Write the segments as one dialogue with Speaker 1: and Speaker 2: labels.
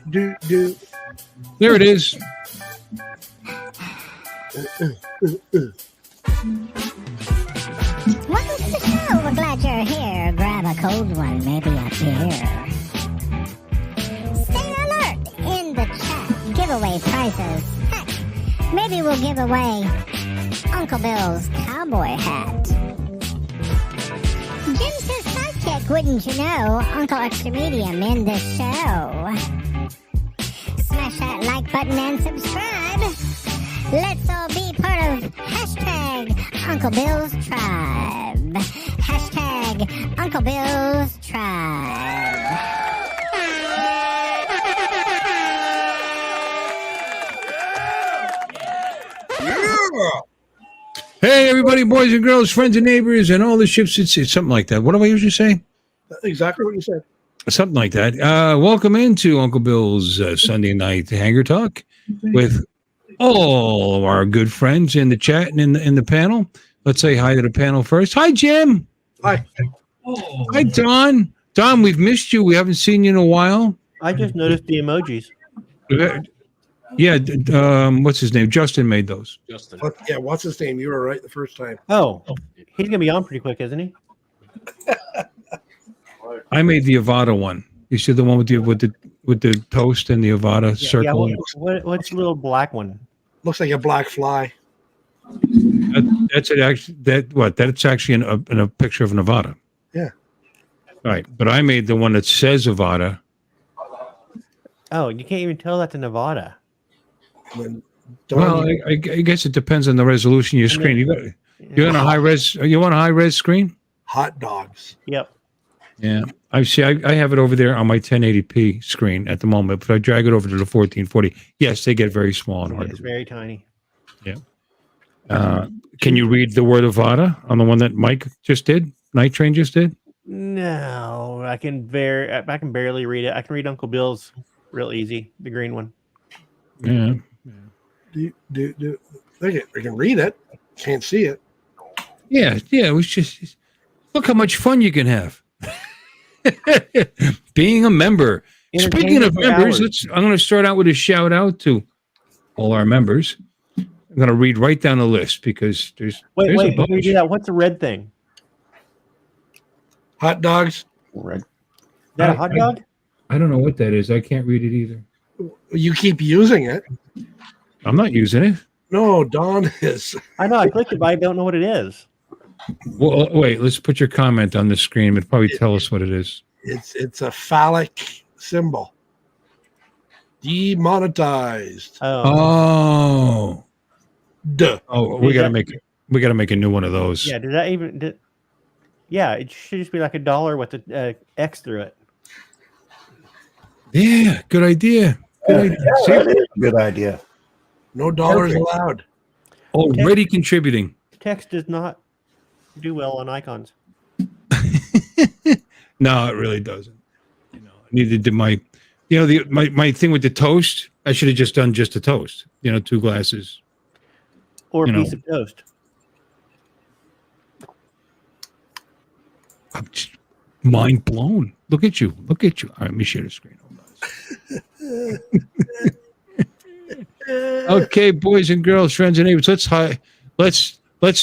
Speaker 1: do.
Speaker 2: There it is.
Speaker 3: Welcome to the show. We're glad you're here. Grab a cold one, maybe a beer. Stay alert in the chat. Giveaway prizes. Heck, maybe we'll give away Uncle Bill's cowboy hat. Jim's his sidekick, wouldn't you know? Uncle Extra Medium in the show. Smash that like button and subscribe. Let's all be part of hashtag Uncle Bill's Tribe. Hashtag Uncle Bill's Tribe.
Speaker 2: Hey, everybody, boys and girls, friends and neighbors, and all the ships at sea. Something like that. What do I usually say?
Speaker 1: Exactly what you said.
Speaker 2: Something like that. Welcome into Uncle Bill's Sunday night hangar talk with all of our good friends in the chat and in the panel. Let's say hi to the panel first. Hi, Jim.
Speaker 1: Hi.
Speaker 2: Hi, Don. Don, we've missed you. We haven't seen you in a while.
Speaker 4: I just noticed the emojis.
Speaker 2: Yeah, what's his name? Justin made those.
Speaker 5: Justin.
Speaker 1: Yeah, what's his name? You were right the first time.
Speaker 4: Oh, he's gonna be on pretty quick, isn't he?
Speaker 2: I made the Avada one. You see the one with the toast and the Avada circle.
Speaker 4: Yeah, what's the little black one?
Speaker 1: Looks like a black fly.
Speaker 2: That's it. Actually, that's actually in a picture of Nevada.
Speaker 1: Yeah.
Speaker 2: Right, but I made the one that says Avada.
Speaker 4: Oh, you can't even tell that's a Nevada.
Speaker 2: Well, I guess it depends on the resolution of your screen. You want a high res? You want a high res screen?
Speaker 1: Hot dogs.
Speaker 4: Yep.
Speaker 2: Yeah, I see. I have it over there on my 1080p screen at the moment, but I drag it over to the 1440. Yes, they get very small and hard.
Speaker 4: It's very tiny.
Speaker 2: Yeah. Can you read the word Avada on the one that Mike just did? Night Train just did?
Speaker 4: No, I can barely read it. I can read Uncle Bill's real easy, the green one.
Speaker 2: Yeah.
Speaker 1: Do they can read it, can't see it.
Speaker 2: Yeah. It was just look how much fun you can have. Being a member. Speaking of members, I'm going to start out with a shout out to all our members. I'm going to read right down the list because there's
Speaker 4: wait, before you do that, what's the red thing?
Speaker 1: Hot dogs.
Speaker 4: Red. Is that a hot dog?
Speaker 2: I don't know what that is. I can't read it either.
Speaker 1: You keep using it.
Speaker 2: I'm not using it.
Speaker 1: No, Don is.
Speaker 4: I know. I clicked it, but I don't know what it is.
Speaker 2: Well, wait. Let's put your comment on the screen. It'll probably tell us what it is.
Speaker 1: It's a phallic symbol. Demonetized.
Speaker 2: Oh.
Speaker 1: Duh.
Speaker 2: Oh, we gotta make a new one of those.
Speaker 4: Yeah. Does that even? Yeah, it should just be like $1 with an X through it.
Speaker 2: Yeah, good idea.
Speaker 6: Good idea.
Speaker 1: No dollars allowed.
Speaker 2: Already contributing.
Speaker 4: Text does not do well on icons.
Speaker 2: No, it really doesn't. Neither did my thing with the toast. I should have just done just a toast. 2 glasses.
Speaker 4: Or a piece of toast.
Speaker 2: I'm just mind blown. Look at you. All right, let me share the screen. Hold on. Okay, boys and girls, friends and neighbors, let's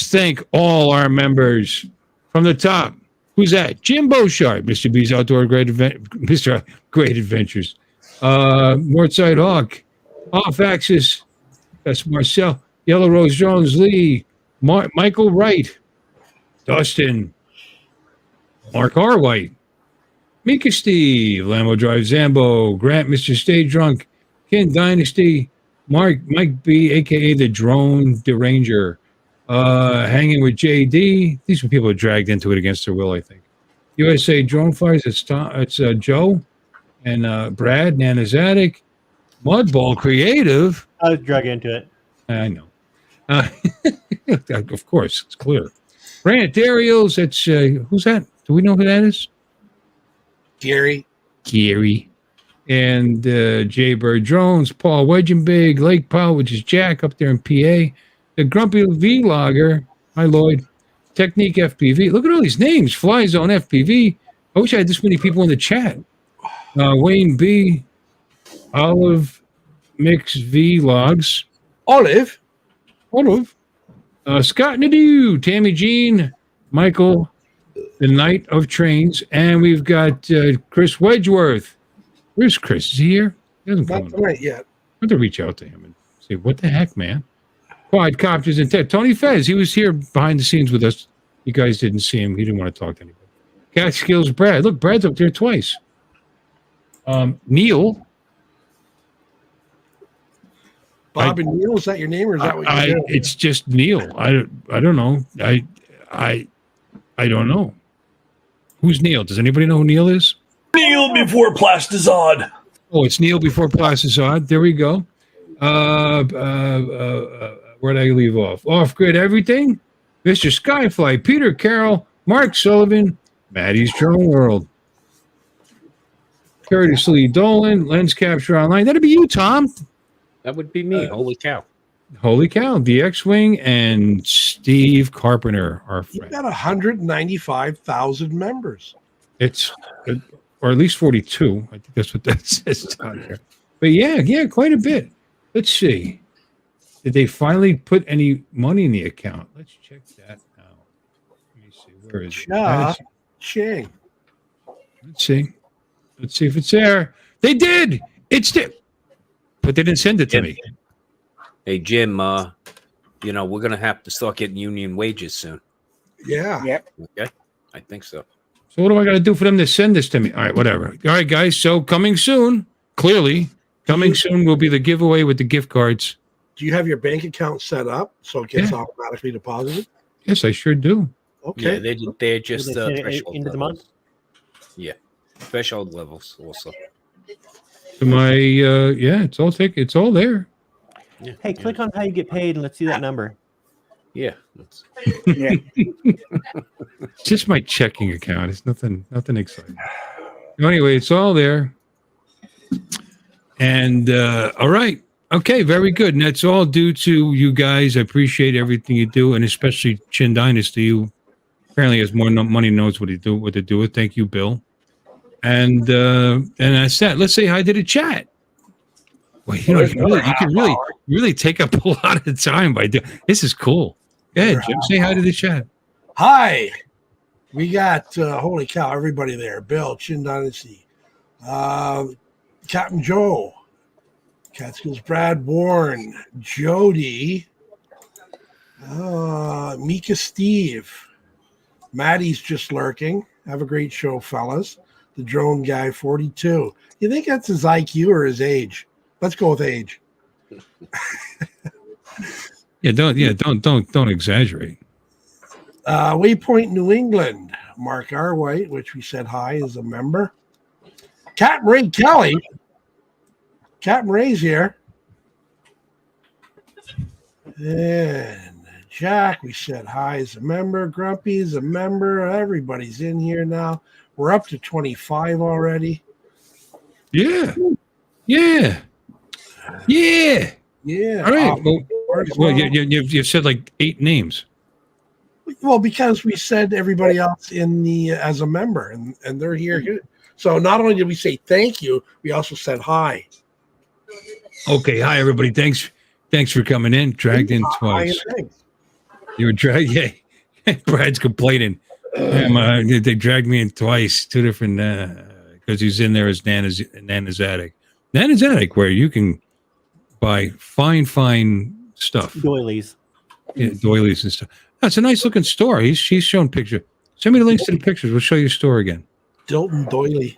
Speaker 2: thank all our members from the top. Who's that? Jim Beauchard, Mr. B's Outdoor Mr. Great Adventures. Mortside Hawk, Off Axis, that's Marcel, Yellow Rose Jones, Lee, Michael Wright, Dustin, Mark R. White, Mika Steve, Lambo Drive Zambo, Grant, Mr. Stay Drunk, Ken Dynasty, Mike B, aka the Drone Deranger, hanging with JD. These were people dragged into it against their will, I think. USA Drone Flyers, it's Joe and Brad, Nana's Attic, Mudball Creative.
Speaker 4: I was dragged into it.
Speaker 2: I know. Of course, it's clear. Grant Dariels, that's who's that? Do we know who that is?
Speaker 1: Gary.
Speaker 2: And Jay Bird Drones, Paul Wedgenbig, Lake Powell, which is Jack up there in PA. The Grumpy Vlogger. Hi, Lloyd. Technique FPV. Look at all these names. Fly Zone FPV. I wish I had this many people in the chat. Wayne B. Olive Mix Vlogs.
Speaker 1: Olive.
Speaker 2: Olive. Scott Nadeau, Tammy Jean, Michael, the Knight of Trains, and we've got Chris Wedgeworth. Where's Chris? Is he here? He hasn't come.
Speaker 1: Not tonight yet.
Speaker 2: I have to reach out to him and say, what the heck, man? Quadcopters and Ted. Tony Fez, he was here behind the scenes with us. You guys didn't see him. He didn't want to talk to anybody. Catskills Brad. Look, Brad's up there twice. Neil.
Speaker 1: Bob and Neil, is that your name or is that what you're doing?
Speaker 2: It's just Neil. I don't know. I don't know. Who's Neil? Does anybody know who Neil is?
Speaker 5: Neil before Plastizod.
Speaker 2: Oh, it's Neil before Plastizod. There we go. Where'd I leave off? Off Grid Everything. Mr. Skyfly, Peter Carroll, Mark Sullivan, Maddie's Drone World. Curtis Lee Dolan, Lens Capture Online. That'd be you, Tom.
Speaker 7: That would be me. Holy cow.
Speaker 2: Holy cow. The X-Wing and Steve Carpenter, our
Speaker 1: You've
Speaker 2: friend.
Speaker 1: got 195,000 members.
Speaker 2: It's, or at least 42. I think that's what that says down here. But yeah, quite a bit. Let's see. Did they finally put any money in the account? Let's check that out. Let me see. Where is it?
Speaker 1: Ching.
Speaker 2: Let's see. Let's see if it's there. They did. It's there. But they didn't send it to me.
Speaker 7: Hey, Jim, we're going to have to start getting union wages soon.
Speaker 1: Yeah.
Speaker 4: Yep.
Speaker 7: Okay? I think so.
Speaker 2: So what do I got to do for them to send this to me? All right, whatever. All right, guys. So coming soon, clearly, coming soon will be the giveaway with the gift cards.
Speaker 1: Do you have your bank account set up so it gets automatically deposited?
Speaker 2: Yes, I sure do.
Speaker 1: Okay.
Speaker 7: Yeah, they're just
Speaker 4: Will they send it
Speaker 7: threshold
Speaker 4: into the
Speaker 7: levels.
Speaker 4: month?
Speaker 7: Yeah, threshold levels also.
Speaker 2: To my it's all there.
Speaker 7: Yeah.
Speaker 4: Hey, click on how you get paid and let's see that number.
Speaker 7: Yeah.
Speaker 2: It's just my checking account. It's nothing exciting. Anyway, it's all there. And all right. Okay, very good. And that's all due to you guys. I appreciate everything you do, and especially Chin Dynasty, who apparently has more money, knows what to do with. Thank you, Bill. And that's that. Let's say hi to the chat. Well, you can really take up a lot of time by doing this. Is cool. Yeah, Jim, say hi to the chat.
Speaker 1: Hi. We got, holy cow, everybody there. Bill, Chin Dynasty, Captain Joe, Catskills Brad, Warren, Jody, Mika Steve, Maddie's just lurking. Have a great show, fellas. The Drone Guy 42. You think that's his IQ or his age? Let's go with age.
Speaker 2: Don't exaggerate.
Speaker 1: Waypoint New England, Mark R. White, which we said hi, is a member. Captain Ray Kelly. Captain Ray's here. And Jack, we said hi, is a member. Grumpy's a member. Everybody's in here now. We're up to 25 already.
Speaker 2: Yeah.
Speaker 1: Yeah.
Speaker 2: All right. Well, you've said like 8 names.
Speaker 1: Well, because we said everybody else in the as a member, and they're here. So not only did we say thank you, we also said hi.
Speaker 2: Okay, hi everybody. Thanks for coming in. Dragged in twice. You were dragged. Yeah, Brad's complaining. They dragged me in twice. 2 different because he's in there as Nana's Attic. Nana's Attic, where you can buy fine stuff.
Speaker 4: Doilies.
Speaker 2: Yeah, doilies and stuff. That's a nice looking store. She's shown picture. Send me the links to the pictures. We'll show you a store again.
Speaker 1: Dilton Doily.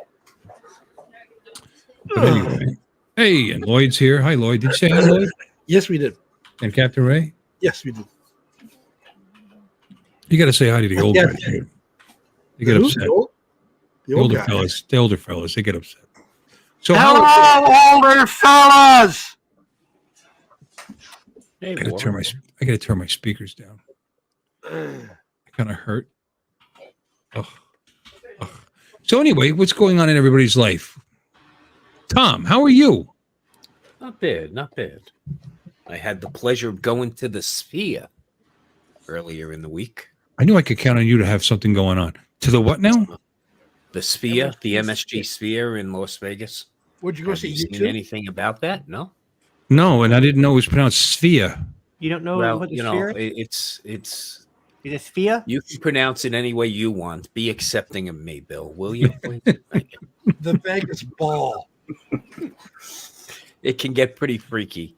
Speaker 2: But anyway, hey, and Lloyd's here. Hi, Lloyd. Did you say hi, Lloyd?
Speaker 1: Yes, we did.
Speaker 2: And Captain Ray?
Speaker 1: Yes, we did.
Speaker 2: You got to say hi to the old guys. They get upset.
Speaker 1: The
Speaker 2: older fellas. The older fellas. They get upset. So
Speaker 1: hello, older fellas.
Speaker 7: Hey,
Speaker 2: I gotta turn my speakers down. Kind of hurt. Ugh. So anyway, what's going on in everybody's life? Tom, how are you?
Speaker 7: Not bad. I had the pleasure of going to the Sphere earlier in the week.
Speaker 2: I knew I could count on you to have something going on. To the what now?
Speaker 7: The Sphere, the MSG Sphere in Las Vegas.
Speaker 1: Would you go
Speaker 7: Have
Speaker 1: see
Speaker 7: you seen
Speaker 1: U2?
Speaker 7: anything about that? No.
Speaker 2: No, and I didn't know it was pronounced Sphere.
Speaker 4: You don't know
Speaker 7: Well,
Speaker 4: what the
Speaker 7: you
Speaker 4: sphere
Speaker 7: know,
Speaker 4: is?
Speaker 7: it's
Speaker 4: Is it Sphere?
Speaker 7: you can pronounce it any way you want. Be accepting of me, Bill. Will you please? Thank you.
Speaker 1: The Vegas Ball.
Speaker 7: It can get pretty freaky.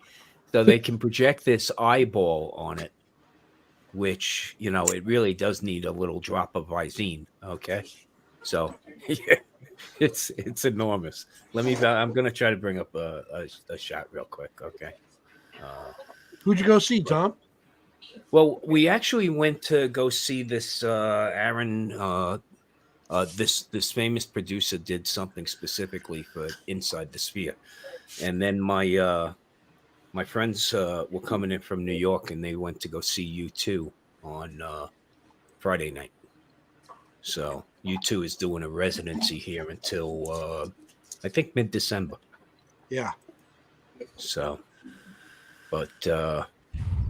Speaker 7: So they can project this eyeball on it, which, you know, it really does need a little drop of Visine. Okay. So yeah, it's enormous. I'm going to try to bring up a shot real quick. Okay.
Speaker 1: Who'd you go see, Tom?
Speaker 7: Well, we actually went to go see this Aaron. This famous producer did something specifically for Inside the Sphere, and then my friends were coming in from New York, and they went to go see U2 on Friday night. So U2 is doing a residency here until I think mid-December.
Speaker 1: Yeah.
Speaker 7: So, but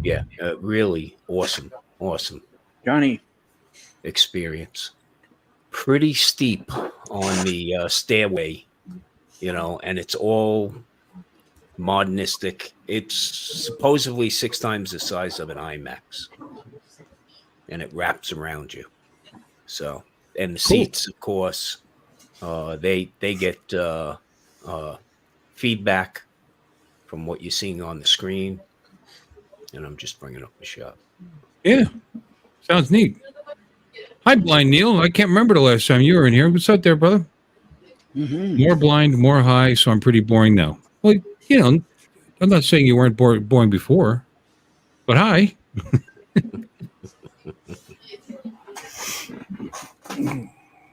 Speaker 7: yeah, really awesome
Speaker 8: Johnny.
Speaker 7: experience. Pretty steep on the stairway, you know, and it's all modernistic. It's supposedly 6 times the size of an IMAX, and it wraps around you. So, and the seats, of course, they get feedback from what you're seeing on the screen. And I'm just bringing up the shot.
Speaker 2: Yeah, sounds neat. Hi, Blind Neil. I can't remember the last time you were in here. What's up there, brother?
Speaker 8: Mm-hmm.
Speaker 2: More blind, more high, so I'm pretty boring now. Well, you know, I'm not saying you weren't boring before, but hi.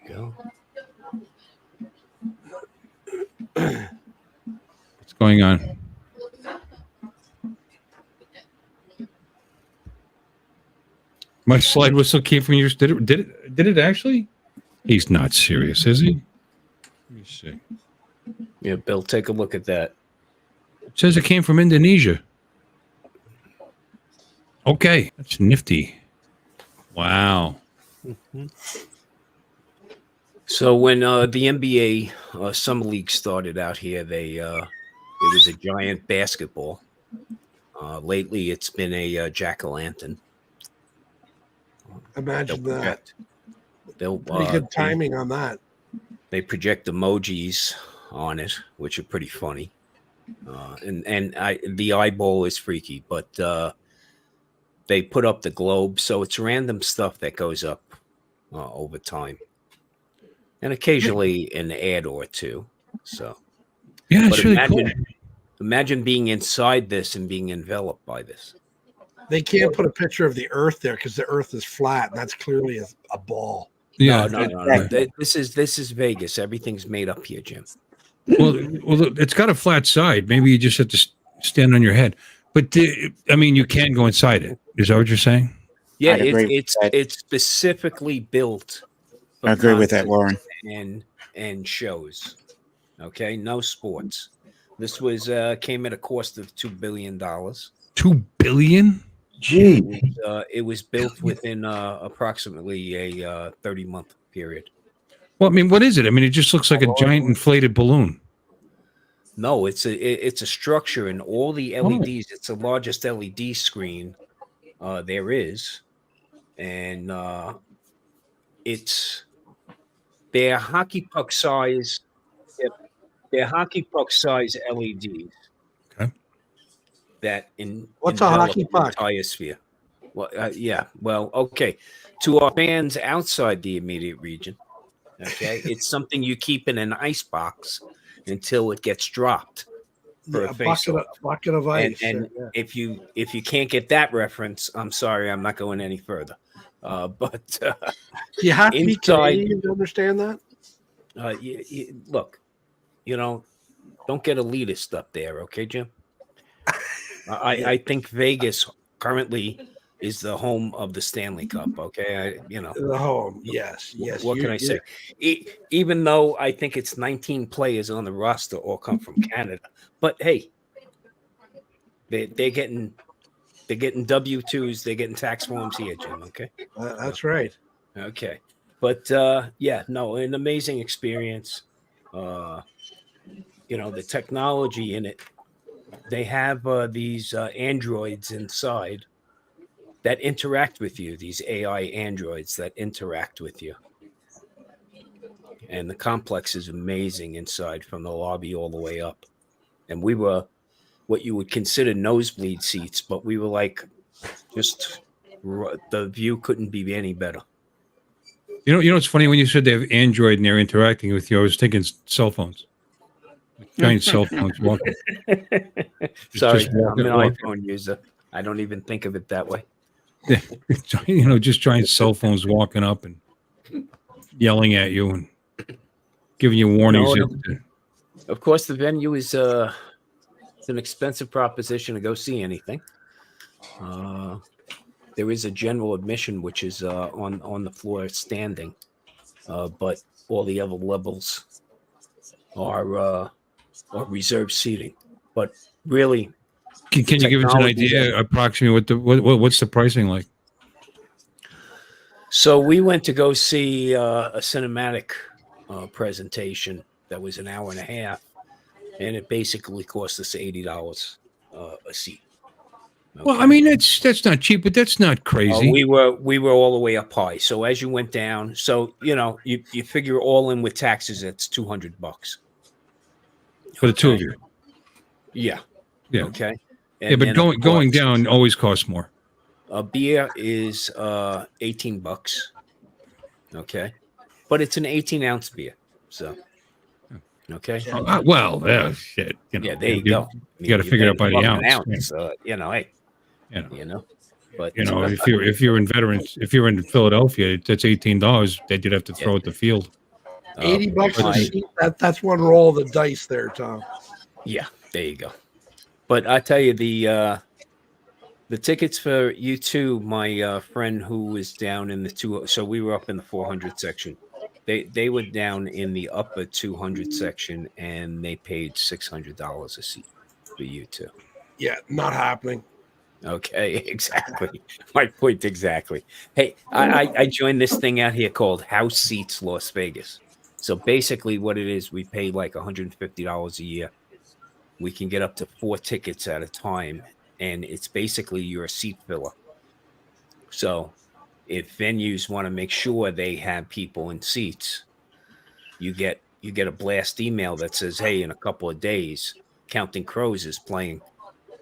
Speaker 7: Go.
Speaker 2: What's going on? My slide whistle came from yours. Did it actually? He's not serious, is he? Let me see.
Speaker 7: Yeah, Bill, take a look at that.
Speaker 2: It says it came from Indonesia. Okay, that's nifty. Wow.
Speaker 7: So when the NBA Summer League started out here, it was a giant basketball. Lately, it's been a jack-o'-lantern.
Speaker 1: Imagine that.
Speaker 7: They'll
Speaker 1: Pretty good timing on that.
Speaker 7: They project emojis on it, which are pretty funny. The eyeball is freaky, but they put up the globe, so it's random stuff that goes up over time, and occasionally an ad or two. So,
Speaker 2: yeah,
Speaker 7: but
Speaker 2: it's really cool.
Speaker 7: Imagine being inside this and being enveloped by this.
Speaker 1: They can't put a picture of the Earth there because the Earth is flat, and that's clearly a ball.
Speaker 2: Yeah,
Speaker 7: no. This is Vegas. Everything's made up here, Jim.
Speaker 2: Well, it's got a flat side. Maybe you just have to stand on your head. But I mean, you can go inside it. Is that what you're saying?
Speaker 7: Yeah, it's specifically built.
Speaker 8: I agree with that, Warren.
Speaker 7: And shows. Okay, no sports. This was came at a cost of $2 billion.
Speaker 2: $2 billion?
Speaker 6: Gee.
Speaker 7: It was built within approximately a 30-month period.
Speaker 2: Well, I mean, what is it? I mean, it just looks like a giant inflated balloon.
Speaker 7: No, it's a structure, and all the LEDs. It's the largest LED screen there is, and they're hockey puck size. They're hockey puck size LEDs.
Speaker 2: Okay.
Speaker 7: That in
Speaker 1: what's a hockey puck?
Speaker 7: Entire sphere. Well, yeah. Well, okay. To our fans outside the immediate region, okay, it's something you keep in an ice box until it gets dropped for a
Speaker 1: bucket of ice.
Speaker 7: And if you can't get that reference, I'm sorry, I'm not going any further. But
Speaker 1: you have to be Canadian to understand that.
Speaker 7: Look, you know, don't get elitist up there, okay, Jim? I think Vegas currently is the home of the Stanley Cup. Okay,
Speaker 1: the home. Yes.
Speaker 7: What can I say? Even though I think it's 19 players on the roster all come from Canada, but hey, they're getting W-2s, they're getting tax forms here, Jim. Okay,
Speaker 1: that's right.
Speaker 7: Okay, but yeah, no, an amazing experience. the technology in it. They have these androids inside that interact with you. These AI androids that interact with you, and the complex is amazing inside from the lobby all the way up. And we were what you would consider nosebleed seats, but we were like just the view couldn't be any better.
Speaker 2: It's funny when you said they have Android and they're interacting with you. I was thinking cell phones, giant cell phones walking.
Speaker 7: Sorry,
Speaker 2: just
Speaker 7: I'm an
Speaker 2: walking.
Speaker 7: iPhone user. I don't even think of it that way.
Speaker 2: Just giant cell phones walking up and yelling at you and giving you warnings.
Speaker 7: Of course, the venue is it's an expensive proposition to go see anything. There is a general admission, which is on the floor standing, but all the other levels are reserved seating. But really,
Speaker 2: can you give us an idea, approximately what's the pricing like?
Speaker 7: So we went to go see a cinematic presentation that was an hour and a half, and it basically cost us $80 a seat. Okay.
Speaker 2: Well, I mean that's not cheap, but that's not crazy.
Speaker 7: We were all the way up high. So as you went down, you figure all in with taxes, it's $200
Speaker 2: for the two of you.
Speaker 7: Yeah.
Speaker 2: Yeah.
Speaker 7: Okay.
Speaker 2: And but going down always costs more.
Speaker 7: A beer is $18. Okay, but it's an 18-ounce beer. So okay.
Speaker 2: Shit.
Speaker 7: Yeah, there you go.
Speaker 2: You got to figure it out by the ounce.
Speaker 7: But
Speaker 2: if you're in Philadelphia, that's $18 that you'd have to throw at the field.
Speaker 1: $80 a seat. That's one roll of the dice there, Tom.
Speaker 7: Yeah, there you go. But I tell you, the tickets for you two, my friend who was down in the so we were up in the 400 section. They were down in the upper 200 section, and they paid $600 a seat for you two.
Speaker 1: Yeah, not happening.
Speaker 7: Okay, exactly. My point exactly. Hey, I joined this thing out here called House Seats Las Vegas. So basically what it is, we pay like $150 a year. We can get up to 4 tickets at a time, and it's basically you're a seat filler. So if venues want to make sure they have people in seats, you get a blast email that says, hey, in a couple of days, Counting Crows is playing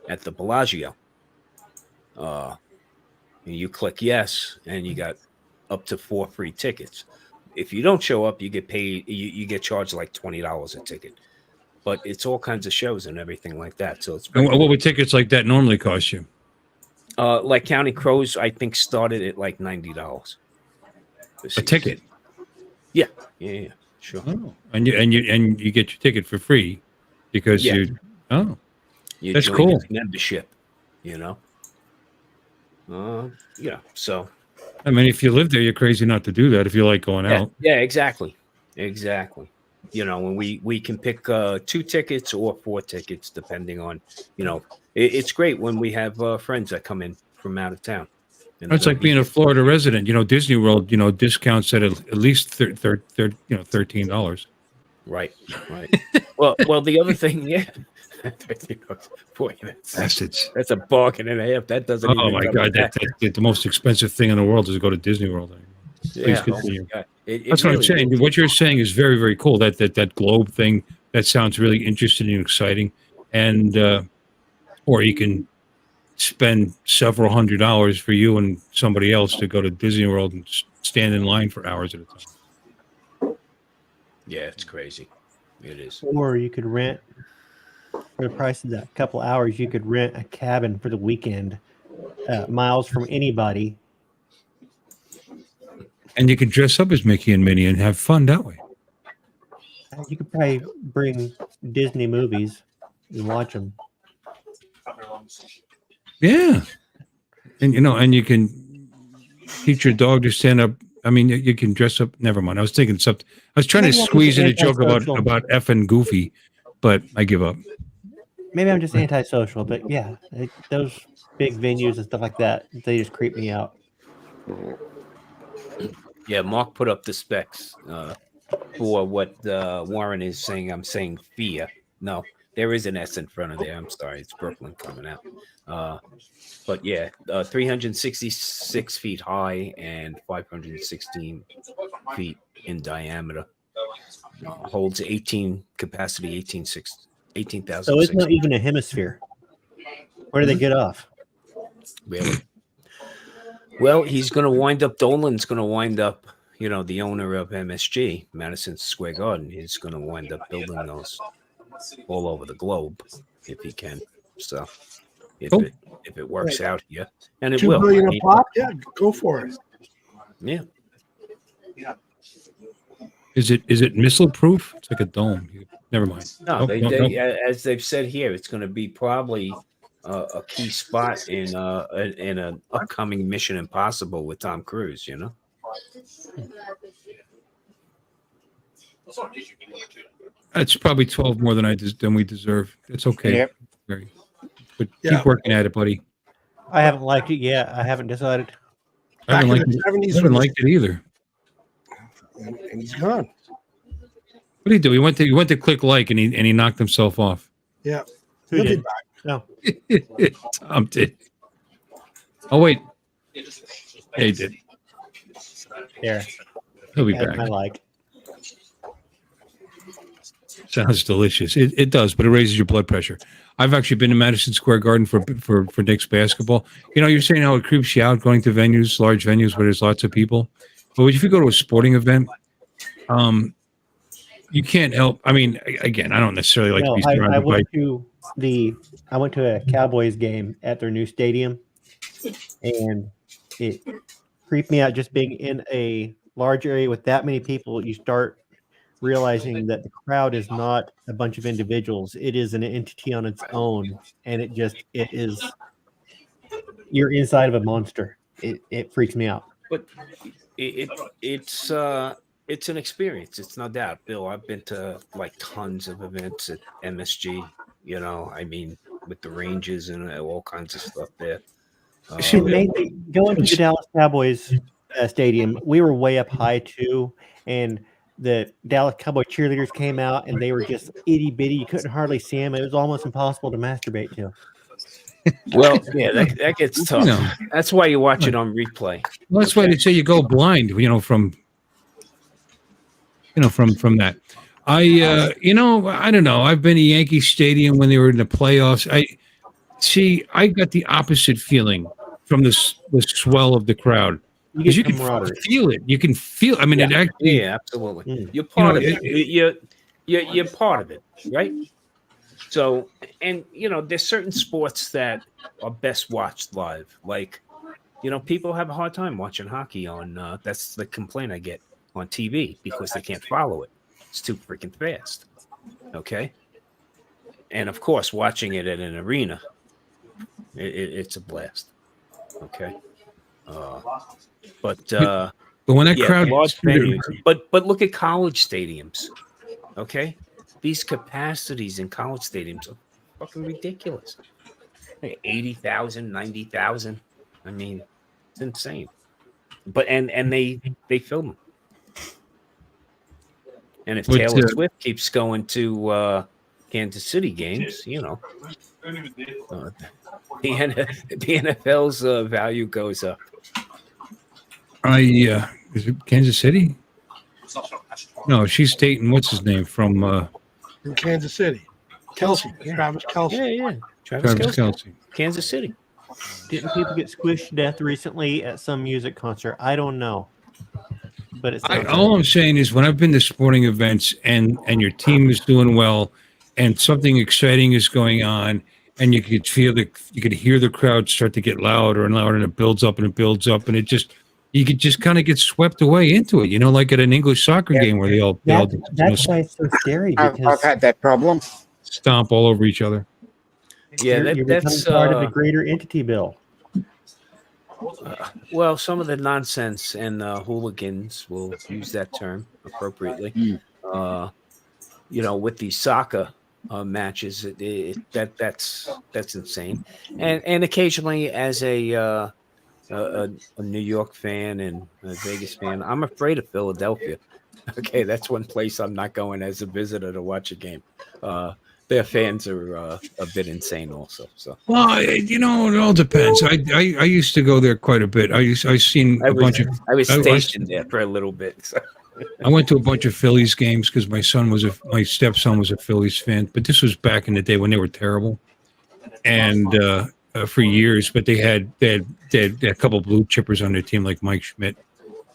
Speaker 7: at the Bellagio. And you click yes, and you got up to 4 free tickets. If you don't show up, you get paid. You get charged like $20 a ticket. But it's all kinds of shows and everything like that. So it's
Speaker 2: what would tickets like that normally cost you?
Speaker 7: Like Counting Crows, I think started at like $90.
Speaker 2: A ticket?
Speaker 7: Yeah, sure.
Speaker 2: Oh. And you get your ticket for free because you that's cool.
Speaker 7: Membership, So
Speaker 2: I mean, if you live there, you're crazy not to do that if you like going out.
Speaker 7: Yeah, exactly. When we can pick 2 tickets or 4 tickets, depending on, it's great when we have friends that come in from out of town.
Speaker 2: It's like being a Florida resident. Disney World, discounts at least $13.
Speaker 7: Right. well, the other thing, boy, that's a bargain and a half. That doesn't.
Speaker 2: Oh my God, that's the most expensive thing in the world is to go to Disney World. Please continue. That's what I'm saying. What you're saying is very, very cool. That globe thing, that sounds really interesting and exciting. And or you can spend several $100s for you and somebody else to go to Disney World and stand in line for hours at a time.
Speaker 7: Yeah, it's crazy. It is.
Speaker 4: Or you could rent, for the price of that couple hours, you could rent a cabin for the weekend, miles from anybody.
Speaker 2: And you could dress up as Mickey and Minnie and have fun that way.
Speaker 4: You could probably bring Disney movies and watch them.
Speaker 2: Yeah. And you can teach your dog to stand up. I mean, you can dress up. Never mind. I was thinking something. I was trying to squeeze in a joke about effing Goofy, but I give up.
Speaker 4: Maybe I'm just antisocial, but yeah, those big venues and stuff like that, they just creep me out.
Speaker 7: Yeah, Mark put up the specs for what Warren is saying. I'm saying fear, No, there is an S in front of there. I'm sorry, it's Brooklyn coming out. But yeah, 366 feet high and 516 feet in diameter. Holds 18 capacity, 18,000.
Speaker 4: So it's not even a hemisphere. Where do they get off?
Speaker 7: Really? Well, he's going to wind up. Dolan's going to wind up. You know, the owner of MSG, Madison Square Garden, he's going to wind up building those all over the globe if he can. So, if it works out here, and it
Speaker 1: $2
Speaker 7: will.
Speaker 1: billion a pop. Yeah, go for it.
Speaker 7: Yeah.
Speaker 2: Is it missile proof? It's like a dome. Never mind.
Speaker 7: No, as they've said here, it's going to be probably a key spot in an upcoming Mission Impossible with Tom Cruise. You know.
Speaker 2: It's probably 12 more than we deserve. It's okay.
Speaker 8: Yep.
Speaker 2: But keep working at it, buddy.
Speaker 4: I haven't liked it yet. I haven't decided.
Speaker 2: I haven't
Speaker 1: Back in the 70s,
Speaker 2: I haven't liked it either.
Speaker 1: and he's gone.
Speaker 2: What did he do? He went to click like and he knocked himself off.
Speaker 1: Yeah.
Speaker 4: Who
Speaker 1: He'll be
Speaker 4: did?
Speaker 1: back.
Speaker 4: No.
Speaker 2: Tom did. Oh wait. Yeah, he did.
Speaker 4: There.
Speaker 2: He'll be
Speaker 4: That's
Speaker 2: back.
Speaker 4: my like.
Speaker 2: Sounds delicious. It does, but it raises your blood pressure. I've actually been to Madison Square Garden for Knicks basketball. You know, you're saying how it creeps you out going to venues, large venues where there's lots of people. But if you go to a sporting event, you can't help. I mean, again, I don't necessarily like to be surrounded
Speaker 4: I went to a Cowboys game at their new stadium, and it creeped me out just being in a large area with that many people. You start realizing that the crowd is not a bunch of individuals. It is an entity on its own, and it is you're inside of a monster. It freaks me out.
Speaker 7: But it's an experience. It's no doubt, Bill. I've been to like tons of events at MSG. You know, I mean, with the ranges and all kinds of stuff there.
Speaker 4: Mainly going to the Dallas Cowboys stadium, we were way up high too, and the Dallas Cowboy cheerleaders came out, and they were just itty bitty. You couldn't hardly see them. It was almost impossible to masturbate to.
Speaker 7: Well, yeah, that gets tough.
Speaker 2: You know.
Speaker 7: That's why you watch it on replay.
Speaker 2: Well, that's why they say you go blind. From that. I don't know. I've been to Yankee Stadium when they were in the playoffs. I got the opposite feeling from the swell of the crowd.
Speaker 4: You
Speaker 2: You
Speaker 4: get
Speaker 2: can
Speaker 4: camaraderie.
Speaker 2: feel it. You can feel. I mean, it actually.
Speaker 7: Yeah, absolutely.
Speaker 4: Mm.
Speaker 7: You're part of
Speaker 2: You know,
Speaker 7: it. You're part of it, right? So, and there's certain sports that are best watched live. Like, people have a hard time watching hockey on. That's the complaint I get on TV because they can't follow it. It's too freaking fast. Okay. And of course, watching it at an arena, it's a blast. Okay. But
Speaker 2: when that
Speaker 7: yeah,
Speaker 2: crowd.
Speaker 7: large venues. But look at college stadiums. Okay, these capacities in college stadiums are fucking ridiculous. 80,000, 90,000. I mean, it's insane. But and they film them. And if Taylor Swift keeps going to Kansas City games, the NFL's value goes up.
Speaker 2: Is it Kansas City? No, she's dating what's his name from
Speaker 1: Kansas City. Kelsey. Travis Kelsey.
Speaker 7: Yeah.
Speaker 2: Travis Kelce.
Speaker 7: Kansas City.
Speaker 4: Didn't people get squished to death recently at some music concert? I don't know. But it's
Speaker 2: All I'm saying is when I've been to sporting events and your team is doing well and something exciting is going on and you could hear the crowd start to get louder and louder and it builds up and you could just kind of get swept away into it, like at an English soccer game where they all
Speaker 4: that's why it's so scary, because
Speaker 8: I've had that problem.
Speaker 2: stomp all over each other.
Speaker 7: Yeah,
Speaker 4: you're
Speaker 7: that's
Speaker 4: becoming part of a greater entity, Bill.
Speaker 7: Well, some of the nonsense and hooligans will use that term appropriately. With these soccer matches, that's insane. And occasionally, as a New York fan and a Vegas fan, I'm afraid of Philadelphia. Okay, that's one place I'm not going as a visitor to watch a game. their fans are a bit insane, also. So
Speaker 2: Well, it all depends. I used to go there quite a bit. I seen a bunch of.
Speaker 7: I was
Speaker 2: I
Speaker 7: stationed there for a little bit. So.
Speaker 2: I went to a bunch of Phillies games because my stepson was a Phillies fan. But this was back in the day when they were terrible, and for years. But they had a couple blue chippers on their team like Mike Schmidt,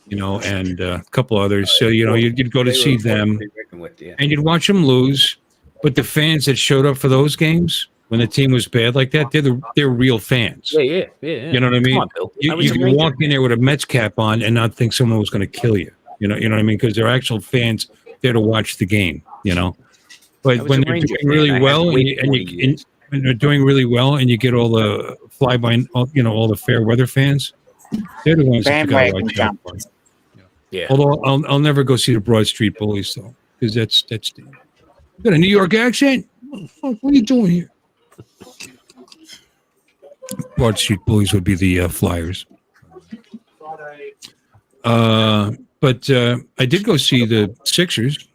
Speaker 2: and a couple others. So you'd go to see them, and you'd watch them lose. But the fans that showed up for those games when the team was bad like that, they're real fans.
Speaker 7: Yeah.
Speaker 2: You know what I mean?
Speaker 7: On, Bill.
Speaker 2: You can walk in there with a Mets cap on and not think someone was going to kill you. You know what I mean? Because they're actual fans there to watch the game. But when they're doing really well, and they're doing really well, and you get all the all the fair weather fans, they're the ones that you got to watch out for.
Speaker 7: Yeah.
Speaker 2: Although I'll never go see the Broad Street Bullies though, because that's you got a New York accent. What are you doing here? Broad Street Bullies would be the Flyers. But I did go see the Sixers,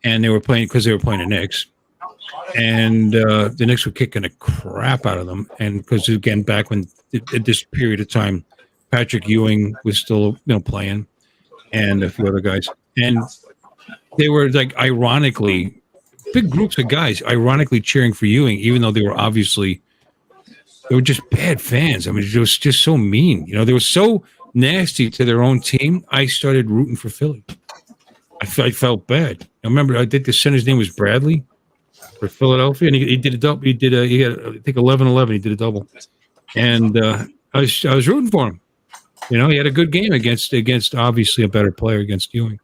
Speaker 2: and they were playing the Knicks, and the Knicks were kicking the crap out of them. And because again, back when at this period of time, Patrick Ewing was still playing, and a few other guys, and they were like ironically big groups of guys ironically cheering for Ewing, even though they were just bad fans. I mean, it was just so mean. They were so nasty to their own team. I started rooting for Philly. I felt bad. I remember I think the center's name was Bradley for Philadelphia, and he did a double. He had I think 11-11. He did a double, and I was rooting for him. He had a good game against obviously a better player against Ewing,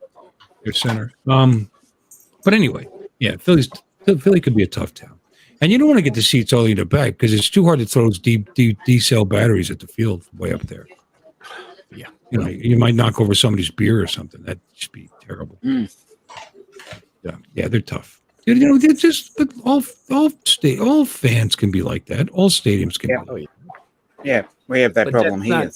Speaker 2: their center. But anyway, yeah, Philly could be a tough town, and you don't want to get the seats all in the back because it's too hard to throw those D cell batteries at the field way up there.
Speaker 7: Yeah,
Speaker 2: you might knock over somebody's beer or something. That'd just be terrible. Yeah, they're tough. They're just but all fans can be like that. All stadiums can.
Speaker 8: Yeah. Yeah, we have that problem here.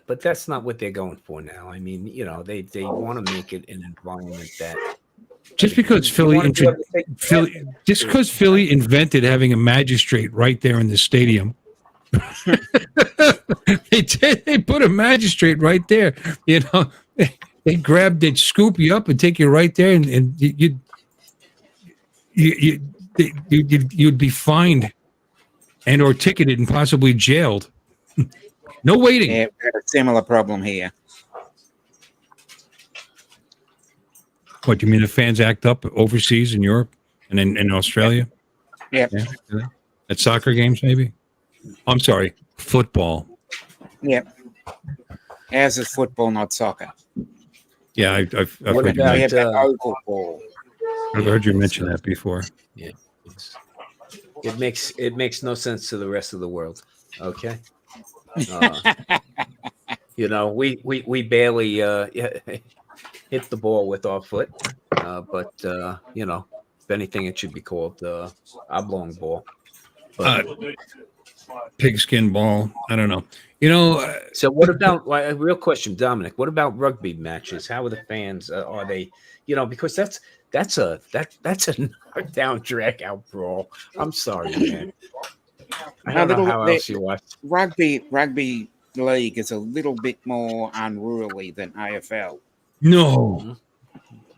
Speaker 7: But that's not what they're going for now. I mean, they want to make it an environment that
Speaker 2: just because Philly invented having a magistrate right there in the stadium. They put a magistrate right there. They'd scoop you up and take you right there, and you'd be fined and or ticketed and possibly jailed. No waiting.
Speaker 8: Yeah, we have a similar problem here.
Speaker 2: What do you mean? The fans act up overseas in Europe and in Australia?
Speaker 8: Yep.
Speaker 2: Yeah. At soccer games, maybe. I'm sorry, football.
Speaker 8: Yep. As is football, not soccer.
Speaker 2: Yeah, I've heard
Speaker 8: we have the oval ball.
Speaker 2: I've heard you mention that before.
Speaker 7: Yeah, it makes no sense to the rest of the world. Okay. We barely hit the ball with our foot, but if anything, it should be called oblong ball. But,
Speaker 2: pigskin ball. I don't know.
Speaker 7: So what about a real question, Dominic? What about rugby matches? How are the fans? Are they? Because that's a knockdown drag out brawl. I'm sorry, man. I don't know how else you watch.
Speaker 8: Rugby league is a little bit more unruly than AFL.
Speaker 2: No,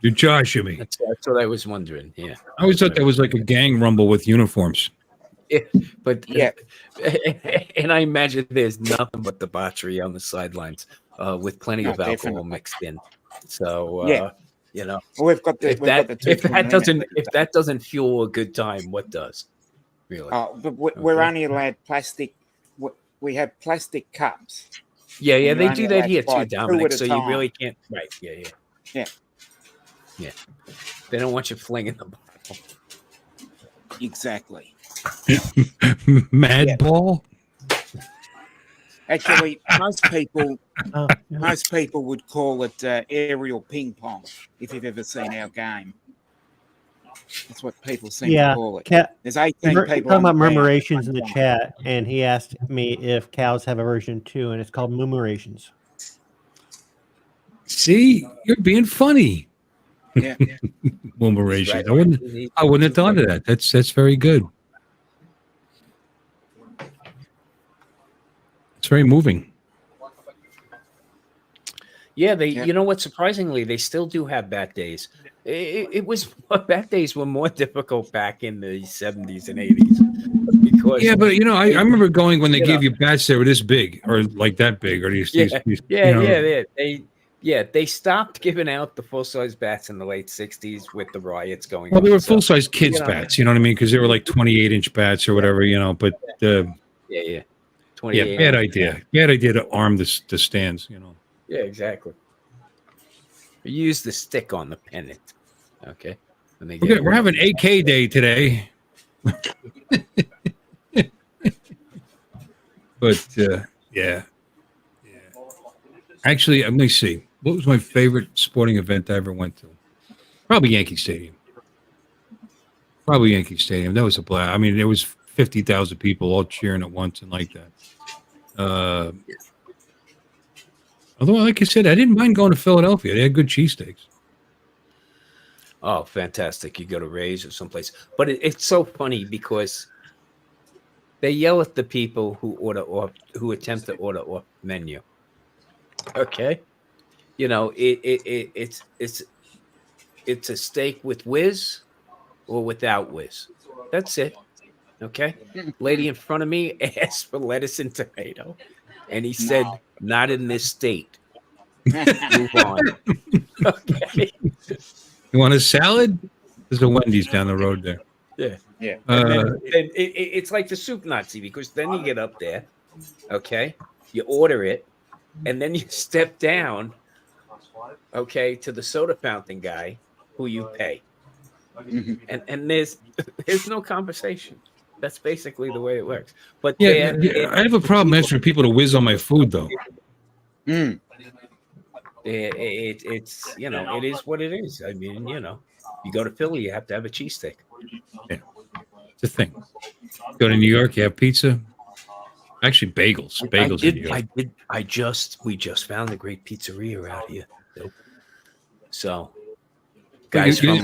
Speaker 2: you're joshing me.
Speaker 7: That's what I was wondering. Yeah,
Speaker 2: I always thought that was like a gang rumble with uniforms.
Speaker 7: Yeah, but yeah, and I imagine there's nothing but debauchery on the sidelines, with plenty of alcohol mixed in. So
Speaker 8: we've got the
Speaker 7: if that doesn't fuel a good time, what does? Really?
Speaker 8: But we're only allowed plastic. We have plastic cups.
Speaker 7: Yeah, they do that here too, Dominic. So you really can't. Right? Yeah. They don't want you flinging the bottle.
Speaker 8: Exactly.
Speaker 2: Mad ball.
Speaker 8: Actually, most people would call it aerial ping pong. If you've ever seen our game, that's what people seem to call it. There's 18 people.
Speaker 4: Talking about murmurations in the chat, and he asked me if cows have a version too, and it's called murmurations.
Speaker 2: See, you're being funny.
Speaker 8: Yeah.
Speaker 2: Boomer
Speaker 7: He's
Speaker 2: ratio.
Speaker 7: right.
Speaker 2: I wouldn't have thought of that. That's very good. It's very moving.
Speaker 7: Yeah,
Speaker 8: Yeah.
Speaker 7: you know what? Surprisingly, they still do have bat days. It was bat days were more difficult back in the 70s and 80s because
Speaker 2: Yeah, but I remember going when they
Speaker 7: You
Speaker 2: gave
Speaker 7: know.
Speaker 2: you bats that were this big or like that big or these
Speaker 7: they stopped giving out the full size bats in the late 60s with the riots going
Speaker 2: Well,
Speaker 7: on.
Speaker 2: they were
Speaker 7: So,
Speaker 2: full size kids bats, you know what I mean? Because they were like 28-inch bats or whatever, But
Speaker 7: yeah, 28.
Speaker 2: bad idea. Bad idea to arm the stands,
Speaker 7: Yeah, exactly. Use the stick on the pennant. Okay.
Speaker 2: We're having AK day today. But yeah. Actually, let me see. What was my favorite sporting event I ever went to? Probably Yankee Stadium. That was a blast. I mean, there was 50,000 people all cheering at once and like that. Although, like I said, I didn't mind going to Philadelphia. They had good cheesesteaks.
Speaker 7: Oh, fantastic. You go to Ray's or someplace. But it's so funny because they yell at the people who attempt to order off menu. Okay. It's a steak with whiz or without whiz. That's it. Okay. Lady in front of me asked for lettuce and tomato. And he said, not in this state. Move on. Okay.
Speaker 2: You want a salad? There's a Wendy's down the road there.
Speaker 7: Yeah.
Speaker 8: Yeah.
Speaker 7: And then it's like the soup Nazi because then you get up there, okay, you order it, and then you step down, okay, to the soda fountain guy who you pay. And there's no conversation. That's basically the way it works. But
Speaker 2: I have a problem asking people to whiz on my food though.
Speaker 7: It's it is what it is. I mean, you go to Philly, you have to have a cheesesteak.
Speaker 2: Yeah, it's a thing. Go to New York, you have pizza. Actually, bagels. Bagels in New York.
Speaker 7: We just found a great pizzeria out here. So, guys from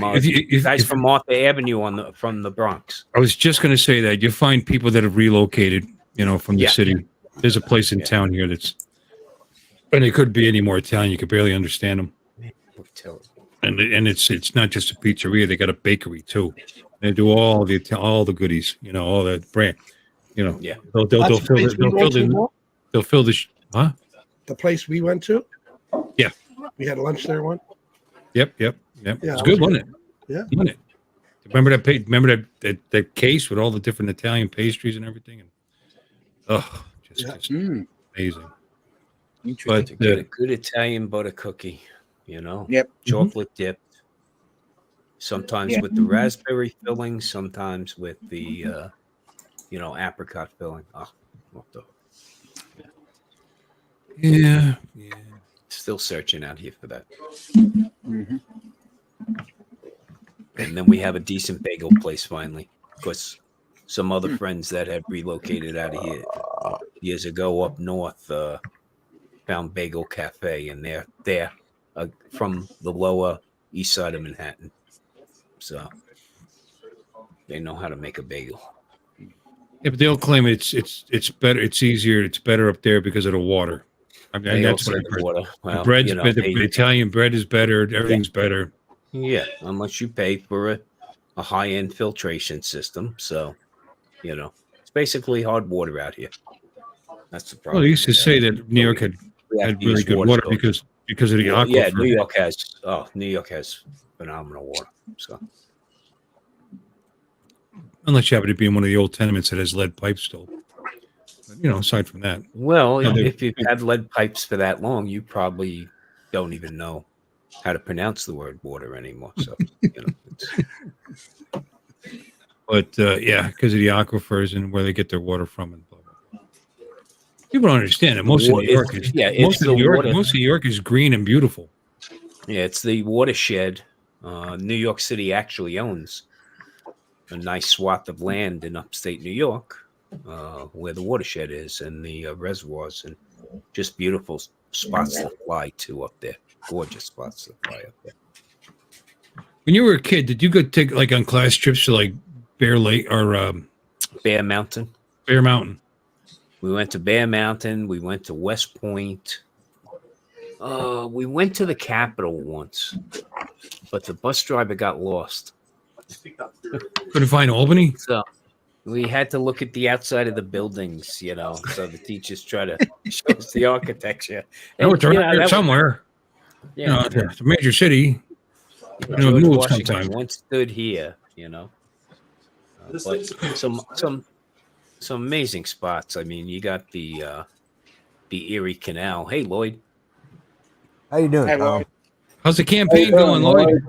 Speaker 7: Martha Avenue from the Bronx.
Speaker 2: I was just going to say that you find people that have relocated, from the city. There's a place in town here and it could be any more Italian. You could barely understand them. And it's not just a pizzeria; they got a bakery too. They do all the goodies, all that brand. They'll fill the huh?
Speaker 1: The place we went to.
Speaker 2: Yeah,
Speaker 1: we had lunch there one.
Speaker 2: Yep.
Speaker 1: Yeah,
Speaker 2: It's good, wasn't it?
Speaker 1: Yeah.
Speaker 2: Wasn't it? Remember that case with all the different Italian pastries and everything, and just amazing.
Speaker 7: But a good Italian butter cookie, chocolate dipped. Sometimes with the raspberry filling, sometimes with the apricot filling. Oh, what the?
Speaker 2: Yeah.
Speaker 7: Still searching out here for that. And then we have a decent bagel place finally, because some other friends that had relocated out of here years ago up north found Bagel Cafe, and they're from the lower east side of Manhattan, so they know how to make a bagel.
Speaker 2: Yeah, but they'll claim it's better, it's easier, it's better up there because of the water. I mean, that's what I heard.
Speaker 7: Water. Well,
Speaker 2: the Italian bread is better. Everything's better.
Speaker 7: Yeah, unless you pay for a high-end filtration system. So, it's basically hard water out here. That's the problem.
Speaker 2: Well, they used to say that New York had really good water because of the aquifer.
Speaker 7: Yeah, New York has phenomenal water. So,
Speaker 2: unless you happen to be in one of the old tenements that has lead pipes still. But, aside from that.
Speaker 7: Well, if you've had lead pipes for that long, you probably don't even know how to pronounce the word water anymore. So,
Speaker 2: But because of the aquifers and where they get their water from and blah blah blah. People don't understand it. Most of New York is green and beautiful.
Speaker 7: Yeah, it's the watershed. New York City actually owns a nice swath of land in upstate New York, where the watershed is and the reservoirs, and just beautiful spots to fly to up there. Gorgeous spots to fly up there.
Speaker 2: When you were a kid, did you go take like on class trips to like Bear Lake or
Speaker 7: Bear Mountain.
Speaker 2: Bear Mountain?
Speaker 7: We went to Bear Mountain. We went to West Point. We went to the Capitol once, but the bus driver got lost.
Speaker 2: Couldn't find Albany?
Speaker 7: So we had to look at the outside of the buildings, so the teachers try to show us the architecture.
Speaker 2: No, it's
Speaker 7: you
Speaker 2: around here somewhere.
Speaker 7: Yeah,
Speaker 2: It's a major city.
Speaker 7: George
Speaker 2: move
Speaker 7: Washington
Speaker 2: sometime.
Speaker 7: once stood here, but some amazing spots. I mean, you got the Erie Canal. Hey, Lloyd.
Speaker 9: How you doing,
Speaker 8: Hey,
Speaker 9: Tom?
Speaker 8: Lloyd.
Speaker 2: How's the campaign going, Lloyd?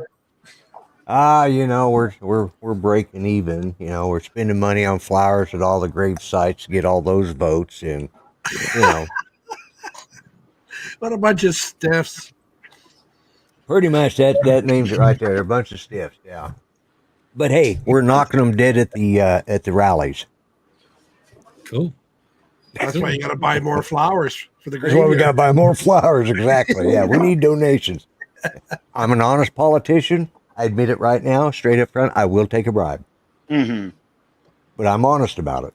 Speaker 9: We're breaking even. We're spending money on flowers at all the grave sites to get all those votes, and
Speaker 1: What a bunch of stiffs.
Speaker 9: pretty much that names it right there. They're a bunch of stiffs, yeah. But hey, we're knocking them dead at the rallies.
Speaker 2: Cool.
Speaker 1: That's why you got to buy more flowers for the
Speaker 9: That's why we
Speaker 1: graveyard.
Speaker 9: got to buy more flowers. Exactly. Yeah, we need donations. I'm an honest politician. I admit it right now, straight up front. I will take a bribe,
Speaker 8: Mm-hmm.
Speaker 9: but I'm honest about it.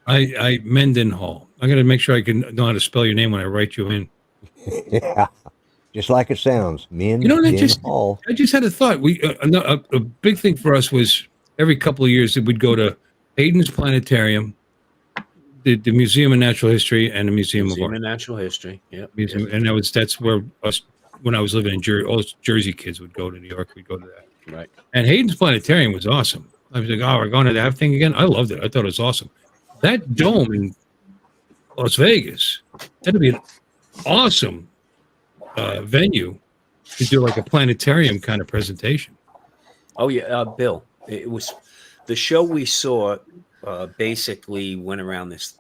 Speaker 2: I Mendenhall. I got to make sure I can know how to spell your name when I write you in.
Speaker 9: Yeah, just like it sounds. Hall.
Speaker 2: I just had a thought. A big thing for us was every couple of years that we'd go to Hayden's Planetarium, the Museum of Natural History, and the Museum of Art.
Speaker 7: of Natural History. Yeah,
Speaker 2: And that's where us, when I was living in Jersey, all us Jersey kids would go to New York. We'd go to that.
Speaker 7: right.
Speaker 2: And Hayden's Planetarium was awesome. I was like, oh, we're going to that thing again. I loved it. I thought it was awesome. That dome in Las Vegas, that'd be an awesome venue to do like a planetarium kind of presentation.
Speaker 7: Oh yeah, Bill. It was the show we saw. Basically, went around this,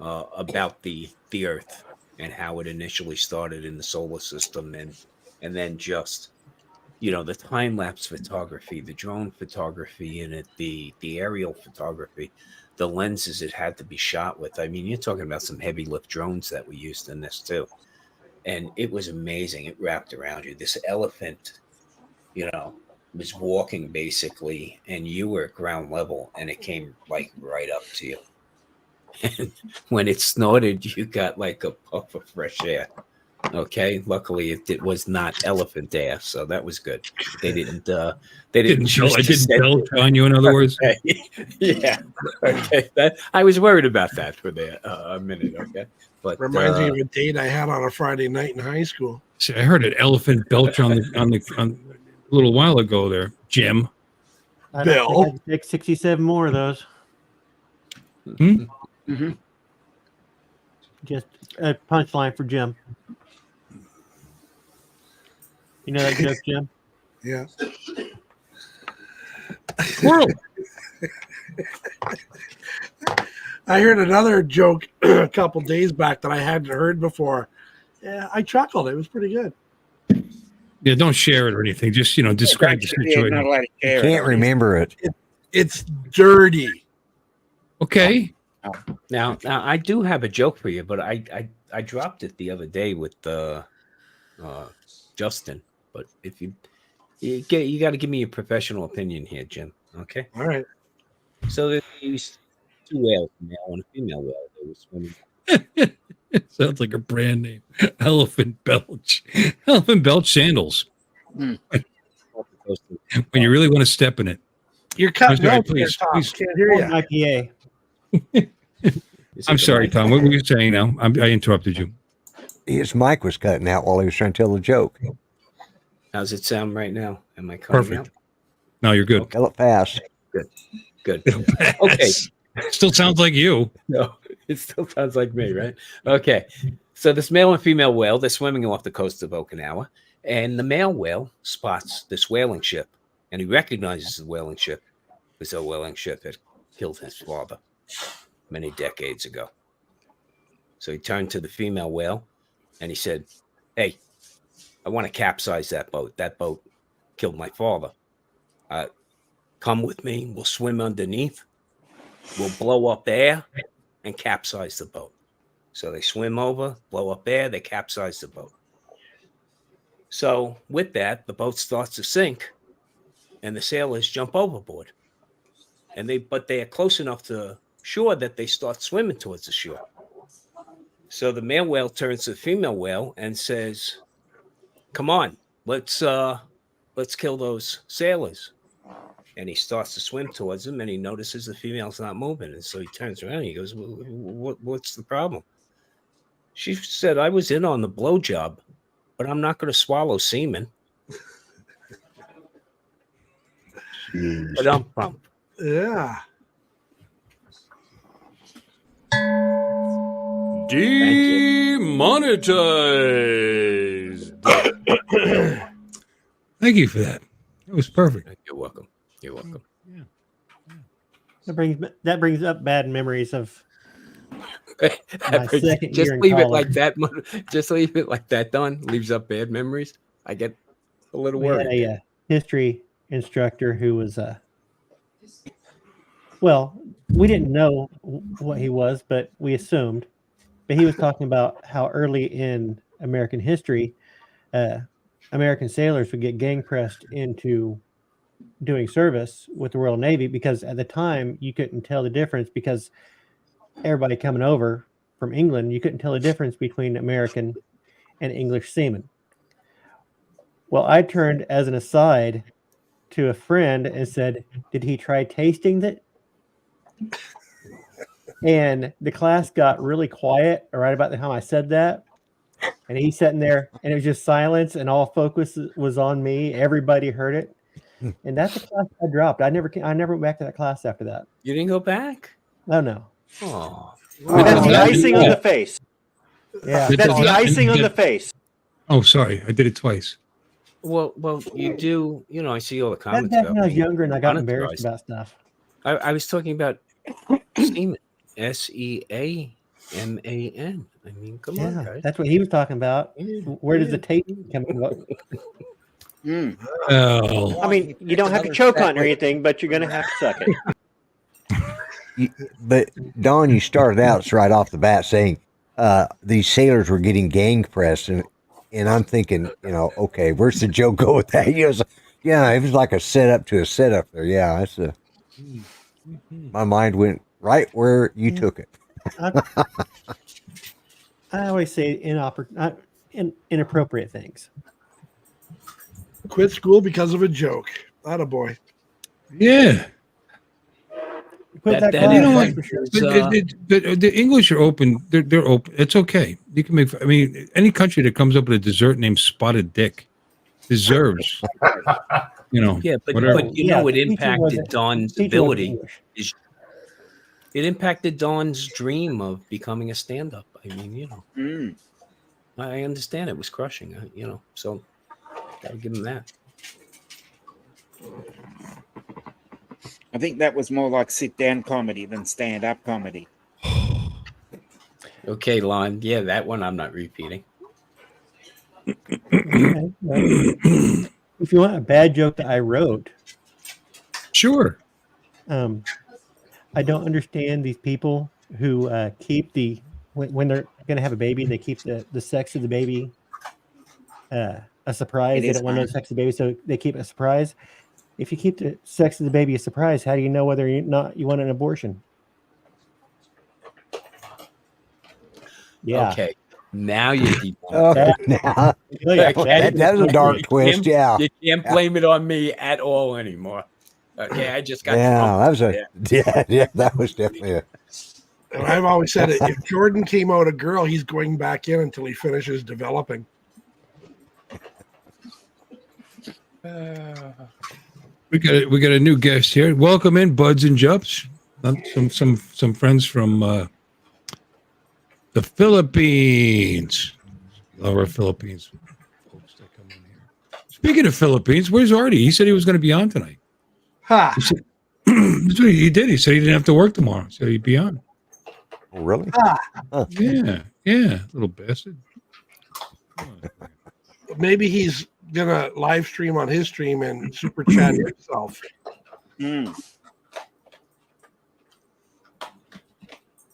Speaker 7: about the Earth and how it initially started in the solar system, and then just, the time lapse photography, the drone photography in it, the aerial photography, the lenses it had to be shot with. I mean, you're talking about some heavy lift drones that we used in this too. And it was amazing. It wrapped around you. This elephant, was walking basically, and you were at ground level, and it came like right up to you. And when it snorted, you got like a puff of fresh air. Okay, luckily it was not elephant air, so that was good. They didn't choose to send
Speaker 2: belch on you, in other words.
Speaker 7: Yeah. Okay. I was worried about that for a minute. Okay. But
Speaker 1: Reminds me of a date I had on a Friday night in high school.
Speaker 2: See, I heard an elephant belch on a little while ago there, Jim.
Speaker 4: I
Speaker 1: Bill.
Speaker 4: don't think I can take 67 more of those.
Speaker 8: Mm-hmm.
Speaker 4: Just a punchline for Jim. You know that joke, Jim?
Speaker 1: Yeah.
Speaker 2: Squirrel.
Speaker 1: I heard another joke a couple days back that I hadn't heard before. Yeah, I chuckled. It was pretty good.
Speaker 2: Yeah, don't share it or anything. Just describe the situation.
Speaker 8: Not allowed to share
Speaker 9: Can't
Speaker 8: it.
Speaker 9: remember it.
Speaker 1: It's dirty.
Speaker 2: Okay.
Speaker 7: now I do have a joke for you, but I dropped it the other day with Justin. But if you got to give me a professional opinion here, Jim. Okay.
Speaker 1: All right.
Speaker 7: So there was two whales, a male and a female whale. They were swimming.
Speaker 2: It sounds like a brand name. Elephant Belch. Elephant Belch sandals.
Speaker 7: When
Speaker 2: When you really want to step in it.
Speaker 1: You're cutting
Speaker 2: Sorry,
Speaker 1: out there,
Speaker 2: please,
Speaker 1: Tom.
Speaker 2: please.
Speaker 1: Can't hear you.
Speaker 4: IPA.
Speaker 2: I'm sorry, Tom. What were you saying now? I interrupted you.
Speaker 9: His mic was cutting out while he was trying to tell the joke.
Speaker 7: How's it sound right now? Am I cutting
Speaker 2: Perfect.
Speaker 7: out?
Speaker 2: No, you're good.
Speaker 9: Tell it fast.
Speaker 7: Good. Okay.
Speaker 2: Still sounds like you.
Speaker 7: No, it still sounds like me, right? Okay. So this male and female whale, they're swimming off the coast of Okinawa, and the male whale spots this whaling ship, and he recognizes the whaling ship because the whaling ship had killed his father many decades ago. So he turned to the female whale and he said, "Hey, I want to capsize that boat. That boat killed my father. Come with me. We'll swim underneath. We'll blow up air and capsize the boat." So they swim over, blow up air, they capsize the boat. So with that, the boat starts to sink, and the sailors jump overboard. And they are close enough to shore that they start swimming towards the shore. So the male whale turns to the female whale and says, "Come on, let's kill those sailors." And he starts to swim towards them, and he notices the female's not moving, and so he turns around and he goes, "What's the problem?" She said, "I was in on the blowjob, but I'm not going to swallow semen." But
Speaker 1: Yeah.
Speaker 2: Demonetized. Thank you for that. It was perfect.
Speaker 7: You're welcome. You're welcome.
Speaker 2: Yeah.
Speaker 4: That brings up bad memories of my
Speaker 7: Just
Speaker 4: second year in
Speaker 7: leave it
Speaker 4: college.
Speaker 7: like that. Just leave it like that, Don. Leaves up bad memories. I get a little
Speaker 4: We had
Speaker 7: worried.
Speaker 4: a history instructor who was well, we didn't know what he was, but we assumed. But he was talking about how early in American history, American sailors would get gang pressed into doing service with the Royal Navy because at the time you couldn't tell the difference because everybody coming over from England, you couldn't tell the difference between American and English seamen. Well, I turned as an aside to a friend and said, "Did he try tasting it?" And the class got really quiet right about the time I said that. And he's sitting there and it was just silence and all focus was on me. Everybody heard it. And that's a class I dropped. I never went back to that class after that.
Speaker 7: You didn't go back?
Speaker 4: Oh, no.
Speaker 7: Oh,
Speaker 10: That's the icing on the face.
Speaker 4: Yeah.
Speaker 10: That's the icing on the face.
Speaker 2: Oh, sorry. I did it twice.
Speaker 7: Well, you do. You know, I see all the
Speaker 4: That's
Speaker 7: comments.
Speaker 4: back when I was
Speaker 7: being
Speaker 4: younger and I got
Speaker 7: monetized.
Speaker 4: embarrassed about stuff.
Speaker 7: I was talking about semen. SEAMAN. I mean, come on,
Speaker 4: Yeah,
Speaker 7: guys.
Speaker 4: that's what he was talking about. Where does the taste come from?
Speaker 2: Oh.
Speaker 10: I mean, you don't have to choke on it or anything, but you're going to have to suck it.
Speaker 9: But Don, you started out right off the bat saying these sailors were getting gang pressed, and I'm thinking, okay, where's the joke go with that? Yeah, it was like a setup to a setup there. Yeah, my mind went right where you took it.
Speaker 4: I always say inappropriate things.
Speaker 1: Quit school because of a joke. Attaboy.
Speaker 2: Yeah.
Speaker 4: Quit that
Speaker 2: You
Speaker 4: class,
Speaker 2: know
Speaker 4: that's
Speaker 2: what?
Speaker 4: for sure.
Speaker 2: But the English are open. They're open. It's okay. You can make. I mean, any country that comes up with a dessert named Spotted Dick deserves.
Speaker 7: Yeah,
Speaker 2: whatever.
Speaker 7: but it impacted Don's ability. It impacted Don's dream of becoming a stand-up. I mean, I understand it was crushing. So gotta give him that.
Speaker 8: I think that was more like sit-down comedy than stand-up comedy.
Speaker 7: Okay, Lon. Yeah, that one I'm not repeating.
Speaker 4: Okay, well, if you want a bad joke that I wrote,
Speaker 2: Sure.
Speaker 4: I don't understand these people who keep when they're going to have a baby, they keep the sex of the baby a surprise. They don't want to know the sex of the baby, so they keep it a surprise. If you keep the sex of the baby a surprise, how do you know whether or not you want an abortion? Yeah.
Speaker 7: Okay. Now you're deep.
Speaker 9: Okay, now that was a dark twist. Yeah,
Speaker 7: You can't blame it on me at all anymore. Okay, I just got
Speaker 9: that was that was definitely a.
Speaker 1: And I've always said it. If Jordan came out a girl, he's going back in until he finishes developing.
Speaker 2: We got a new guest here. Welcome in, Buds and Jups. Some friends from the Philippines. Love our Philippines folks that come in here. Speaking of Philippines, where's Artie? He said he was going to be on tonight.
Speaker 1: Ha!
Speaker 2: That's what he did. He said he didn't have to work tomorrow, so he'd be on.
Speaker 9: Oh, really?
Speaker 2: Yeah, little bastard.
Speaker 1: Maybe he's gonna live stream on his stream and super chat himself.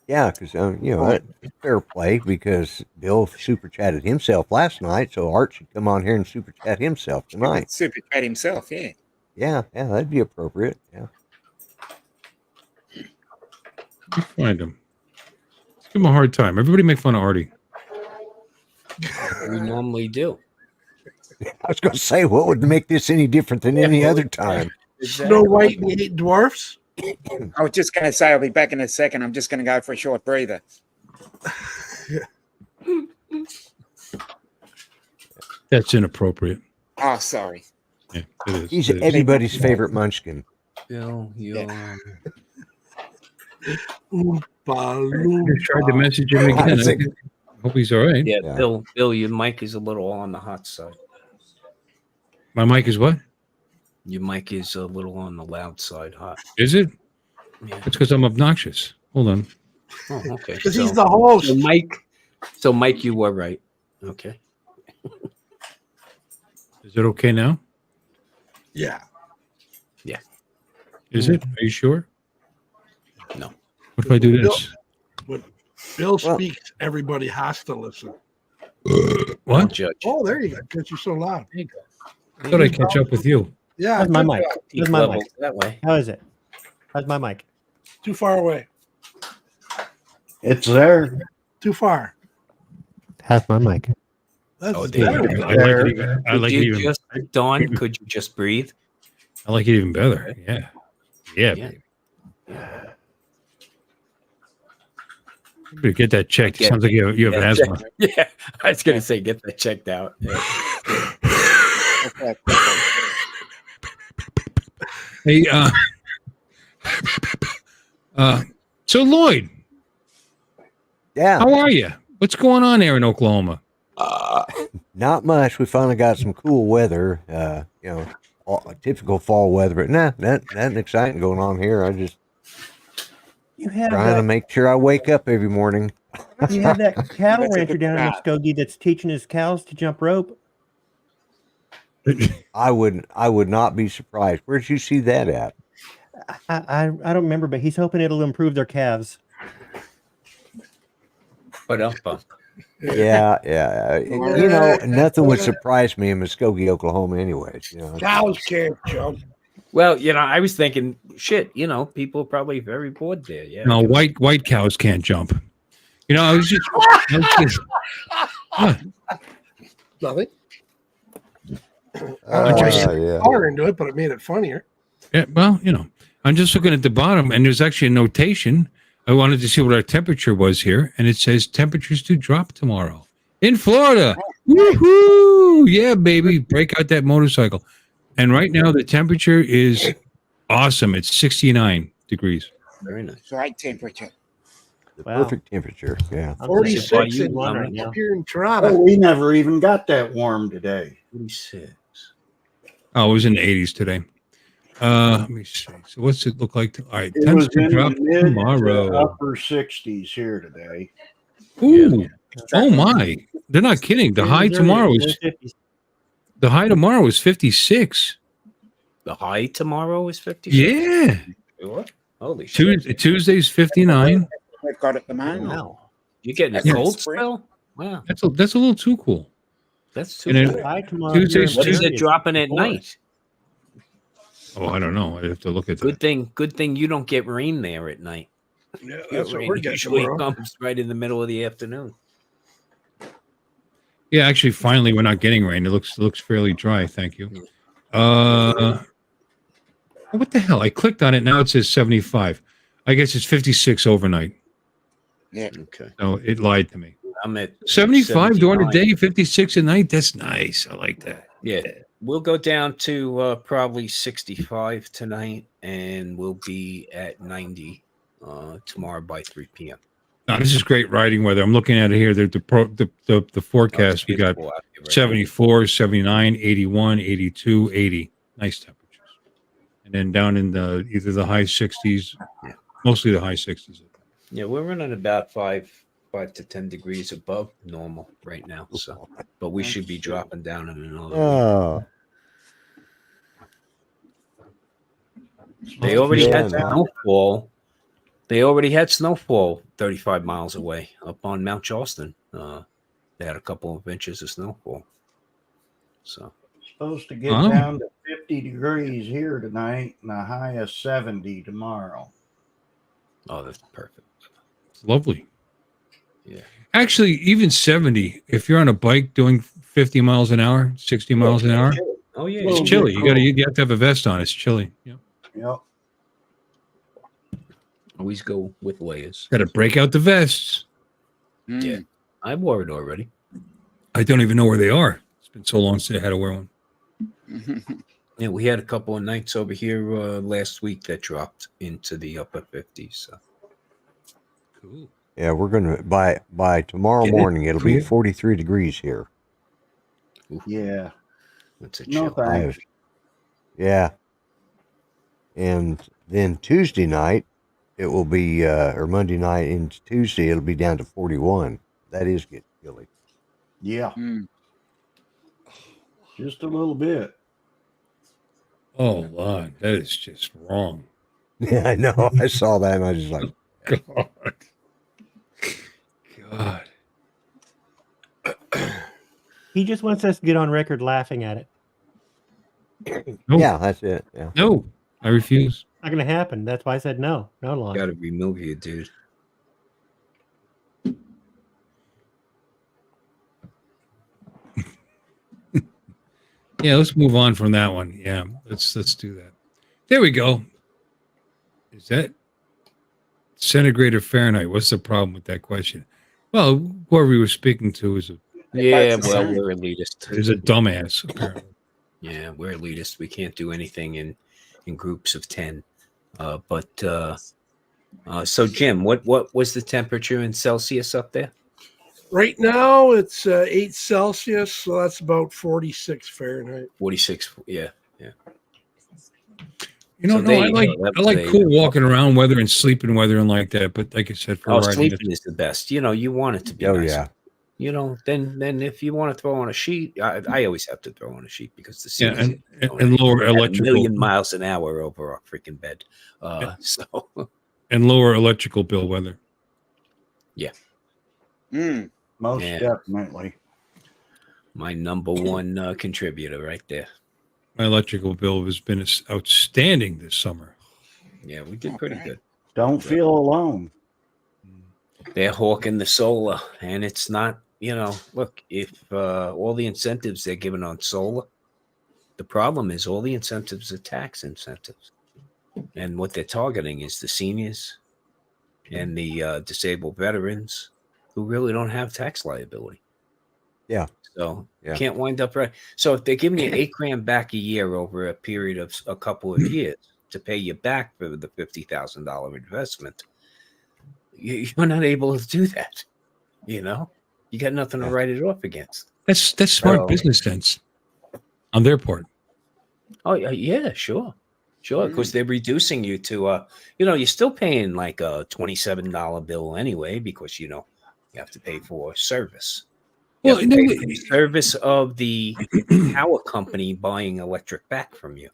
Speaker 9: Yeah, because that's fair play because Bill super chatted himself last night, so Art should come on here and super chat himself tonight.
Speaker 8: Super chat himself, yeah.
Speaker 9: Yeah, that'd be appropriate. Yeah.
Speaker 2: You find him. Let's give him a hard time. Everybody make fun of Artie.
Speaker 7: We normally do.
Speaker 9: I was going to say, what would make this any different than any other time?
Speaker 1: Snow White and the Eight Dwarfs.
Speaker 8: I was just going to say I'll be back in a second. I'm just going to go for a short breather.
Speaker 2: That's inappropriate.
Speaker 8: Oh, sorry.
Speaker 2: Yeah, it is.
Speaker 9: He's
Speaker 2: It is.
Speaker 9: everybody's favorite munchkin.
Speaker 7: Bill, you
Speaker 2: I tried to message him again. I hope he's all right.
Speaker 7: yeah, Bill, your mic is a little on the hot side.
Speaker 2: My mic is what?
Speaker 7: Your mic is a little on the loud side, hot.
Speaker 2: Is it?
Speaker 7: Yeah.
Speaker 2: It's because I'm obnoxious. Hold on.
Speaker 7: Oh, okay.
Speaker 1: Because he's the host.
Speaker 7: So Mike, you were right. Okay.
Speaker 2: Is it okay now?
Speaker 1: Yeah.
Speaker 7: Yeah.
Speaker 2: Is it? Are you sure?
Speaker 7: No.
Speaker 2: What if I do this?
Speaker 1: When Bill speaks, everybody has to listen.
Speaker 2: What?
Speaker 7: Judge.
Speaker 1: Oh, there you go. Because you're so loud.
Speaker 7: There you go.
Speaker 2: I thought I'd catch up with you.
Speaker 1: Yeah.
Speaker 4: How's my
Speaker 1: good
Speaker 4: mic?
Speaker 1: job.
Speaker 4: How's my mic?
Speaker 7: That way.
Speaker 4: How is it? How's my mic?
Speaker 1: Too far away.
Speaker 6: It's there.
Speaker 1: Too far.
Speaker 4: How's my mic?
Speaker 1: That's
Speaker 7: Oh, there
Speaker 1: better.
Speaker 7: you go.
Speaker 2: I like it even. I
Speaker 7: Could
Speaker 2: like it
Speaker 7: you
Speaker 2: even.
Speaker 7: just, Dawn, could you just breathe?
Speaker 2: I like it even better. Yeah. Yeah.
Speaker 7: Yeah.
Speaker 2: Baby. Get that checked. It
Speaker 7: Get-
Speaker 2: sounds like you have
Speaker 7: Yeah,
Speaker 2: asthma.
Speaker 7: Yeah, I was gonna say get that checked out. Yeah.
Speaker 8: Okay.
Speaker 2: Hey, so Lloyd,
Speaker 9: Yeah.
Speaker 2: how are you? What's going on there in Oklahoma?
Speaker 9: Not much. We finally got some cool weather. Typical fall weather, but nothing exciting going on here. I just
Speaker 4: You have
Speaker 9: trying to make sure I wake up every morning.
Speaker 4: you have that cattle
Speaker 8: That's a
Speaker 4: rancher
Speaker 8: good
Speaker 4: down in
Speaker 8: crowd.
Speaker 4: Muskogee that's teaching his cows to jump rope.
Speaker 9: I would not be surprised. Where'd you see that at?
Speaker 4: I don't remember, but he's hoping it'll improve their calves.
Speaker 7: But
Speaker 9: Yeah. Nothing would surprise me in Muskogee, Oklahoma, anyways.
Speaker 1: Cows can't jump.
Speaker 7: well, I was thinking, shit, people are probably very bored there. Yeah.
Speaker 2: No, white cows can't jump. I was just what?
Speaker 1: Nothing. I just
Speaker 9: yeah.
Speaker 1: color into it, but it made it funnier.
Speaker 2: Yeah, well, I'm just looking at the bottom, and there's actually a notation. I wanted to see what our temperature was here, and it says temperatures to drop tomorrow in Florida. Woohoo! Yeah, baby, break out that motorcycle. And right now the temperature is awesome. It's 69 degrees.
Speaker 7: Very nice.
Speaker 8: Right temperature.
Speaker 9: The
Speaker 4: Wow.
Speaker 9: perfect temperature. Yeah.
Speaker 4: I'm
Speaker 1: 46
Speaker 7: Why you
Speaker 1: and
Speaker 7: run
Speaker 4: right now.
Speaker 1: up here in
Speaker 6: Oh,
Speaker 1: Toronto.
Speaker 6: we never even got that warm today.
Speaker 7: 46.
Speaker 2: Oh, it was in the 80s today. Let me see. So what's it look like? All right,
Speaker 6: It
Speaker 2: temps
Speaker 6: was
Speaker 2: to
Speaker 6: in
Speaker 2: drop
Speaker 6: the mid
Speaker 2: tomorrow.
Speaker 6: to upper 60s here today.
Speaker 2: Ooh, oh my! They're not kidding. The high tomorrow is 56.
Speaker 7: The high tomorrow is 50.
Speaker 2: Yeah.
Speaker 7: Sure? Holy shit.
Speaker 2: Tuesday's 59.
Speaker 8: We've got at the moment.
Speaker 7: Wow. You're getting a
Speaker 8: Yeah.
Speaker 7: cold spell? Wow.
Speaker 2: That's a little too cool.
Speaker 7: That's too
Speaker 2: And then-
Speaker 7: cool.
Speaker 4: High tomorrow
Speaker 2: Tuesday's
Speaker 4: here in
Speaker 7: What is
Speaker 4: Missouri
Speaker 7: it dropping at
Speaker 4: four.
Speaker 7: night?
Speaker 2: Oh, I don't know. I have to look at
Speaker 7: Good
Speaker 2: that.
Speaker 7: thing you don't get rain there at night.
Speaker 1: Yeah, that's what we're
Speaker 7: Rain
Speaker 1: getting
Speaker 7: usually
Speaker 1: tomorrow.
Speaker 7: comes right in the middle of the afternoon.
Speaker 2: Yeah, actually, finally, we're not getting rain. It looks fairly dry. Thank you. What the hell? I clicked on it. Now it says 75. I guess it's 56 overnight.
Speaker 8: Yeah.
Speaker 7: Okay.
Speaker 2: No, it lied to me.
Speaker 7: I'm at
Speaker 2: 75 during the
Speaker 7: 79.
Speaker 2: day, 56 at night. That's nice. I like that.
Speaker 7: Yeah. We'll go down to probably 65 tonight, and we'll be at 90 tomorrow by 3 p.m.
Speaker 2: Now, this is great riding weather. I'm looking at it here. The forecast, we got
Speaker 7: Beautiful out here right
Speaker 2: 74, 79, 81, 82, 80. Nice temperatures. And then down in either the high 60s, mostly the high 60s.
Speaker 7: now. Yeah, we're running about 5 to 10 degrees above normal right now. So, but we should be dropping down in another.
Speaker 9: Oh.
Speaker 7: They already
Speaker 9: Yeah,
Speaker 7: had
Speaker 9: no.
Speaker 7: snowfall They already had snowfall 35 miles away up on Mount Charleston. They had a couple of inches of snowfall. So
Speaker 6: Supposed to get down to 50 degrees here tonight and a high of 70 tomorrow.
Speaker 7: Oh, that's perfect.
Speaker 2: It's lovely.
Speaker 7: Yeah.
Speaker 2: Actually, even 70, if you're on a bike doing 50 miles an hour, 60 miles an hour,
Speaker 7: Oh, yeah.
Speaker 2: it's chilly. You have to have a vest on. It's chilly. Yep.
Speaker 6: Yep.
Speaker 7: Always go with layers.
Speaker 2: Got to break out the vests.
Speaker 7: Yeah. I wore it already.
Speaker 2: I don't even know where they are. It's been so long since I had to wear one.
Speaker 7: Yeah, we had a couple of nights over here last week that dropped into the upper 50s. So.
Speaker 2: Cool.
Speaker 9: Yeah, we're gonna by tomorrow morning. It'll be 43 degrees here.
Speaker 6: Yeah.
Speaker 7: That's a
Speaker 6: No
Speaker 7: chill.
Speaker 6: thanks.
Speaker 9: Yeah. And then Tuesday night, it will be, or Monday night into Tuesday, it'll be down to 41. That is getting chilly.
Speaker 6: Yeah. Just a little bit.
Speaker 2: Oh, Lord, that is just wrong.
Speaker 9: Yeah, I know. I saw that and I was just like,
Speaker 2: God.
Speaker 4: He just wants us to get on record laughing at it.
Speaker 2: No.
Speaker 9: Yeah, that's it. Yeah.
Speaker 2: No, I refuse.
Speaker 4: Not going to happen. That's why I said no. No longer.
Speaker 7: Got to remove you, dude.
Speaker 2: Yeah, let's move on from that one. Yeah, let's do that. There we go. Is that centigrade or Fahrenheit? What's the problem with that question? Well, whoever we were speaking to is a
Speaker 7: Yeah, well, we're elitist.
Speaker 2: is a dumbass. Apparently.
Speaker 7: Yeah, we're elitist. We can't do anything in groups of 10. So Jim, what was the temperature in Celsius up there?
Speaker 1: Right now it's 8 Celsius, so that's about 46 Fahrenheit.
Speaker 7: 46. Yeah.
Speaker 2: You know,
Speaker 7: So
Speaker 2: no,
Speaker 7: there
Speaker 2: I
Speaker 7: you
Speaker 2: like
Speaker 7: go. That
Speaker 2: I
Speaker 7: was
Speaker 2: like
Speaker 7: a-
Speaker 2: cool walking around weather and sleeping weather and like that. But like I said, for riding,
Speaker 7: sleeping is the best. You know, you want it to be.
Speaker 9: Oh,
Speaker 7: nice.
Speaker 9: yeah.
Speaker 7: You know, then if you want to throw on a sheet, I always have to throw on a sheet because the seat
Speaker 2: and lower
Speaker 7: at
Speaker 2: electrical
Speaker 7: a million miles an hour over our freaking bed. So
Speaker 2: and lower electrical bill weather.
Speaker 7: yeah,
Speaker 6: Most
Speaker 7: Yeah.
Speaker 6: definitely.
Speaker 7: my number one contributor right there.
Speaker 2: My electrical bill has been outstanding this summer.
Speaker 7: Yeah, we did pretty good.
Speaker 6: Don't feel alone.
Speaker 7: They're hawking the solar, and it's not. You know, look, if all the incentives they're giving on solar, the problem is all the incentives are tax incentives, and what they're targeting is the seniors and the disabled veterans who really don't have tax liability.
Speaker 9: Yeah.
Speaker 7: So
Speaker 9: Yeah.
Speaker 7: can't wind up right. So if they're giving you $8,000 back a year over a period of a couple of years to pay you back for the $50,000 investment, you're not able to do that. You know, you got nothing to write it off against.
Speaker 2: That's smart business sense on their part.
Speaker 7: Oh yeah, sure, because they're reducing you to you're still paying like a $27 bill anyway because you have to pay for service. You have to pay for the service of the power company buying electric back from you.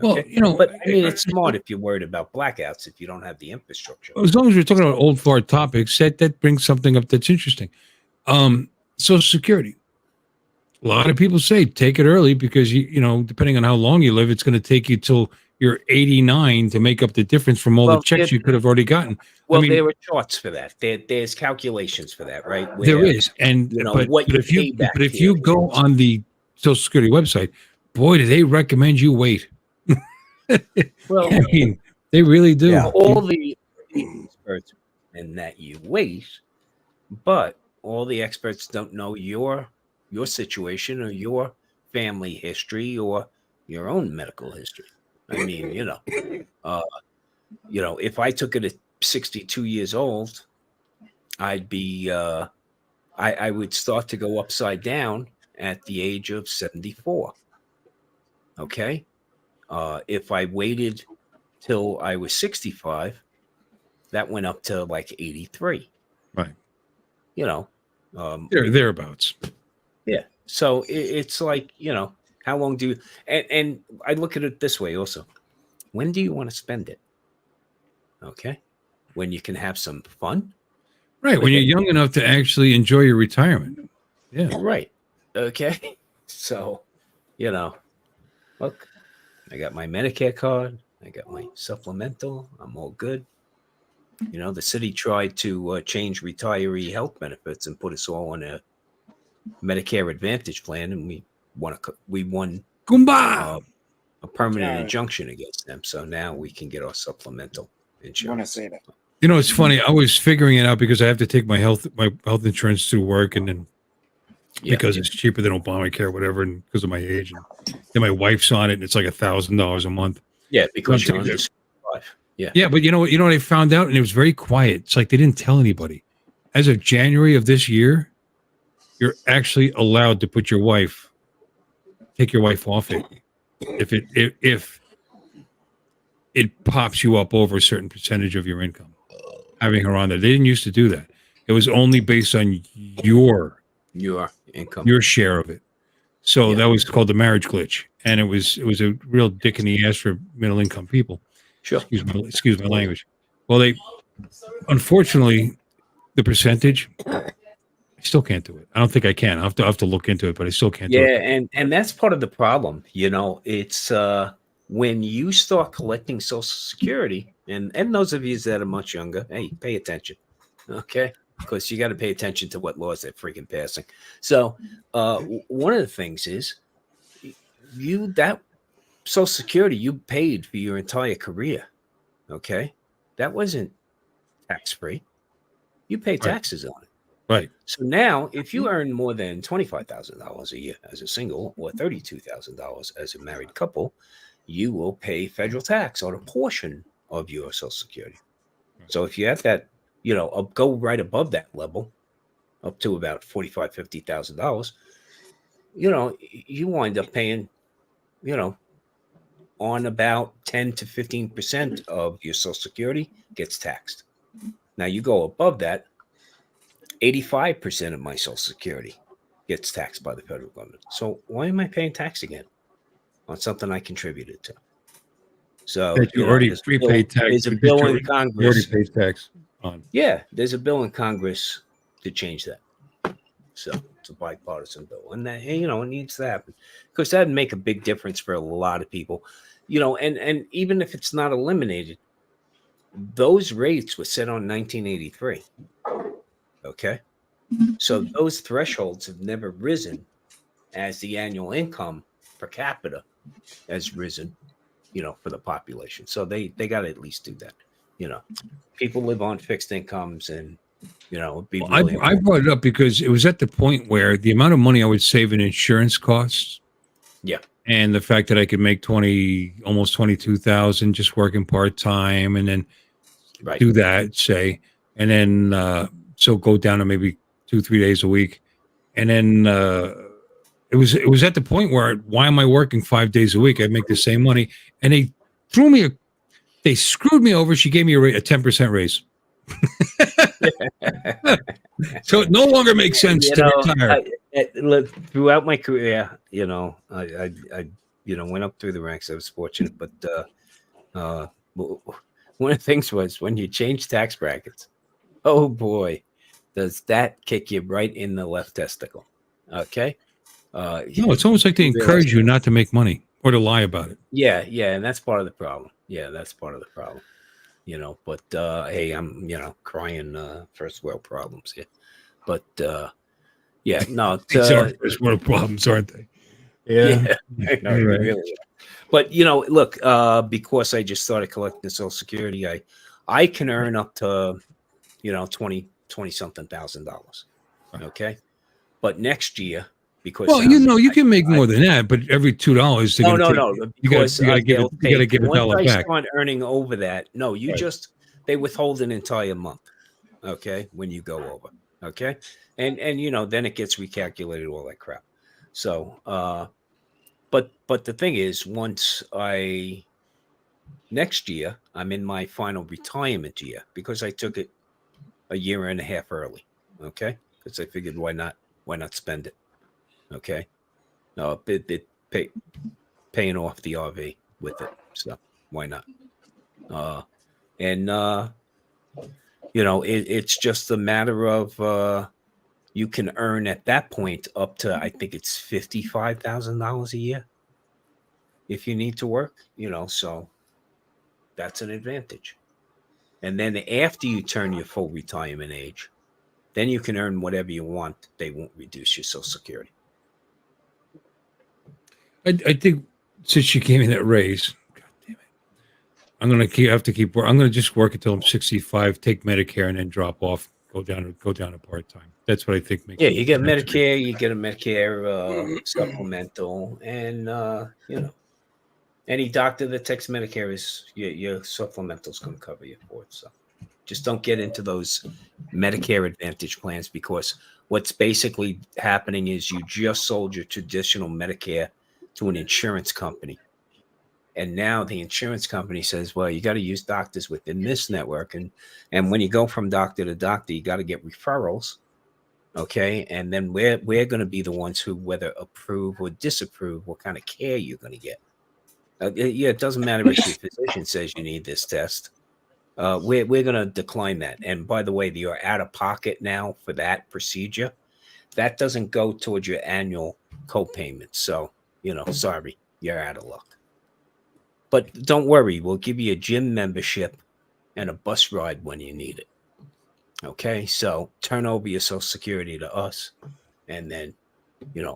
Speaker 7: Okay?
Speaker 2: Well,
Speaker 7: but I mean, it's smart if you're worried about blackouts if you don't have the infrastructure.
Speaker 2: As long as we're talking about old fart topics, that brings something up that's interesting. Social Security. A lot of people say take it early because you know, depending on how long you live, it's going to take you till you're 89 to make up the difference from all the checks you could have already gotten.
Speaker 7: Well,
Speaker 2: I mean,
Speaker 7: there are charts for that. There's calculations for that, right?
Speaker 2: There is, and but if you go on the Social Security website, boy, do they recommend you wait.
Speaker 7: Well,
Speaker 2: I mean, they really do.
Speaker 9: Yeah.
Speaker 7: All the experts and that you wait, but all the experts don't know your situation or your family history or your own medical history. I mean, if I took it at 62 years old, I'd be I would start to go upside down at the age of 74. Okay. If I waited till I was 65, that went up to like 83.
Speaker 2: Right.
Speaker 7: Thereabouts. Yeah. So it's like, how long do you, and I look at it this way also. When do you want to spend it? Okay. when you can have some fun.
Speaker 2: Right. When you're young enough to actually enjoy your retirement. Yeah.
Speaker 7: Right. Okay. So, look, I got my Medicare card. I got my supplemental. I'm all good. The city tried to change retiree health benefits and put us all on a Medicare Advantage plan, and we won
Speaker 2: Goomba!
Speaker 7: A permanent
Speaker 8: Yeah.
Speaker 7: injunction against them. So now we can get our supplemental
Speaker 8: I want to
Speaker 7: insurance.
Speaker 8: see that.
Speaker 2: It's funny. I was figuring it out because I have to take my health insurance through work, and then because it's cheaper than Obamacare or whatever, and because of my age, and then my wife's on it, and it's like $1,000 a month.
Speaker 7: Yeah, because you're under 65. Yeah.
Speaker 2: Yeah, but you know what I found out, and it was very quiet. It's like they didn't tell anybody. As of January of this year, you're actually allowed to take your wife off it if it pops you up over a certain percentage of your income. Having her on there, they didn't used to do that. It was only based on your
Speaker 7: income,
Speaker 2: your share of it. So that was called the marriage glitch, and it was a real dick in the ass for middle income people.
Speaker 7: Sure.
Speaker 2: Excuse my language. Well, unfortunately, the percentage, I still can't do it. I don't think I can. I have to look into it, but I still can't do it.
Speaker 7: Yeah, and that's part of the problem. It's when you start collecting Social Security, and those of you that are much younger, hey, pay attention, okay? Because you got to pay attention to what laws they're freaking passing. So one of the things is that Social Security you paid for your entire career, okay? That wasn't tax-free. You pay taxes on it.
Speaker 2: Right.
Speaker 7: So now, if you earn more than $25,000 a year as a single or $32,000 as a married couple, you will pay federal tax on a portion of your Social Security. So if you have that, go right above that level, up to about $45,000, $50,000, you wind up paying, on about 10 to 15% of your Social Security gets taxed. Now you go above that, 85% of my Social Security gets taxed by the federal government. So why am I paying tax again on something I contributed to? So
Speaker 2: that you already prepaid tax.
Speaker 7: There's a bill in Congress.
Speaker 2: You already paid tax on.
Speaker 7: Yeah, there's a bill in Congress to change that. So it's a bipartisan bill, and that it needs to happen because that'd make a big difference for a lot of people. And even if it's not eliminated, those rates were set on 1983. Okay, so those thresholds have never risen as the annual income per capita has risen, for the population. So they got to at least do that. People live on fixed incomes, and it'd be really
Speaker 2: I brought it up because it was at the point where the amount of money I would save in insurance costs, and the fact that I could make almost 22,000 just working part time, and then do that, say, and then so go down to maybe 2-3 days a week, and then it was at the point where why am I working 5 days a week? I make the same money, and they screwed me over. She gave me a 10% raise. So it no longer makes sense to retire.
Speaker 7: Throughout my career, I went up through the ranks. I was fortunate, but one of the things was when you change tax brackets, oh boy, does that kick you right in the left testicle? Okay.
Speaker 2: No, it's almost like they encourage you not to make money or to lie about it.
Speaker 7: Yeah, and that's part of the problem. But hey, I'm crying first world problems here. But no,
Speaker 2: These are first world problems, aren't they?
Speaker 7: Yeah, I know, right. Really. But look, because I just started collecting Social Security, I can earn up to 20 something $1,000. Okay, but next year, because
Speaker 2: you can make more than that, but every $2
Speaker 7: no, because
Speaker 2: you got to give $1 back.
Speaker 7: Once I start earning over that, they withhold an entire month. Okay, when you go over. Okay, and then it gets recalculated, all that crap. So but the thing is, next year I'm in my final retirement year because I took it a year and a half early. Okay, because I figured why not spend it. Okay, no, paying off the RV with it, so why not? It's just a matter of you can earn at that point up to, I think it's $55,000 a year if you need to work. So that's an advantage. And then after you turn your full retirement age, then you can earn whatever you want. They won't reduce your Social Security.
Speaker 2: I think since she gave me that raise, God damn it, I'm gonna have to keep. I'm gonna just work until I'm 65, take Medicare, and then drop off. Go down to part time. That's what I think makes.
Speaker 7: Yeah, you get Medicare, you get a Medicare supplemental, and any doctor that takes Medicare is your supplemental is going to cover you for it. So just don't get into those Medicare Advantage plans, because what's basically happening is you just sold your traditional Medicare to an insurance company. And now the insurance company says, well, you got to use doctors within this network. And when you go from doctor to doctor, you got to get referrals. Okay. And then we're going to be the ones who whether approve or disapprove what kind of care you're going to get. It doesn't matter if your physician says you need this test. We're going to decline that. And by the way, you're out of pocket now for that procedure. That doesn't go towards your annual copayment. So, sorry, you're out of luck. But don't worry, we'll give you a gym membership and a bus ride when you need it. Okay, so turn over your Social Security to us, and then,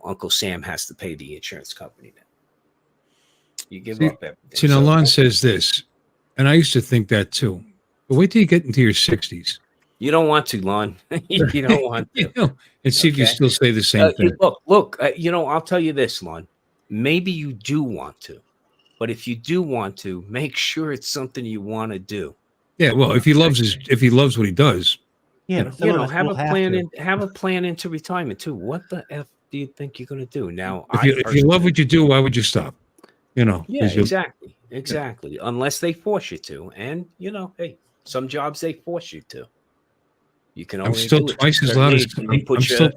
Speaker 7: Uncle Sam has to pay the insurance company then. You give up everything.
Speaker 2: See, now Lon says this, and I used to think that too. But wait till you get into your 60s.
Speaker 7: You don't want to, Lon. You don't want to.
Speaker 2: And see if you still say the same thing.
Speaker 7: Look, I'll tell you this, Lon. Maybe you do want to. But if you do want to, make sure it's something you want to do.
Speaker 2: Yeah, well, if he loves what he does,
Speaker 4: yeah,
Speaker 7: have a plan into retirement too. What the F do you think you're going to do now?
Speaker 2: If you love what you do, why would you stop?
Speaker 7: Yeah, exactly. Unless they force you to, and hey, some jobs they force you to. You can only.
Speaker 2: I'm still twice as loud as Tom.
Speaker 7: They put you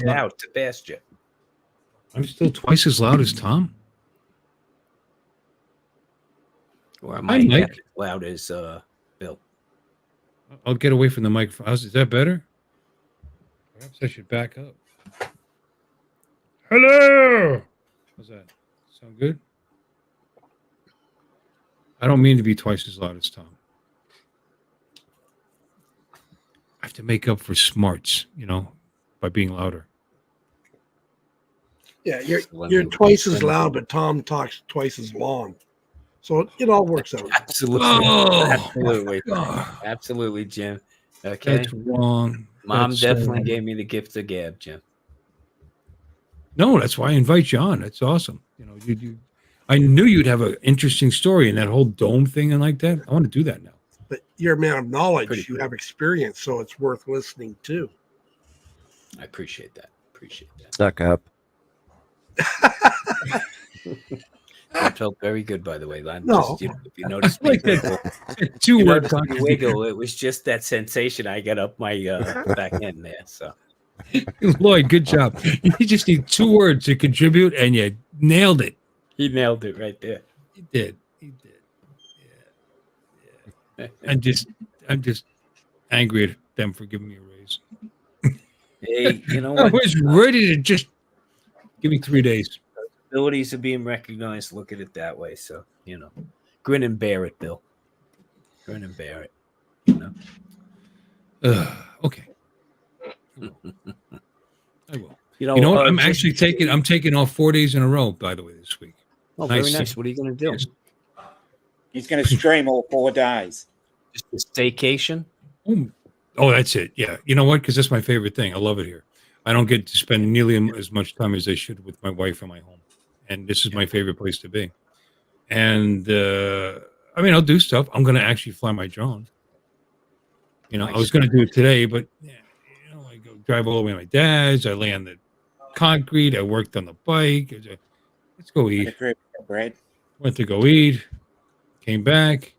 Speaker 7: out to pasture.
Speaker 2: I'm still twice as loud as Tom.
Speaker 7: Or am I as loud as Bill?
Speaker 2: I'll get away from the microphone. Is that better? Perhaps I should back up. Hello. How's that? Sound good? I don't mean to be twice as loud as Tom. I have to make up for smarts, by being louder.
Speaker 1: Yeah, you're twice as loud, but Tom talks twice as long. So it all works out.
Speaker 7: Absolutely. Absolutely, Jim. Okay.
Speaker 2: That's wrong.
Speaker 7: Mom definitely gave me the gift of gab, Jim.
Speaker 2: No, that's why I invite you on. That's awesome. I knew you'd have an interesting story in that whole dome thing and like that. I want to do that now.
Speaker 1: But you're a man of knowledge. You have experience, so it's worth listening to.
Speaker 7: I appreciate that.
Speaker 9: Suck up.
Speaker 7: That felt very good, by the way, Lon.
Speaker 1: No.
Speaker 7: If you notice,
Speaker 2: like that two-word
Speaker 7: wiggle. It was just that sensation I got up my back end there. So,
Speaker 2: Lloyd, good job. You just need 2 words to contribute, and you nailed it.
Speaker 7: He nailed it right there.
Speaker 2: He did. Yeah. I'm just angry at them for giving me a raise.
Speaker 7: Hey, you know
Speaker 2: I
Speaker 7: what?
Speaker 2: was ready to just give me 3 days.
Speaker 7: Abilities are being recognized. Look at it that way. So, grin and bear it, Bill. Grin and bear it.
Speaker 2: Okay. I will. You know what? I'm actually taking off 4 days in a row, by the way, this week.
Speaker 7: Oh, very nice. What are you going to do?
Speaker 8: He's going to stream all 4 days.
Speaker 7: Just a staycation?
Speaker 2: Oh, that's it. Yeah. You know what? Because that's my favorite thing. I love it here. I don't get to spend nearly as much time as I should with my wife in my home. And this is my favorite place to be. And, I'll do stuff. I'm going to actually fly my drone. I was going to do it today, but, I go drive all the way to my dad's. I lay on the concrete. I worked on the bike. Let's go eat.
Speaker 8: Bread.
Speaker 2: Went to go eat. Came back.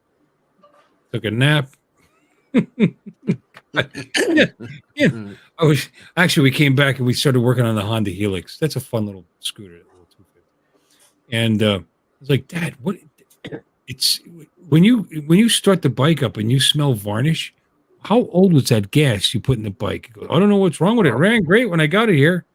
Speaker 2: Took a nap. We came back and we started working on the Honda Helix. That's a fun little scooter, little 250. And I was like, Dad, what? It's when you start the bike up and you smell varnish, how old was that gas you put in the bike? He goes, I don't know what's wrong with it. It ran great when I got it here.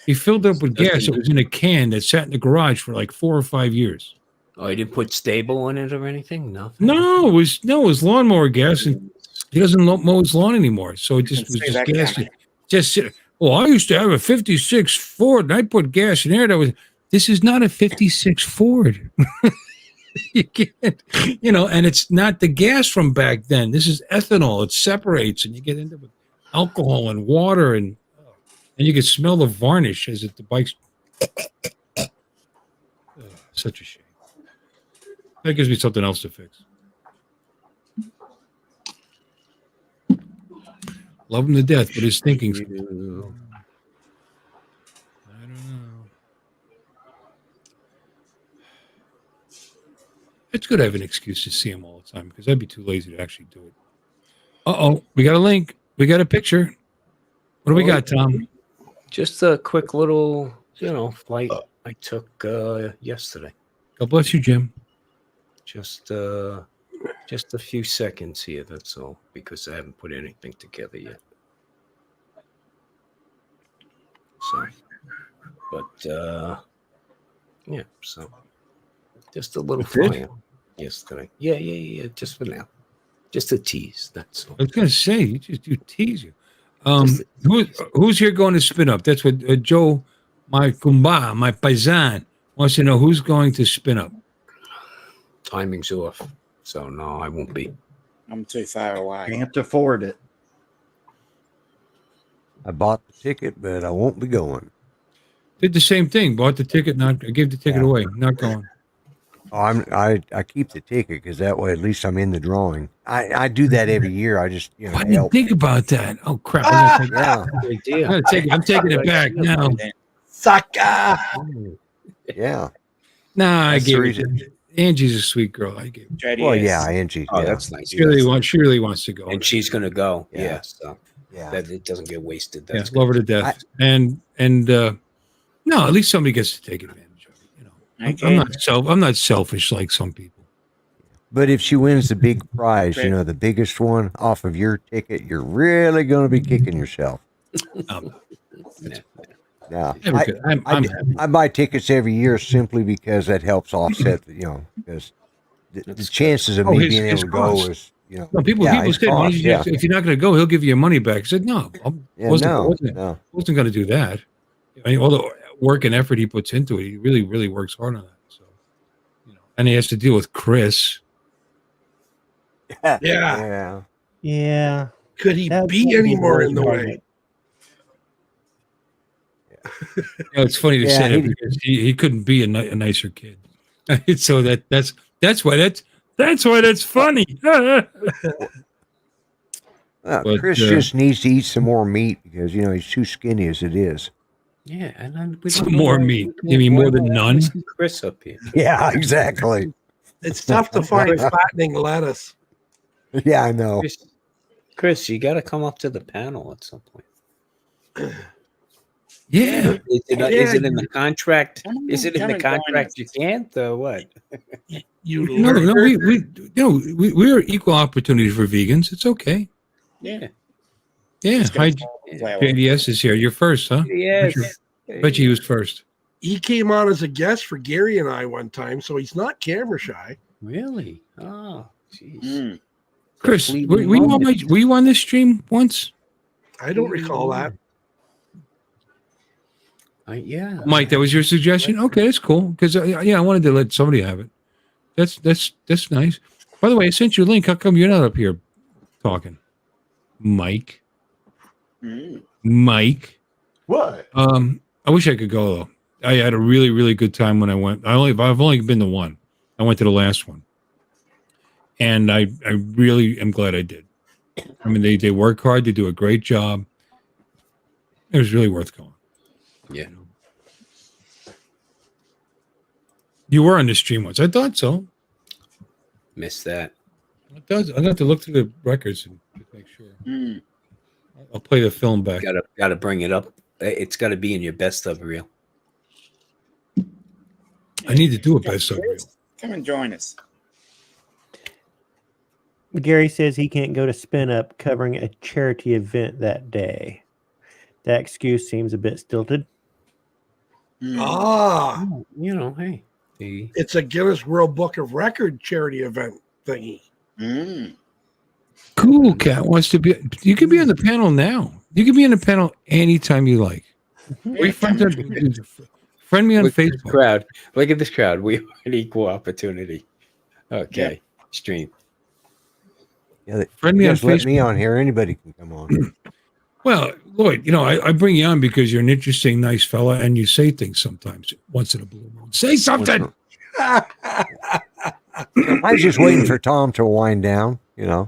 Speaker 2: He filled up with gas. It was in a can that sat in the garage for like 4 or 5 years.
Speaker 7: Oh, he didn't put stable in it or anything? Nothing?
Speaker 2: No, it was lawnmower gas, and he doesn't mow his lawn anymore. So it just was
Speaker 8: See
Speaker 2: just
Speaker 8: that
Speaker 2: gas.
Speaker 8: coming.
Speaker 2: Just well, I used to have a 56 Ford, and I put gas in there. This is not a 56 Ford. You can't, and it's not the gas from back then. This is ethanol. It separates, and you get into alcohol and water, and you can smell the varnish as the bike's. Such a shame. That gives me something else to fix. Love him to death, but his thinking's. I don't know. It's good to have an excuse to see him all the time because I'd be too lazy to actually do it. We got a link. We got a picture. What do we got, Tom?
Speaker 7: Just a quick little, flight I took yesterday.
Speaker 2: God bless you, Jim.
Speaker 7: Just a few seconds here, that's all, because I haven't put anything together yet. So, but so just a little fire yesterday. Yeah, just for now. Just a tease, that's all.
Speaker 2: I was gonna say you tease you. Who's here going to spin up? That's what Joe, my kumba, my paisan, wants to know who's going to spin up.
Speaker 7: Timing's off, so no, I won't be.
Speaker 8: I'm too far away.
Speaker 6: Can't afford it.
Speaker 9: I bought the ticket, but I won't be going.
Speaker 2: Did the same thing. Bought the ticket, I gave the ticket away. Not going.
Speaker 9: Oh, I keep the ticket because that way at least I'm in the drawing. I do that every year. I just
Speaker 2: I didn't think about that. Oh crap! I'm taking it back now.
Speaker 1: Sucker.
Speaker 9: Yeah.
Speaker 2: Nah, I
Speaker 9: That's the
Speaker 2: gave
Speaker 9: reason.
Speaker 2: it. Angie's a sweet girl. I gave it.
Speaker 8: JDS.
Speaker 9: Well, yeah, Angie.
Speaker 7: Oh,
Speaker 9: yeah.
Speaker 7: that's nice.
Speaker 2: She really wants to go.
Speaker 7: And she's gonna go.
Speaker 9: Yeah.
Speaker 7: Yeah, so
Speaker 9: Yeah.
Speaker 7: that it doesn't get wasted.
Speaker 2: Yeah,
Speaker 7: That's
Speaker 2: love her to death. And no, at least somebody gets to take advantage of it. I'm not selfish like some people.
Speaker 9: But if she wins the big prize, the biggest one off of your ticket, you're really going to be kicking yourself. Yeah, I buy tickets every year simply because that helps offset, because the chances of me being able to go is,
Speaker 2: No, people said, if you're not going to go, he'll give you your money back. I said, no, wasn't going to do that. I mean, all the work and effort he puts into it, he really, really works hard on that. So, and he has to deal with Chris.
Speaker 1: Yeah. Could he
Speaker 4: That
Speaker 1: be
Speaker 4: would
Speaker 1: any
Speaker 4: be
Speaker 1: more
Speaker 4: really
Speaker 1: in the
Speaker 4: hard.
Speaker 1: way?
Speaker 2: It's funny to say that because he couldn't be a nicer kid. So that's why that's funny. But,
Speaker 9: Chris just needs to eat some more meat because he's too skinny as it is.
Speaker 7: Yeah, and then
Speaker 2: some more meat. You mean more than none?
Speaker 7: Chris up here.
Speaker 9: Yeah, exactly.
Speaker 1: It's tough to find fattening lettuce.
Speaker 9: Yeah, I know.
Speaker 7: Chris, you got to come up to the panel at some point.
Speaker 2: Yeah.
Speaker 7: Is it in the contract? Is it in the contract you can't, or what?
Speaker 2: We're equal opportunity for vegans. It's okay.
Speaker 7: Yeah.
Speaker 2: Yeah. Hi, JDS is here. You're first, huh?
Speaker 7: Yes.
Speaker 2: Bet you he was first.
Speaker 1: He came on as a guest for Gary and I one time, so he's not camera shy.
Speaker 7: Really? Oh, jeez.
Speaker 2: Chris, were you on this stream once?
Speaker 1: I don't recall that.
Speaker 7: Yeah.
Speaker 2: Mike, that was your suggestion? Okay, that's cool. Because I wanted to let somebody have it. That's nice. By the way, I sent you a link. How come you're not up here talking? Mike. Mike.
Speaker 6: What?
Speaker 2: I wish I could go though. I had a really, really good time when I went. I've only been to one. I went to the last one. And I really am glad I did. I mean, they work hard. They do a great job. It was really worth going.
Speaker 7: Yeah.
Speaker 2: You were on the stream once. I thought so.
Speaker 7: Missed that.
Speaker 2: It does. I have to look through the records and make sure. I'll play the film back.
Speaker 7: Got to bring it up. It's got to be in your best of reel.
Speaker 2: I need to do a best of reel.
Speaker 8: Come and join us.
Speaker 4: Gary says he can't go to Spin Up covering a charity event that day. That excuse seems a bit stilted.
Speaker 1: Ah,
Speaker 7: You know, hey, the
Speaker 1: it's a Guinness World Book of Record charity event thingy.
Speaker 2: Cool Cat wants to be. You can be on the panel now. You can be on the panel anytime you like. We friend me on
Speaker 7: look at this
Speaker 2: Facebook.
Speaker 7: crowd. Look at this crowd. We are an equal opportunity. Okay, stream.
Speaker 9: Yeah,
Speaker 2: Friend me on
Speaker 9: just let
Speaker 2: Facebook.
Speaker 9: me on here. Anybody can come on.
Speaker 2: Well, Lloyd, I bring you on because you're an interesting, nice fella, and you say things sometimes once in a blue moon. Say something.
Speaker 9: I was just waiting for Tom to wind down.
Speaker 1: Yeah.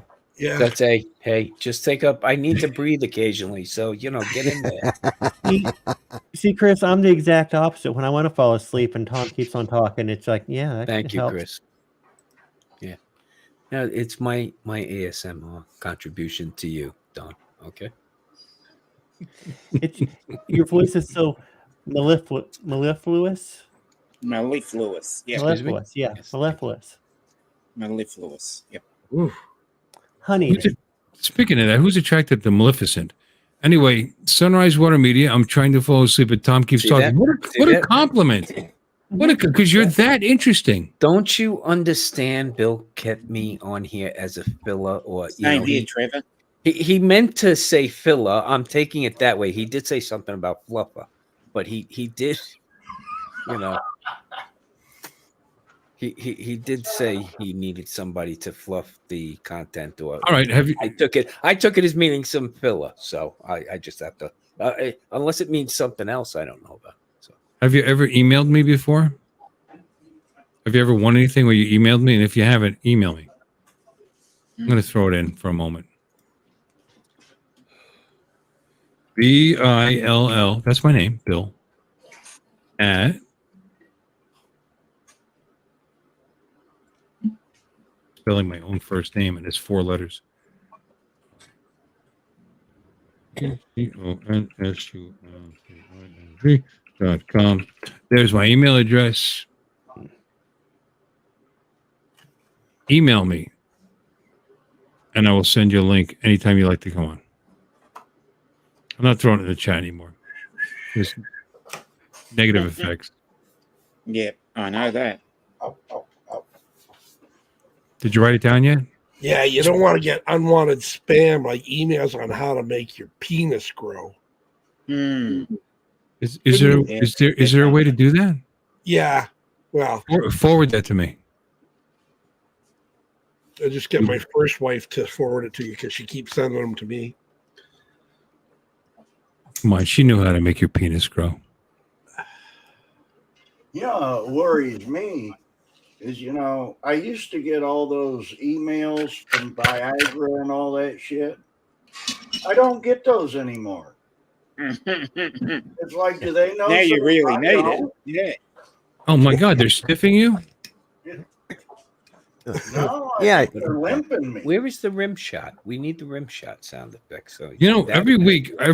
Speaker 7: That's hey, just take up. I need to breathe occasionally, so get in there.
Speaker 4: See, Chris, I'm the exact opposite. When I want to fall asleep and Tom keeps on talking, it's like, yeah, that
Speaker 7: Thank you,
Speaker 4: helps.
Speaker 7: Chris. Yeah, no, it's my ASMR contribution to you, Don. Okay.
Speaker 4: It's your voice is so mellifluous.
Speaker 8: Mellifluous. Yeah.
Speaker 4: Mellifluous, yeah,
Speaker 7: Yes.
Speaker 4: mellifluous.
Speaker 8: Mellifluous. Yep.
Speaker 1: Oof.
Speaker 4: Honey.
Speaker 2: Speaking of that, who's attracted to Maleficent? Anyway, Sunrise Water Media. I'm trying to fall asleep, but Tom keeps talking. What a compliment! Because you're that interesting.
Speaker 7: Don't you understand? Bill kept me on here as a filler, or
Speaker 8: Same here, Trevor.
Speaker 7: He meant to say filler. I'm taking it that way. He did say something about fluffer, but he did, he did say he needed somebody to fluff the content. Or
Speaker 2: all right, have you?
Speaker 7: I took it as meaning some filler. So I just have to, unless it means something else I don't know about. So
Speaker 2: Have you ever emailed me before? Have you ever won anything where you emailed me? And if you haven't, email me. I'm going to throw it in for a moment. BILL. That's my name, Bill. At spelling my own first name, and it's 4 letters. CONSULTG.com. There's my email address. Email me, and I will send you a link anytime you like to come on. I'm not throwing it in the chat anymore. There's negative effects.
Speaker 8: Yep, I know that.
Speaker 2: Did you write it down yet?
Speaker 1: Yeah, you don't want to get unwanted spam like emails on how to make your penis grow.
Speaker 2: Is there a way to do that?
Speaker 1: Yeah. Well,
Speaker 2: Forward that to me.
Speaker 1: I just get my first wife to forward it to you because she keeps sending them to me.
Speaker 2: Come on, she knew how to make your penis grow.
Speaker 6: What worries me is, I used to get all those emails from Viagra and all that shit. I don't get those anymore. It's like, do they know?
Speaker 8: Now you really need it.
Speaker 6: don't?
Speaker 8: Yeah.
Speaker 2: Oh my God, they're stiffing you?
Speaker 6: No,
Speaker 9: Yeah.
Speaker 6: they're limping me.
Speaker 7: where is the rim shot? We need the rim shot sound effect. So
Speaker 2: Every week I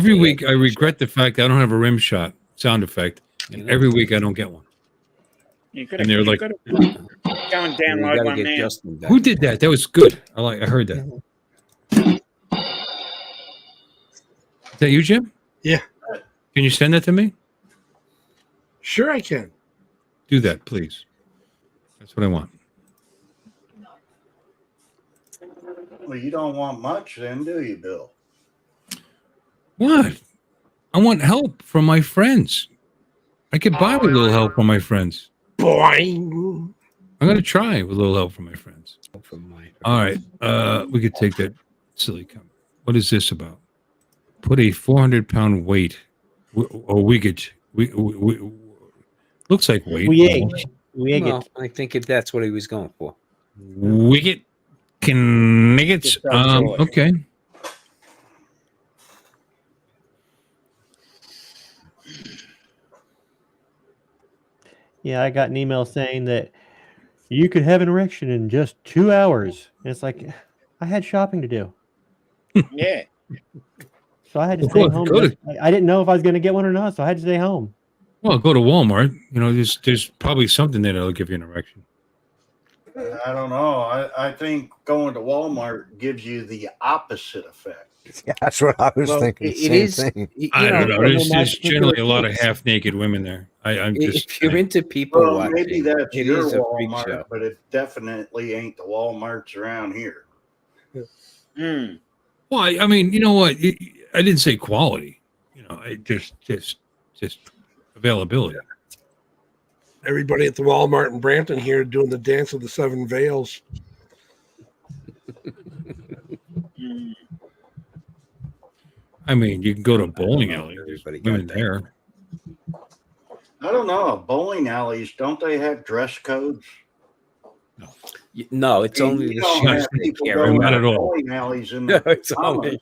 Speaker 2: regret the fact that I don't have a rim shot sound effect, and every week I don't get one.
Speaker 8: You could
Speaker 2: And they're like,
Speaker 8: go and download one now.
Speaker 7: Justin back.
Speaker 2: who did that? That was good. I heard that. Is that you, Jim?
Speaker 1: Yeah.
Speaker 2: Can you send that to me?
Speaker 1: Sure, I can.
Speaker 2: Do that, please. That's what I want.
Speaker 6: Well, you don't want much then, do you, Bill?
Speaker 2: What? I want help from my friends. I could buy with a little help from my friends.
Speaker 1: Boing.
Speaker 2: I'm going to try with a little help from my friends. All right. We could take that silly comment. What is this about? Put a 400-pound weight or wicket. Looks like weight.
Speaker 7: Well, I think that's what he was going for.
Speaker 2: Wicket. Nuggets. Okay.
Speaker 4: Yeah, I got an email saying that you could have an erection in just 2 hours. And it's like, I had shopping to do.
Speaker 8: Yeah.
Speaker 4: So I had to stay home. I didn't know if I was going to get one or not, so I had to stay home.
Speaker 2: Well, go to Walmart. There's probably something there that'll give you an erection.
Speaker 6: I don't know. I think going to Walmart gives you the opposite effect.
Speaker 9: Yeah, that's what I was
Speaker 7: Well,
Speaker 9: thinking.
Speaker 7: it
Speaker 9: Same
Speaker 7: is.
Speaker 9: thing.
Speaker 2: I don't know.
Speaker 4: Yeah,
Speaker 2: There's
Speaker 4: my
Speaker 2: just
Speaker 4: particular
Speaker 2: generally a lot of
Speaker 4: case.
Speaker 2: half-naked women there. I'm just
Speaker 7: If you're
Speaker 2: saying.
Speaker 7: into people
Speaker 6: Well,
Speaker 7: watching,
Speaker 6: maybe that's
Speaker 7: it
Speaker 6: your
Speaker 7: is a freak
Speaker 6: Walmart,
Speaker 7: show.
Speaker 6: but it definitely ain't the Walmarts around here.
Speaker 8: Mm.
Speaker 2: Well, I mean, you know what? I didn't say quality. You know, I just availability.
Speaker 1: Everybody at the Walmart in Brampton here doing the dance of the seven veils.
Speaker 8: Mm.
Speaker 2: I mean, you can go to a
Speaker 7: I don't
Speaker 2: bowling
Speaker 7: know if
Speaker 2: alley. There's
Speaker 7: everybody got
Speaker 2: women
Speaker 7: that.
Speaker 2: there.
Speaker 6: I don't know. Bowling alleys, don't they have dress codes?
Speaker 7: No, it's
Speaker 6: I mean,
Speaker 7: only
Speaker 6: you
Speaker 7: the
Speaker 6: don't
Speaker 7: shoes
Speaker 6: have
Speaker 7: they
Speaker 6: people
Speaker 7: care
Speaker 6: going
Speaker 2: Not
Speaker 6: to
Speaker 2: at all.
Speaker 6: bowling alleys in
Speaker 7: No,
Speaker 6: the
Speaker 7: it's
Speaker 6: Bahamas.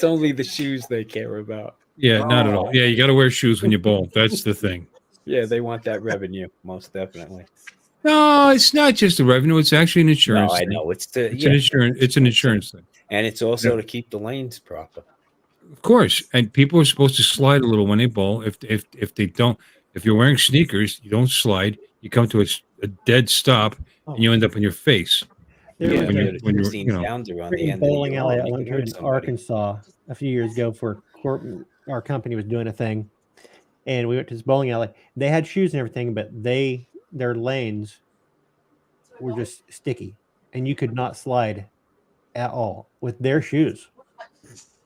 Speaker 7: only the shoes they care about.
Speaker 2: Yeah, not at all. Yeah, you got to wear shoes when you bowl. That's the thing.
Speaker 7: Yeah, they want that revenue, most definitely.
Speaker 2: No, it's not just the revenue. It's actually an insurance
Speaker 7: No, I
Speaker 2: thing.
Speaker 7: know it's
Speaker 2: It's an insurance. It's an insurance thing.
Speaker 7: and it's also to keep the lanes proper.
Speaker 2: Of course, and people are supposed to slide a little when they bowl. If they don't, if you're wearing sneakers, you don't slide. You come to a dead stop, and you end up in your face.
Speaker 4: There
Speaker 7: Yeah,
Speaker 4: was
Speaker 2: when
Speaker 4: a
Speaker 2: you're, when you're,
Speaker 7: 16
Speaker 2: you know,
Speaker 7: pounder on the
Speaker 4: freaking
Speaker 7: end of the
Speaker 4: bowling alley I
Speaker 7: arm, you
Speaker 4: went
Speaker 7: can
Speaker 4: to
Speaker 7: hurt
Speaker 4: in
Speaker 7: somebody.
Speaker 4: Arkansas a few years ago for our company was doing a thing, and we went to this bowling alley. They had shoes and everything, but their lanes were just sticky, and you could not slide at all with their shoes.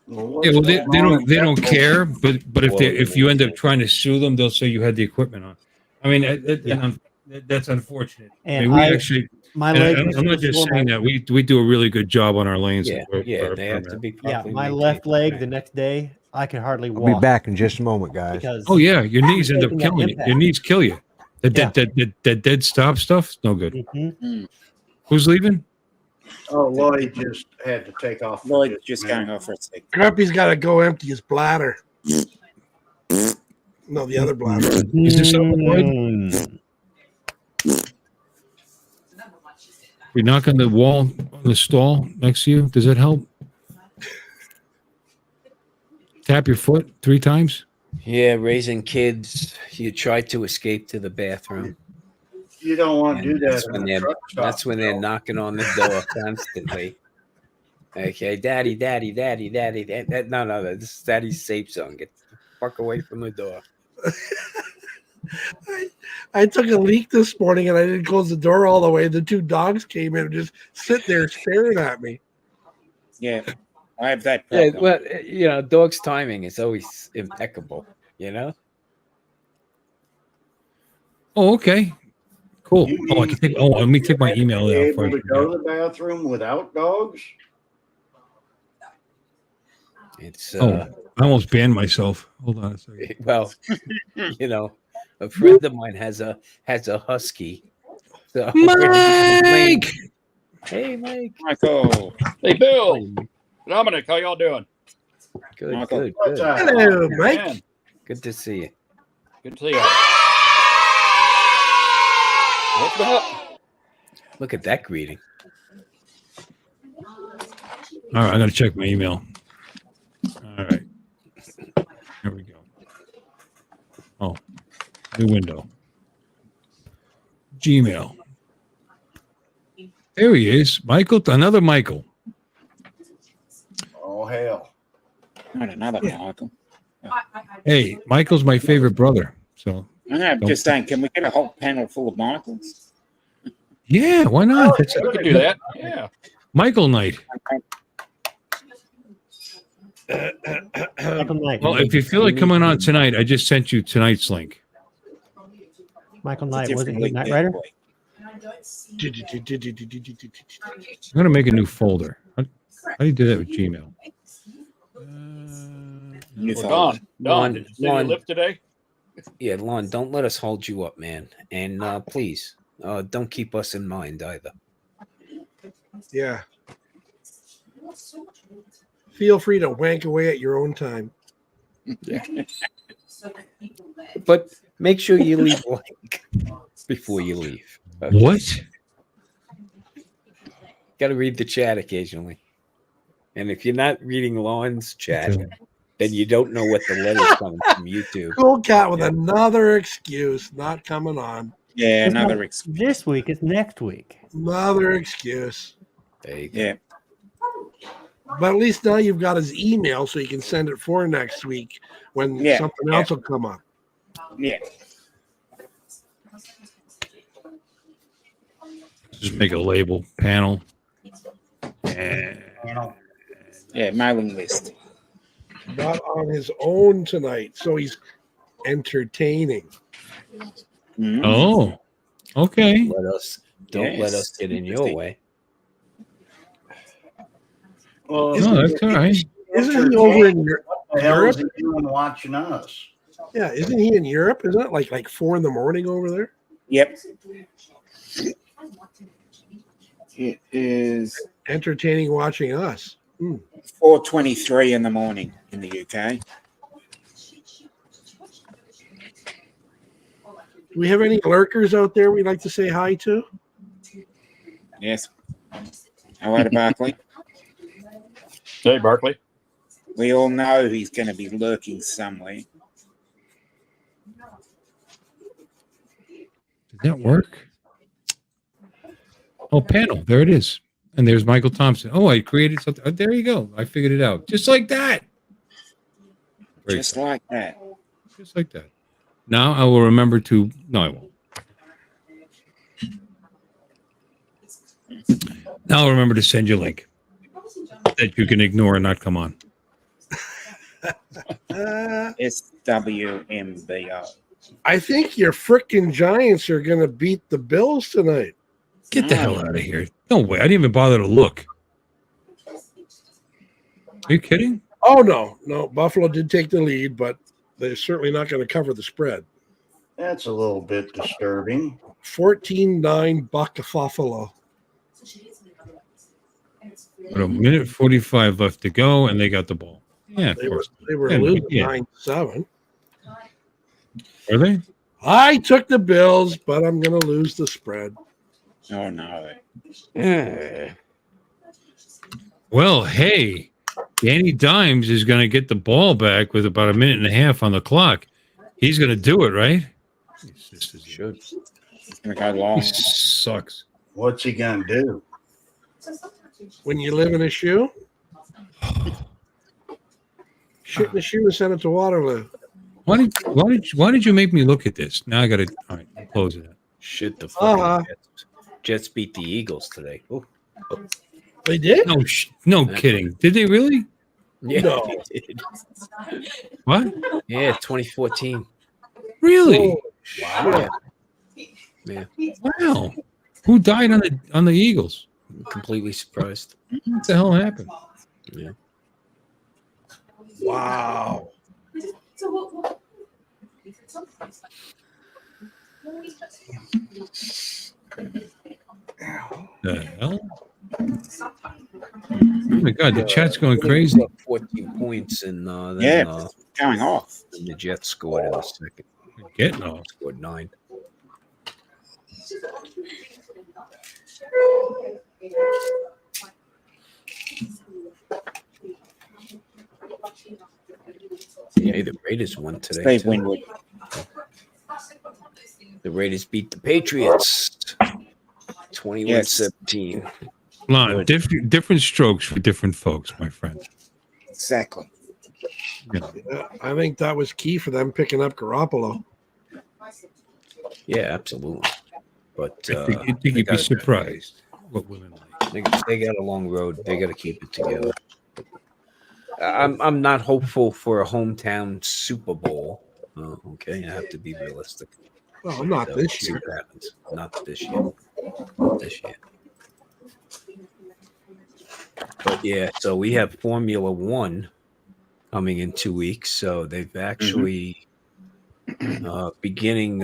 Speaker 6: Well,
Speaker 2: yeah.
Speaker 6: what's
Speaker 2: Well, they
Speaker 6: going on
Speaker 2: don't
Speaker 6: at
Speaker 2: they
Speaker 6: that
Speaker 2: don't
Speaker 6: bowling
Speaker 2: care. But
Speaker 7: Well,
Speaker 2: if you end up trying to sue them, they'll say you had the equipment on. I mean, that's unfortunate. I
Speaker 4: And
Speaker 2: mean, we actually.
Speaker 4: my
Speaker 2: And
Speaker 4: leg.
Speaker 2: I'm not just saying that. We do a really good job on our lanes.
Speaker 7: Yeah,
Speaker 2: with our
Speaker 7: they have to
Speaker 2: permit.
Speaker 7: be
Speaker 4: Yeah,
Speaker 7: properly
Speaker 4: my
Speaker 7: maintained.
Speaker 4: left leg the next day, I could hardly
Speaker 9: I'll be
Speaker 4: walk
Speaker 9: back in just a moment, guys.
Speaker 4: because
Speaker 2: Oh yeah, your knees end up
Speaker 4: taking that
Speaker 2: killing you.
Speaker 4: impact.
Speaker 2: Your knees kill you. That dead stop stuff. No good.
Speaker 4: Mhm.
Speaker 2: Who's leaving?
Speaker 6: Oh, Lloyd just had to take off. for
Speaker 8: Lloyd
Speaker 6: just a
Speaker 8: just
Speaker 6: minute.
Speaker 8: going off for a sec.
Speaker 1: Grumpy's got to go empty his bladder. No, the other bladder.
Speaker 2: Is this up, Lloyd?
Speaker 4: Mm.
Speaker 2: We knock on the wall on the stall next to you. Does that help? Tap your foot 3 times.
Speaker 7: Yeah, raising kids, you try to escape to the bathroom.
Speaker 6: You don't want to
Speaker 7: And
Speaker 6: do that
Speaker 7: that's
Speaker 6: in
Speaker 7: when
Speaker 6: a
Speaker 7: they're
Speaker 6: truck stop.
Speaker 7: that's when they're knocking on the door constantly. Okay, daddy. No, this is daddy's safe zone. Get the fuck away from the door.
Speaker 1: I took a leak this morning and I didn't close the door all the way. The 2 dogs came in and just sit there staring at me.
Speaker 8: Yeah, I have that
Speaker 7: Yeah,
Speaker 8: problem.
Speaker 7: well, dog's timing is always impeccable.
Speaker 2: Oh, okay. Cool.
Speaker 6: You
Speaker 2: Oh, I
Speaker 6: mean
Speaker 2: can take. Oh, let me take my email
Speaker 6: be
Speaker 2: out.
Speaker 6: able
Speaker 2: before I
Speaker 6: to
Speaker 2: forget.
Speaker 6: go to the bathroom without dogs?
Speaker 7: It's
Speaker 2: I almost banned myself. Hold on a second.
Speaker 7: well, a friend of mine has a husky. So
Speaker 2: Mike!
Speaker 7: Hey, Mike.
Speaker 8: Michael.
Speaker 5: Hey, Bill. Dominic, how y'all doing?
Speaker 7: Good,
Speaker 8: Michael.
Speaker 7: good,
Speaker 6: What's
Speaker 7: good.
Speaker 6: up?
Speaker 1: Hello, Mike.
Speaker 5: Man,
Speaker 7: Good to see you.
Speaker 5: good to see you. What's been up?
Speaker 7: Look at that greeting.
Speaker 2: All right, I got to check my email. All right. Here we go. Oh, new window. Gmail. There he is. Michael, another Michael.
Speaker 6: Oh, hell.
Speaker 8: Not another Michael.
Speaker 2: Hey, Michael's my favorite brother. So,
Speaker 8: I'm just saying, can we get a whole panel full of Michaels?
Speaker 2: yeah, why not? That's
Speaker 5: We could do that. Yeah.
Speaker 2: Michael night.
Speaker 4: Michael Knight.
Speaker 2: Well, if you feel like coming on tonight, I just sent you tonight's link.
Speaker 4: Michael
Speaker 8: It's a
Speaker 4: Knight wasn't
Speaker 8: different
Speaker 4: he
Speaker 8: league
Speaker 4: Knight
Speaker 8: there,
Speaker 4: Rider?
Speaker 8: boy.
Speaker 2: I'm going to make a new folder. How do you do that with Gmail?
Speaker 8: New
Speaker 5: Well,
Speaker 8: folder.
Speaker 5: Don, did you say you
Speaker 7: Lon.
Speaker 5: lift today?
Speaker 7: Yeah, Lon, don't let us hold you up, man. And please, don't keep us in mind either.
Speaker 1: Yeah. Feel free to wank away at your own time.
Speaker 7: But make sure you leave a like before you leave. Okay?
Speaker 2: What?
Speaker 7: Got to read the chat occasionally. And if you're not reading Lon's chat, then you don't know what the letter's coming from YouTube.
Speaker 1: Cool cat with another excuse not coming on.
Speaker 8: Yeah,
Speaker 4: It's not
Speaker 8: another excuse.
Speaker 4: this week. It's next week.
Speaker 1: Another excuse.
Speaker 7: There you go.
Speaker 8: Yeah.
Speaker 1: But at least now you've got his email, so you can send it for next week when
Speaker 8: Yeah,
Speaker 1: something
Speaker 8: yeah.
Speaker 1: else will come up.
Speaker 8: Yeah.
Speaker 2: Just make a label panel. And
Speaker 8: Yeah, mailing list.
Speaker 1: Not on his own tonight, so he's entertaining.
Speaker 8: Mhm.
Speaker 2: oh, okay.
Speaker 7: Don't let
Speaker 8: Yes.
Speaker 7: us get in your way.
Speaker 6: Well,
Speaker 1: Isn't-
Speaker 2: No, that's all right.
Speaker 1: Isn't he over in Europe?
Speaker 6: what the hell is he doing watching us?
Speaker 1: Yeah, isn't he in Europe? Isn't it like 4 in the morning over there?
Speaker 8: Yep. It is
Speaker 1: Entertaining watching us.
Speaker 8: 4:23 in the morning in the UK.
Speaker 1: Do we have any lurkers out there we'd like to say hi to?
Speaker 8: Yes. Hello to Barkley.
Speaker 5: Hey, Barkley.
Speaker 8: We all know he's going to be lurking somewhere.
Speaker 2: Did that work? Oh, panel. There it is. And there's Michael Thompson. Oh, I created something. Oh, there you go. I figured it out. Just like that. Very
Speaker 8: Just
Speaker 2: cool.
Speaker 8: like that.
Speaker 2: Just like that. Now I will remember to. No, I won't. Now I'll remember to send you a link that you can ignore and not come on.
Speaker 8: SWMBO.
Speaker 1: I think your frickin' Giants are going to beat the Bills tonight.
Speaker 2: Get the hell out of here. No way. I didn't even bother to look. Are you kidding?
Speaker 1: Oh, no. Buffalo did take the lead, but they're certainly not going to cover the spread.
Speaker 6: That's a little bit disturbing.
Speaker 1: 14-9 Buffalo.
Speaker 2: But a minute 45 left to go, and they got the ball. Yeah, of course.
Speaker 1: They were
Speaker 2: Yeah,
Speaker 1: losing
Speaker 2: yeah.
Speaker 1: 9-7.
Speaker 2: Are they?
Speaker 1: I took the Bills, but I'm going to lose the spread.
Speaker 8: Oh, no.
Speaker 2: Well, hey, Danny Dimes is going to get the ball back with about a minute and a half on the clock. He's going to do it, right?
Speaker 7: Should.
Speaker 8: It's going to go long.
Speaker 2: He sucks.
Speaker 6: What's he going to do?
Speaker 1: When you live in a shoe, shit in the shoe and send it to Waterloo.
Speaker 2: Why did you make me look at this? Now I got to. All right, I'm closing it.
Speaker 7: Shit, the fucking Jets beat the Eagles today. Oh.
Speaker 1: They did?
Speaker 2: No kidding. Did they really?
Speaker 7: Yeah,
Speaker 1: No.
Speaker 7: they did.
Speaker 2: What?
Speaker 7: Yeah, 2014.
Speaker 2: Really?
Speaker 1: Wow.
Speaker 7: Yeah,
Speaker 2: Wow. Who died on the Eagles?
Speaker 7: I'm completely surprised.
Speaker 2: What the hell happened?
Speaker 7: Yeah.
Speaker 1: Wow.
Speaker 2: The hell? Oh my God, the chat's going crazy.
Speaker 7: 14 points, and then
Speaker 8: Yeah, going off.
Speaker 7: and the Jets scored in the second.
Speaker 2: Getting off.
Speaker 7: Scored 9. Yeah, the Raiders won today.
Speaker 8: Steve
Speaker 7: too.
Speaker 8: Winwood.
Speaker 7: The Raiders beat the Patriots 21-17.
Speaker 2: Lon, different strokes for different folks, my friend.
Speaker 8: Exactly.
Speaker 2: You know,
Speaker 1: Yeah, I think that was key for them picking up Garoppolo.
Speaker 7: Yeah, absolutely. But
Speaker 2: I think you'd be surprised what women like.
Speaker 7: they got a long road. They got to keep it together. I'm not hopeful for a hometown Super Bowl. Okay, I have to be realistic.
Speaker 1: Well, not
Speaker 7: So,
Speaker 1: this
Speaker 7: see
Speaker 1: year.
Speaker 7: what happens. Not this year. Not this year. But yeah, so we have Formula One coming in 2 weeks. So they've actually beginning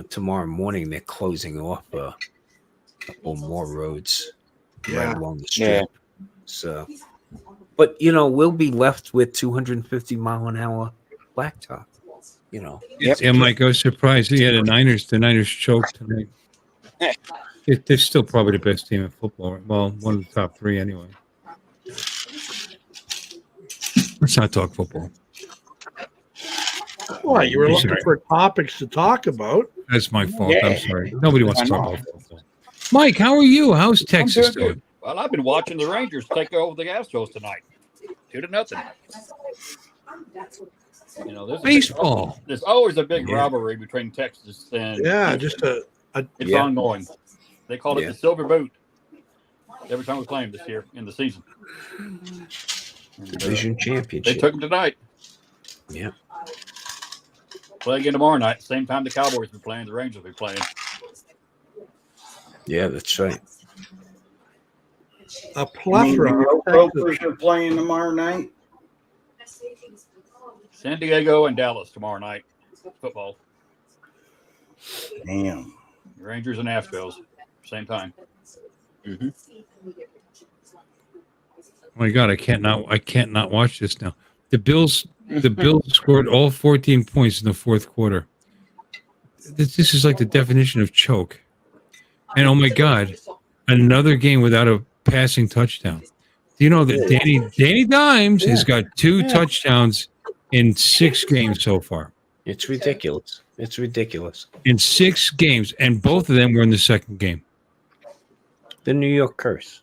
Speaker 7: tomorrow morning. They're closing off a couple more roads right along the strip. So, but we'll be left with 250 mile an hour blacktop.
Speaker 2: Yeah, Mike, I was surprised. He had the Niners choked tonight. They're still probably the best team in football. Well, one of the top 3 anyway. Let's not talk football.
Speaker 1: Why, you were
Speaker 2: I'm
Speaker 1: looking
Speaker 2: sorry.
Speaker 1: for topics to talk about.
Speaker 2: That's my fault.
Speaker 8: Yeah.
Speaker 2: I'm sorry. Nobody wants to
Speaker 8: I
Speaker 2: talk
Speaker 8: know.
Speaker 2: about football. Mike, how are you? How's
Speaker 5: I'm
Speaker 2: Texas
Speaker 5: doing
Speaker 2: doing?
Speaker 5: good. Well, I've been watching the Rangers take over the Astros tonight, 2-0. You know,
Speaker 2: Baseball.
Speaker 5: there's always a big
Speaker 7: Yeah.
Speaker 5: rivalry between Texas and
Speaker 1: Yeah,
Speaker 5: Houston.
Speaker 1: just
Speaker 5: It's
Speaker 7: Yeah.
Speaker 5: ongoing. They call it
Speaker 7: Yeah.
Speaker 5: the Silver Boot every time we play them this year in the season. And,
Speaker 7: Division
Speaker 5: they
Speaker 7: championship.
Speaker 5: took them tonight.
Speaker 7: Yeah.
Speaker 5: Play again tomorrow night. Same time the Cowboys will be playing. The Rangers will be playing.
Speaker 7: Yeah, that's right.
Speaker 1: a
Speaker 6: I mean,
Speaker 1: plethora
Speaker 6: the
Speaker 1: of
Speaker 6: Ropers are playing tomorrow night.
Speaker 5: San Diego and Dallas tomorrow night. Football.
Speaker 6: Damn.
Speaker 5: Rangers and Astros. Same time.
Speaker 7: Mm-hmm.
Speaker 2: Oh my God, I can't not watch this now. The Bills scored all 14 points in the fourth quarter. This is like the definition of choke. And oh my God, another game without a passing touchdown. Do you know that Danny Dimes has got 2 touchdowns in 6 games so far?
Speaker 7: It's ridiculous. It's ridiculous.
Speaker 2: In 6 games, and both of them were in the second game.
Speaker 7: The New York curse.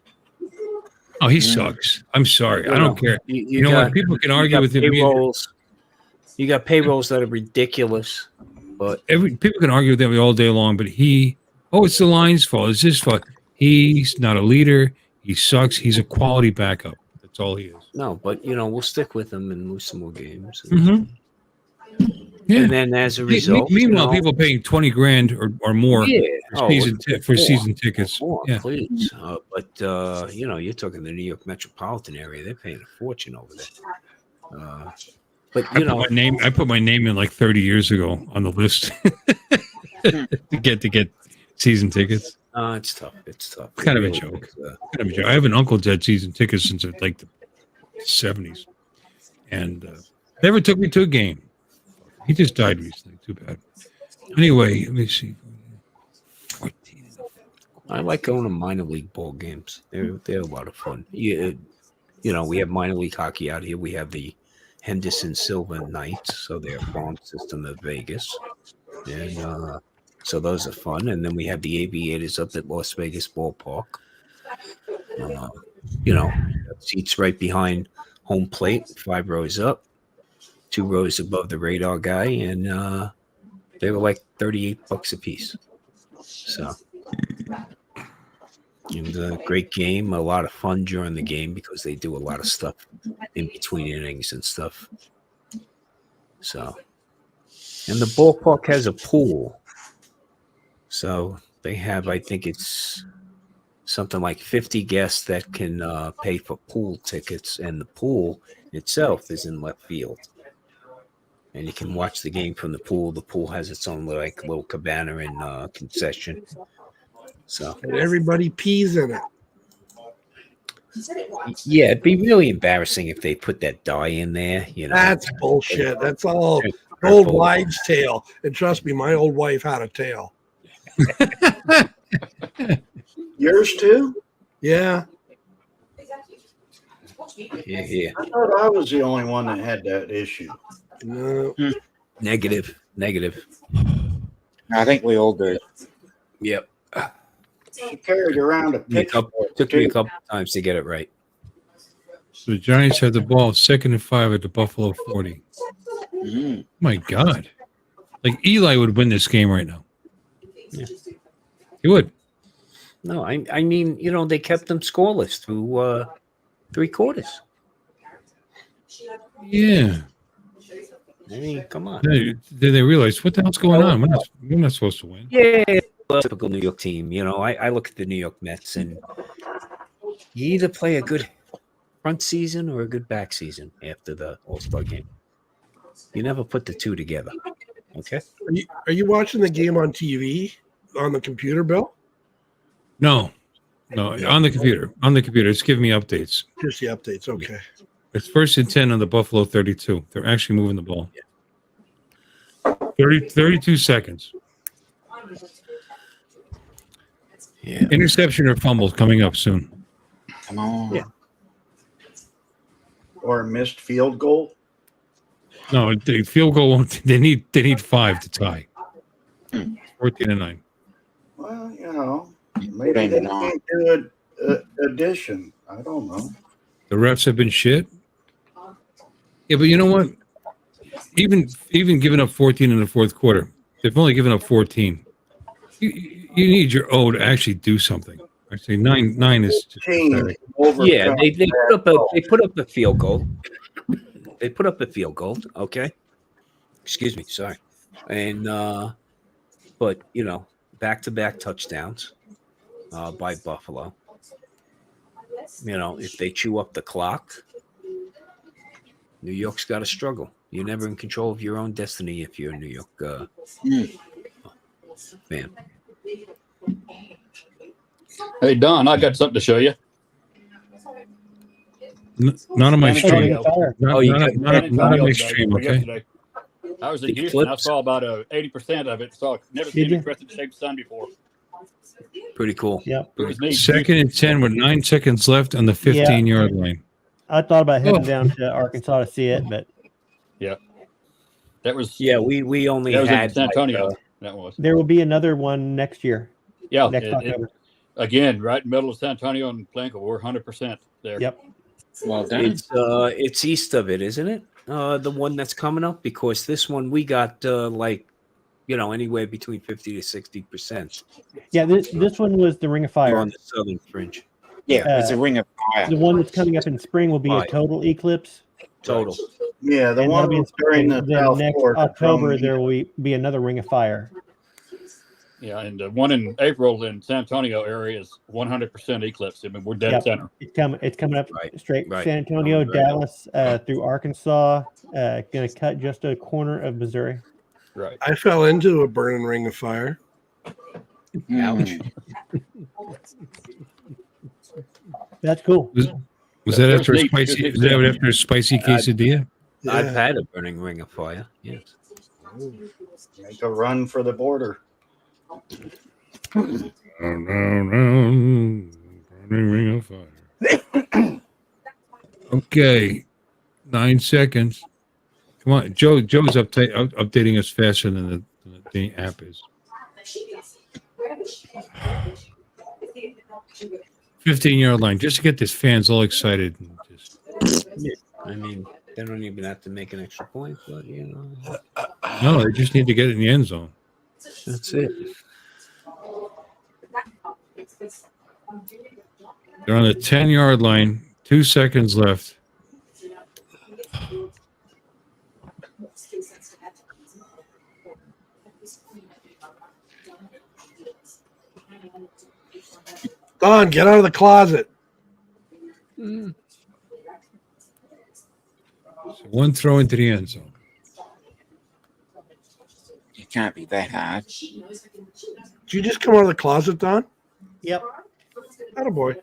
Speaker 2: Oh, he sucks. I'm sorry. I don't care. You know what? People can argue with him.
Speaker 7: Payrolls. You got payrolls that are ridiculous, but
Speaker 2: People can argue with him all day long, but it's the line's fault. It's his fault. He's not a leader. He sucks. He's a quality backup. That's all he is.
Speaker 7: no, but we'll stick with them and lose some more games.
Speaker 2: Mm-hmm. Yeah.
Speaker 7: And then as a result,
Speaker 2: Meanwhile, people paying $20,000 or more for season tickets.
Speaker 7: More,
Speaker 2: Yeah.
Speaker 7: please. But you're talking the New York metropolitan area. They're paying a fortune over there. But
Speaker 2: I put my name in like 30 years ago on the list to get season tickets.
Speaker 7: It's tough. It's tough.
Speaker 2: Kind of a joke. I have an uncle that had season tickets since like the 70s, and never took me to a game. He just died recently. Too bad. Anyway, let me see. 14.
Speaker 7: I like going to minor league ball games. They're a lot of fun. Yeah, we have minor league hockey out here. We have the Henderson Silver Knights, so they're a farm system of Vegas, and so those are fun. And then we have the Aviators up at Las Vegas Ballpark. Seats right behind home plate, 5 rows up, 2 rows above the radar guy, and they were like $38 a piece. So it was a great game, a lot of fun during the game because they do a lot of stuff in between innings and stuff. So, and the ballpark has a pool. So they have, I think it's something like 50 guests that can pay for pool tickets, and the pool itself is in left field. And you can watch the game from the pool. The pool has its own like little cabana and concession. So
Speaker 1: and everybody pees in it.
Speaker 7: yeah, it'd be really embarrassing if they put that dye in there.
Speaker 1: That's bullshit. That's all old wives' tale. And trust me, my old wife had a tail.
Speaker 6: Yours too?
Speaker 1: Yeah.
Speaker 7: Yeah.
Speaker 6: I thought I was the only one that had that issue.
Speaker 1: No.
Speaker 7: Negative.
Speaker 8: I think we all do.
Speaker 7: Yep.
Speaker 6: She carried around a
Speaker 7: Took me a
Speaker 6: pitchfork.
Speaker 7: couple times to get it right.
Speaker 2: So the Giants had the ball 2nd and 5 at the Buffalo 40. My God. Like Eli would win this game right now.
Speaker 7: Yeah.
Speaker 2: He would.
Speaker 7: No, I mean, they kept them scoreless through 3 quarters.
Speaker 2: Yeah.
Speaker 7: I mean, come on.
Speaker 2: Then they realized, what the hell's going on? We're not supposed to win.
Speaker 7: Yeah, typical New York team. I look at the New York Mets, and you either play a good front season or a good back season after the All-Star game. You never put the two together. Okay.
Speaker 1: Are you watching the game on TV on the computer, Bill?
Speaker 2: No, on the computer. It's giving me updates.
Speaker 1: Just the updates. Okay.
Speaker 2: It's 1st and 10 on the Buffalo 32. They're actually moving the ball. 32 seconds.
Speaker 7: Yeah.
Speaker 2: Interception or fumbles coming up soon.
Speaker 8: Come on.
Speaker 7: Yeah.
Speaker 6: Or a missed field goal.
Speaker 2: No, the field goal won't. They need 5 to tie. 14-9.
Speaker 6: Well, you know, maybe they can't do addition. I don't know.
Speaker 2: The refs have been shit. Yeah, but you know what? Even giving up 14 in the fourth quarter, they've only given up 14. You need your O to actually do something. I say 9 is just pathetic.
Speaker 7: Yeah, they put up a field goal. They put up a field goal. Okay. Excuse me. Sorry. And but back-to-back touchdowns by Buffalo. If they chew up the clock, New York's got to struggle. You're never in control of your own destiny if you're a New York fan.
Speaker 5: Hey, Don, I got something to show you.
Speaker 2: Not on my stream. Not on my stream, okay?
Speaker 5: Yesterday. I was in Houston. I saw about 80% of it. So I've never seen a crescent shaped sun before.
Speaker 7: Pretty cool.
Speaker 4: Yeah.
Speaker 5: It was neat.
Speaker 2: 2nd and 10 with 9 seconds left on the 15-yard line.
Speaker 4: I thought about heading down to Arkansas to see it, but
Speaker 5: yeah, that was
Speaker 7: we only had
Speaker 5: San Antonio. That was.
Speaker 4: There will be another one next year.
Speaker 5: Yeah,
Speaker 4: next October.
Speaker 5: Again, right in the middle of San Antonio and Plainville, we're 100% there.
Speaker 4: Yep.
Speaker 8: Well done.
Speaker 7: It's east of it, isn't it? The one that's coming up, because this one we got anywhere between 50 to 60%.
Speaker 4: Yeah, this one was the Ring of Fire
Speaker 7: on the southern fringe.
Speaker 8: Yeah, it's a Ring of Fire.
Speaker 4: The one that's coming up in spring will be a total eclipse.
Speaker 7: Total.
Speaker 6: Yeah, the one during the South
Speaker 4: next
Speaker 6: Fork
Speaker 4: October there will be another Ring of Fire.
Speaker 5: Yeah, and the one in April in San Antonio area is 100% eclipse. I mean, we're dead center.
Speaker 4: It's coming up straight
Speaker 7: right.
Speaker 4: San Antonio, Dallas, through Arkansas. Going to cut just a corner of Missouri.
Speaker 5: Right.
Speaker 1: I fell into a burning ring of fire.
Speaker 7: Ouch.
Speaker 4: That's cool.
Speaker 2: Was that after a spicy? Was that after a spicy quesadilla?
Speaker 7: I've had a burning ring of fire. Yes.
Speaker 6: Make a run for the border.
Speaker 2: Burning ring of fire. Okay, 9 seconds. Come on, Joe's updating us faster than the app is. 15-yard line, just to get these fans all excited.
Speaker 7: I mean, they don't even have to make an extra point, but
Speaker 2: No, they just need to get it in the end zone.
Speaker 7: That's it.
Speaker 2: They're on the 10-yard line. 2 seconds left.
Speaker 1: Don, get out of the closet.
Speaker 2: So one throw into the end zone.
Speaker 8: It can't be that hard.
Speaker 1: Did you just come out of the closet, Don?
Speaker 4: Yep.
Speaker 1: Attaboy.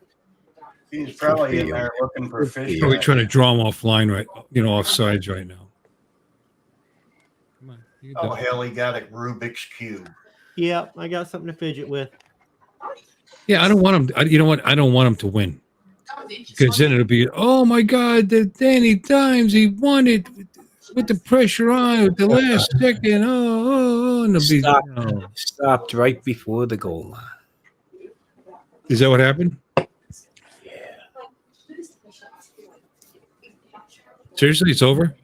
Speaker 6: He's probably in there looking for fish.
Speaker 2: Are we trying to draw them offline off sides right now? Come on.
Speaker 6: Oh, hell, he got a Rubik's Cube.
Speaker 4: Yeah, I got something to fidget with.
Speaker 2: Yeah, I don't want him. You know what? I don't want him to win. Because then it'll be, oh my God, Danny Dimes, he won it with the pressure on at the last second. And it'll be,
Speaker 7: stopped right before the goal line.
Speaker 2: Is that what happened? Seriously, it's over?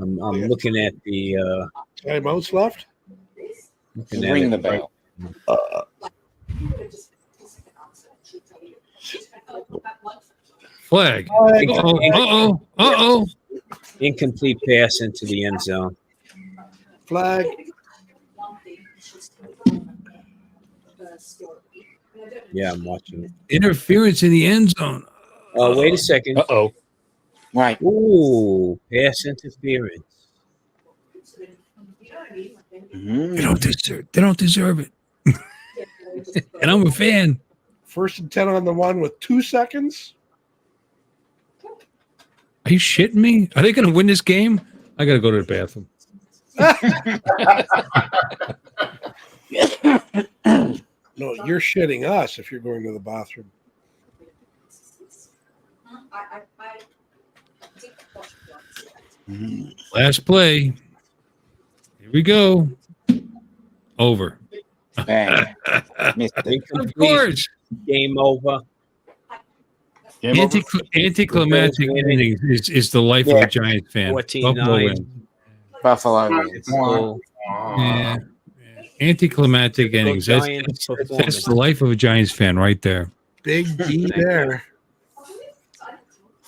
Speaker 7: I'm looking at the
Speaker 1: timeouts left.
Speaker 8: Ring the bell.
Speaker 2: Flag. Uh-oh.
Speaker 7: Incomplete pass into the end zone.
Speaker 1: Flag.
Speaker 7: Yeah, I'm watching it.
Speaker 2: Interference in the end zone.
Speaker 7: Wait a second.
Speaker 5: Uh-oh.
Speaker 8: Right.
Speaker 7: Ooh, pass interference.
Speaker 2: They don't deserve it. And I'm a fan.
Speaker 1: 1st and 10 on the one with 2 seconds.
Speaker 2: Are you shitting me? Are they going to win this game? I got to go to the bathroom.
Speaker 1: No, you're shitting us if you're going to the bathroom.
Speaker 2: Last play. Here we go. Over.
Speaker 8: Bang. Missed it.
Speaker 2: Of
Speaker 7: Incomplete.
Speaker 2: course.
Speaker 7: Game over.
Speaker 5: Game over.
Speaker 2: Anticlimactic
Speaker 7: Bills winning.
Speaker 2: endings is the life of
Speaker 8: Yeah.
Speaker 2: a Giants fan.
Speaker 7: 14-9.
Speaker 2: Buffalo wins.
Speaker 8: Buffalo wins.
Speaker 7: It's all
Speaker 2: Yeah. Anticlimactic endings.
Speaker 7: Giants
Speaker 2: That's
Speaker 7: performance.
Speaker 2: the life of a Giants fan right there.
Speaker 1: Big D there.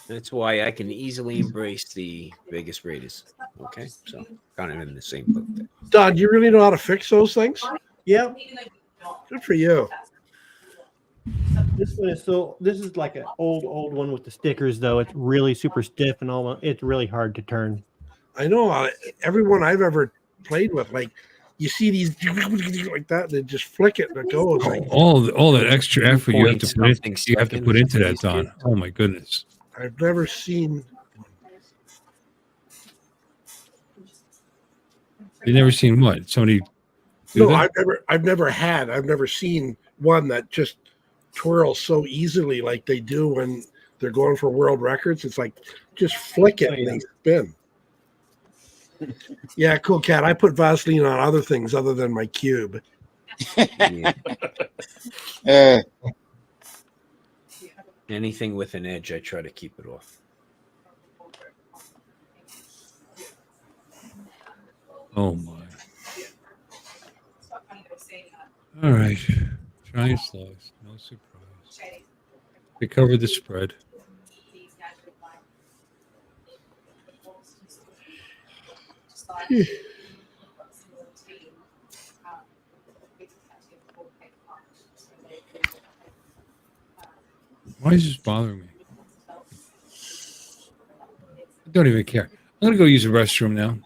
Speaker 7: That's why I can easily embrace the Vegas Raiders. Okay, so kind of in the same boat there.
Speaker 1: Don, do you really know how to fix those things?
Speaker 4: Yeah.
Speaker 1: Good for you.
Speaker 4: This one is this is like an old one with the stickers though. It's really super stiff and it's really hard to turn.
Speaker 1: I know everyone I've ever played with, like you see these like that, they just flick it and it goes. Like,
Speaker 2: All that extra effort you have to put into that,
Speaker 7: seconds.
Speaker 2: Don. Oh my goodness.
Speaker 1: I've never seen.
Speaker 2: You've never seen what? Somebody do
Speaker 1: No,
Speaker 2: that?
Speaker 1: I've never seen one that just twirls so easily like they do when they're going for world records. It's like just flick it and they spin. Yeah, cool cat. I put Vaseline on other things other than my cube.
Speaker 7: Anything with an edge, I try to keep it off.
Speaker 2: Oh my. All right. Giants lost. No surprise. They covered the spread. Why is this bothering me? I don't even care. I'm going to go use the restroom now.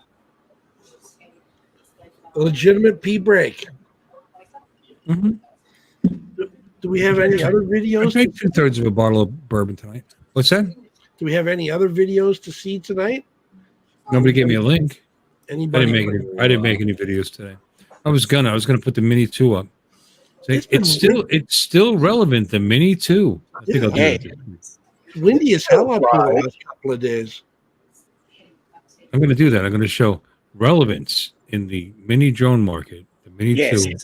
Speaker 1: A legitimate pee break.
Speaker 2: Mm-hmm.
Speaker 1: Do we have any other
Speaker 2: I
Speaker 1: videos?
Speaker 2: drank 2/3 of a bottle of bourbon tonight. What's that?
Speaker 1: Do we have any other videos to see tonight?
Speaker 2: Nobody gave me a link.
Speaker 1: Anybody?
Speaker 2: I didn't make any videos today. I was gonna put the Mini 2 up. So it's still relevant. The Mini 2. I think I'll do it.
Speaker 1: Windy as hell up here the last couple of days.
Speaker 2: I'm going to do that. I'm going to show relevance in the mini drone market. The Mini 2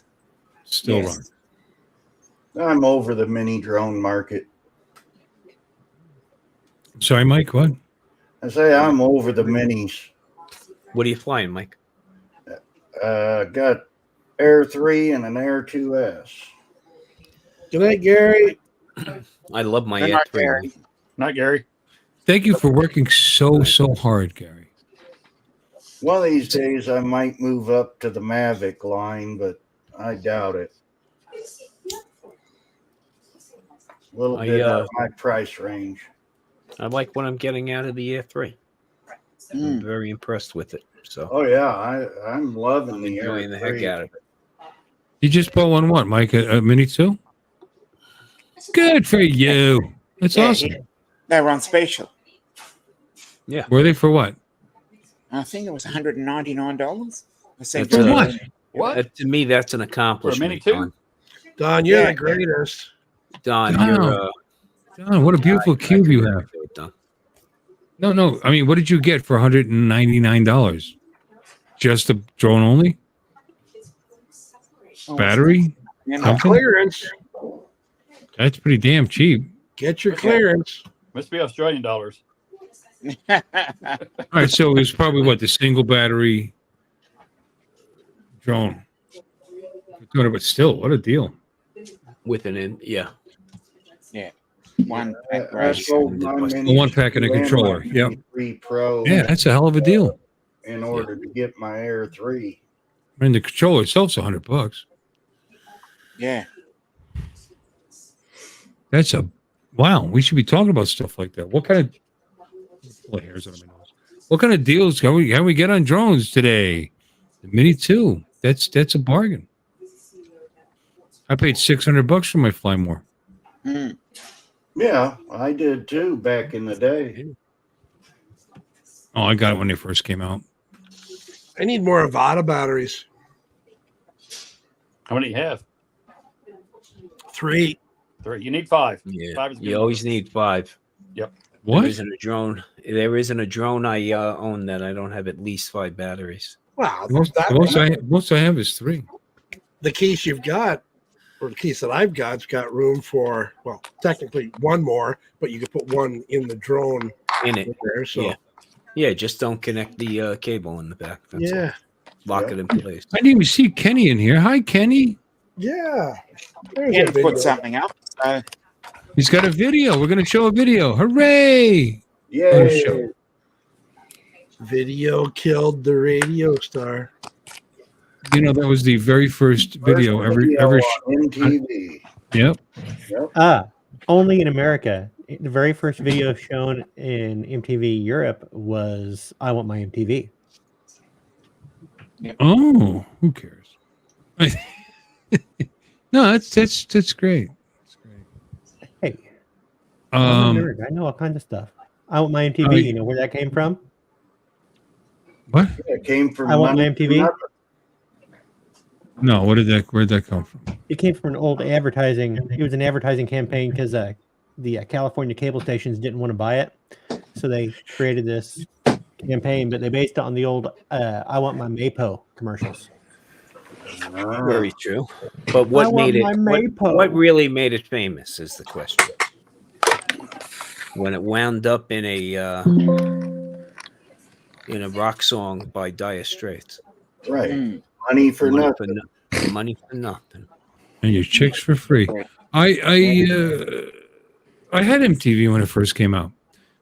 Speaker 2: still wrong.
Speaker 6: I'm over the mini drone market.
Speaker 2: Sorry, Mike. What?
Speaker 6: I say I'm over the minis.
Speaker 7: What are you flying, Mike?
Speaker 6: Got Air 3 and an Air 2S.
Speaker 1: Good night, Gary.
Speaker 7: I love my
Speaker 8: Good night,
Speaker 7: F3.
Speaker 8: Gary.
Speaker 5: Not Gary.
Speaker 2: Thank you for working so hard, Gary.
Speaker 6: One of these days I might move up to the Mavic line, but I doubt it. A little bit out of my price range.
Speaker 7: I like what I'm getting out of the Air 3. I'm very impressed with it. So,
Speaker 6: Oh yeah, I'm loving
Speaker 7: I'm
Speaker 6: the Air
Speaker 7: enjoying the
Speaker 6: 3.
Speaker 7: heck out of it.
Speaker 2: You just bought one, what, Mike? A Mini 2? Good for you. That's awesome.
Speaker 8: They were on special.
Speaker 7: Yeah.
Speaker 2: Were they for what?
Speaker 8: I think it was $199. I said,
Speaker 7: That's
Speaker 2: For what?
Speaker 5: What?
Speaker 7: To me, that's an accomplishment.
Speaker 5: Mini 2?
Speaker 7: Don,
Speaker 1: Don, you're the greatest.
Speaker 7: Don
Speaker 2: Don.
Speaker 7: you're
Speaker 2: Don, what a beautiful cube you have.
Speaker 7: Don.
Speaker 2: No. I mean, what did you get for $199? Just the drone only? Battery? Something?
Speaker 1: Clearance.
Speaker 2: That's pretty damn cheap.
Speaker 1: Get your clearance.
Speaker 5: Must be Australian dollars.
Speaker 2: All right, so it was probably what, the single battery drone. But still, what a deal.
Speaker 7: With an in, yeah.
Speaker 8: One
Speaker 6: I
Speaker 8: pack
Speaker 6: sold my
Speaker 7: The
Speaker 6: Mini
Speaker 2: one pack and a
Speaker 6: 2
Speaker 2: controller,
Speaker 6: my
Speaker 2: yep.
Speaker 6: Mini 3 Pro
Speaker 2: Yeah, that's a hell of a deal.
Speaker 6: in order to get my Air 3.
Speaker 2: I mean, the controller itself's $100.
Speaker 8: Yeah.
Speaker 2: That's wow. We should be talking about stuff like that. What kind of hairs on my nose? What kind of deals can we get on drones today? The Mini 2. That's a bargain. I paid $600 for my Fly More.
Speaker 6: Yeah, I did too back in the day.
Speaker 2: Oh, I got it when they first came out.
Speaker 1: I need more Avada batteries.
Speaker 5: How many do you have?
Speaker 1: 3.
Speaker 5: 3. You need 5.
Speaker 7: Yeah.
Speaker 5: 5 is good.
Speaker 7: You always need 5.
Speaker 5: Yep.
Speaker 2: What?
Speaker 7: There isn't a drone. There isn't a drone I own that I don't have at least 5 batteries.
Speaker 1: Wow,
Speaker 2: The most I have is 3.
Speaker 1: the case you've got, or the case that I've got's got room for, well, technically one more, but you could put one in the drone
Speaker 7: In it.
Speaker 1: there. So
Speaker 7: Yeah, just don't connect the cable in the back. That's
Speaker 1: yeah,
Speaker 7: all. Lock it in place.
Speaker 2: I didn't even see Kenny in here. Hi, Kenny.
Speaker 1: yeah. There's
Speaker 8: Ken
Speaker 1: a video.
Speaker 8: put something up. So
Speaker 2: He's got a video. We're going to show a video. Hooray!
Speaker 6: Yeah.
Speaker 2: show.
Speaker 1: Video killed the radio star.
Speaker 2: You know, that was the very first video ever.
Speaker 6: on MTV.
Speaker 2: Yep.
Speaker 4: Only in America. The very first video shown in MTV Europe was "I Want My MTV."
Speaker 2: Oh, who cares? No, that's great.
Speaker 4: Hey, I'm a nerd. I know all kinds of stuff. "I Want My MTV." You know where that came from?
Speaker 2: What?
Speaker 6: It came from
Speaker 4: "I Want My MTV."
Speaker 2: No, where'd that come from?
Speaker 4: It came from an old advertising. It was an advertising campaign because the California cable stations didn't want to buy it, so they created this campaign. But they based it on the old "I Want My Maypo" commercials.
Speaker 7: Very true. But what made it? What really made it famous is the question. When it wound up in a rock song by Dire Straits.
Speaker 6: Right. Money for nothing.
Speaker 7: Money for nothing.
Speaker 2: And your chicks for free. I had MTV when it first came out.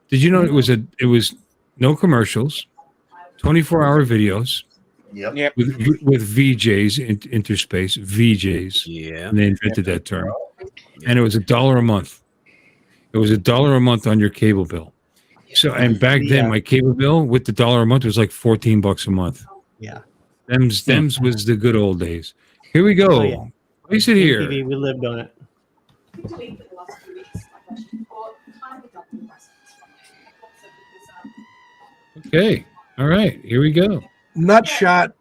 Speaker 2: Did you know it was no commercials, 24-hour videos.
Speaker 6: Yep.
Speaker 2: With VJs, interspace VJs.
Speaker 7: Yeah.
Speaker 2: And they invented that term. And it was $1 a month. It was $1 a month on your cable bill. So, and back then, my cable bill with the $1 a month was like $14 a month.
Speaker 4: Yeah.
Speaker 2: Them's was the good old days. Here we go.
Speaker 4: Oh, yeah.
Speaker 2: Place it here.
Speaker 4: MTV, we lived on it.
Speaker 2: Okay. All right. Here we go.
Speaker 1: Nut shot.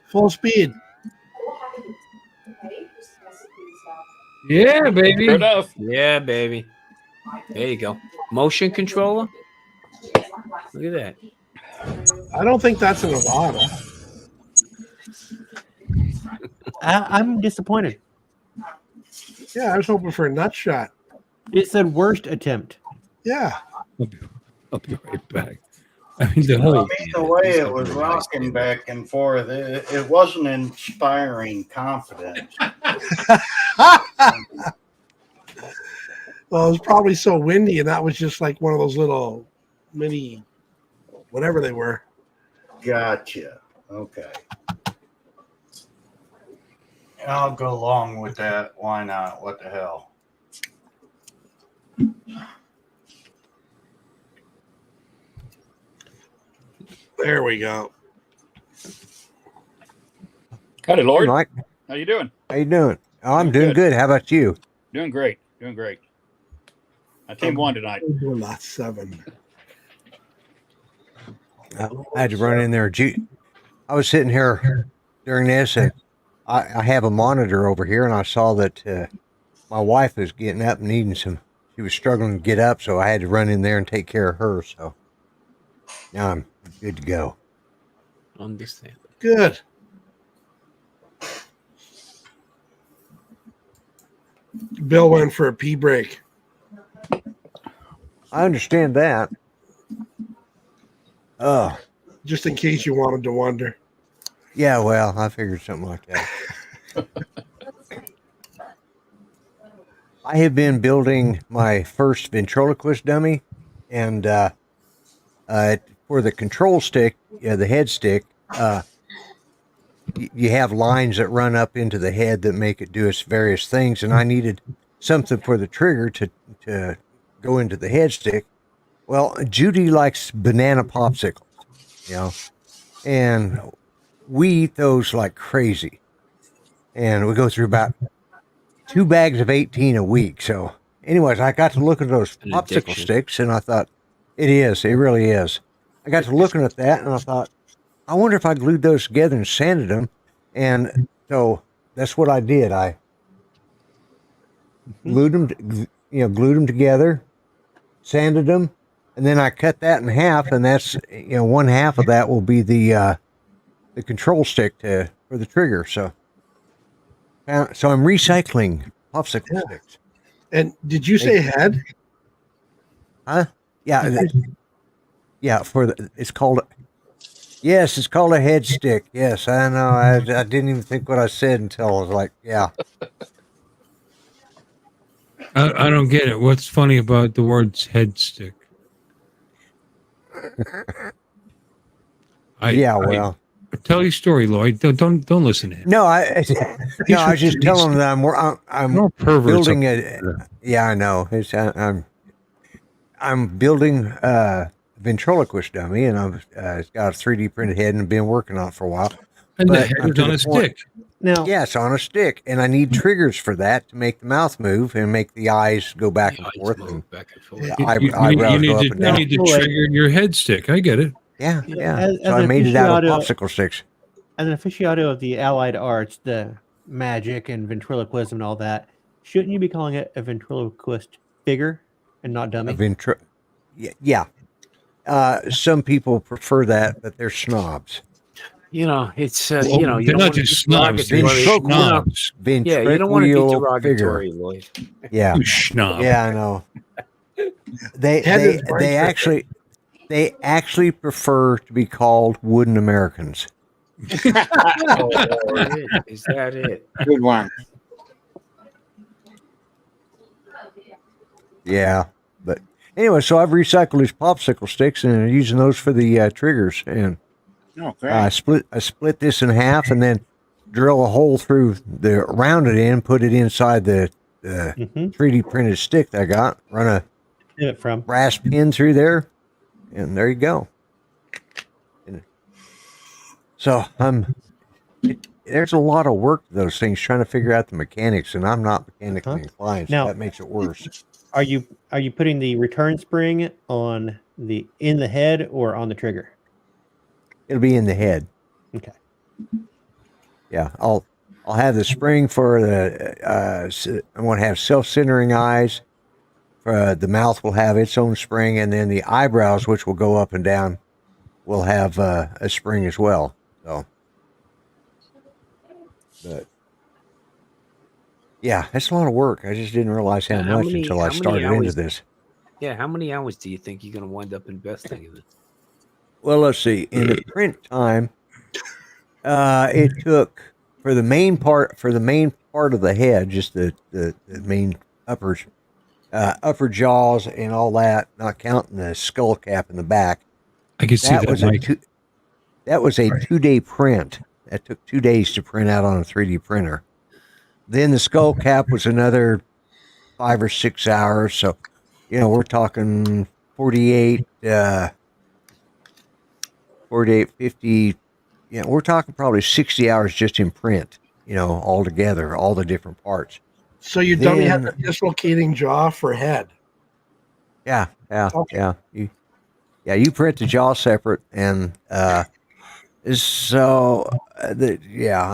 Speaker 1: Full speed.
Speaker 2: Yeah, baby.
Speaker 5: Good enough.
Speaker 7: Yeah, baby. There you go. Motion controller. Look at that.
Speaker 1: I don't think that's an Nevada.
Speaker 4: I'm disappointed.
Speaker 1: Yeah, I was hoping for a nut shot.
Speaker 4: It said worst attempt.
Speaker 1: Yeah.
Speaker 2: I'll be right back. I mean, the
Speaker 6: way it was rocking back and forth, it wasn't inspiring confidence.
Speaker 1: Well, it was probably so windy, and that was just like one of those little mini, whatever they were.
Speaker 6: Gotcha. Okay. I'll go along with that. Why not? What the hell?
Speaker 1: There we go.
Speaker 5: Howdy, Lord.
Speaker 9: Hey, Mike.
Speaker 5: How you doing?
Speaker 9: How you doing? Oh, I'm doing good. How about you?
Speaker 5: Doing great. Doing great. I team one tonight.
Speaker 1: Doing lot 7.
Speaker 9: I had to run in there. I was sitting here during this, and I have a monitor over here, and I saw that my wife was getting up and needing some. She was struggling to get up, so I had to run in there and take care of her. So now I'm good to go.
Speaker 7: Understand.
Speaker 1: Good. Bill went for a pee break.
Speaker 9: I understand that. Oh,
Speaker 1: just in case you wanted to wonder.
Speaker 9: Yeah, well, I figured something like that. I have been building my first ventriloquist dummy, and for the control stick, the head stick, you have lines that run up into the head that make it do its various things, and I needed something for the trigger to go into the head stick. Well, Judy likes banana popsicles, and we eat those like crazy, and we go through about 2 bags of 18 a week. So anyways, I got to look at those popsicle sticks, and I thought, it really is. I got to looking at that, and I thought, I wonder if I glued those together and sanded them, and So that's what I did. I glued them together, sanded them, and then I cut that in half, and that's one half of that will be the control stick for the trigger. So I'm recycling popsicle sticks.
Speaker 1: And did you say head?
Speaker 9: Huh? Yeah. Yeah. It's called a head stick. Yes, I know. I didn't even think what I said until I was like, yeah.
Speaker 2: I don't get it. What's funny about the words head stick?
Speaker 9: Well,
Speaker 2: tell your story, Lloyd. Don't listen to him.
Speaker 9: No, I was just telling them I'm building a. Yeah, I know. I'm building a ventriloquist dummy, and it's got a 3D printed head, and been working on it for a while.
Speaker 2: And the head is on a stick.
Speaker 4: Now,
Speaker 9: yeah, it's on a stick, and I need triggers for that to make the mouth move and make the eyes go back and forth, and the eyebrows go up and down.
Speaker 2: You need to trigger your head stick. I get it.
Speaker 9: Yeah. So I made it out of popsicle sticks.
Speaker 4: As an aficionado of the allied arts, the magic and ventriloquism and all that, shouldn't you be calling it a ventriloquist figure and not dummy?
Speaker 9: Yeah. Some people prefer that, but they're snobs.
Speaker 7: It's
Speaker 2: they're not just snobs. They're snobs.
Speaker 7: Yeah, you don't want to be derogatory, Lloyd.
Speaker 9: Yeah,
Speaker 2: you schnob.
Speaker 9: Yeah, I know. They actually prefer to be called wooden Americans.
Speaker 7: Is that it?
Speaker 8: Good one.
Speaker 9: Yeah, but anyway, so I've recycled these popsicle sticks and I'm using those for the triggers, and I split this in half and then drill a hole through round it in, put it inside the 3D printed stick that I got, run a brass pin through there, and there you go. So there's a lot of work to those things, trying to figure out the mechanics, and I'm not mechanically inclined, so that makes it worse.
Speaker 4: Are you putting the return spring in the head or on the trigger?
Speaker 9: It'll be in the head.
Speaker 4: Okay.
Speaker 9: Yeah, I'll have the spring for I want to have self-centering eyes. The mouth will have its own spring, and then the eyebrows, which will go up and down, will have a spring as well. So, but yeah, it's a lot of work. I just didn't realize how much until I started into this.
Speaker 7: Yeah, how many hours do you think you're going to wind up investing in it?
Speaker 9: Well, let's see. In the print time, it took for the main part of the head, just the main upper jaws and all that, not counting the skull cap in the back.
Speaker 2: I can see that.
Speaker 9: That was a 2-day print. That took 2 days to print out on a 3D printer. Then the skull cap was another 5 or 6 hours. So, we're talking 48, 50. Yeah, we're talking probably 60 hours just in print, all together, all the different parts.
Speaker 1: So your dummy had a dislocating jaw for head.
Speaker 9: Yeah. You print the jaw separate, and I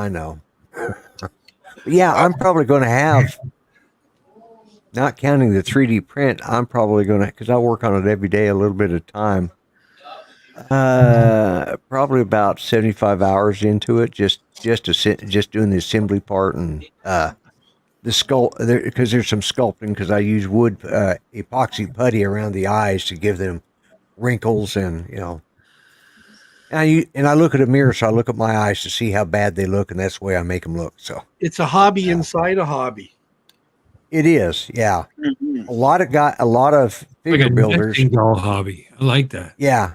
Speaker 9: know. Yeah, I'm probably going to have, not counting the 3D print, I'm probably going to, because I work on it every day, a little bit of time. Probably about 75 hours into it, just doing the assembly part and the skull, because there's some sculpting, because I use wood epoxy putty around the eyes to give them wrinkles, and and I look at a mirror, so I look at my eyes to see how bad they look, and that's the way I make them look. So
Speaker 1: it's a hobby inside a hobby.
Speaker 9: It is, yeah. A lot of figure builders.
Speaker 2: All hobby. I like that.
Speaker 9: Yeah.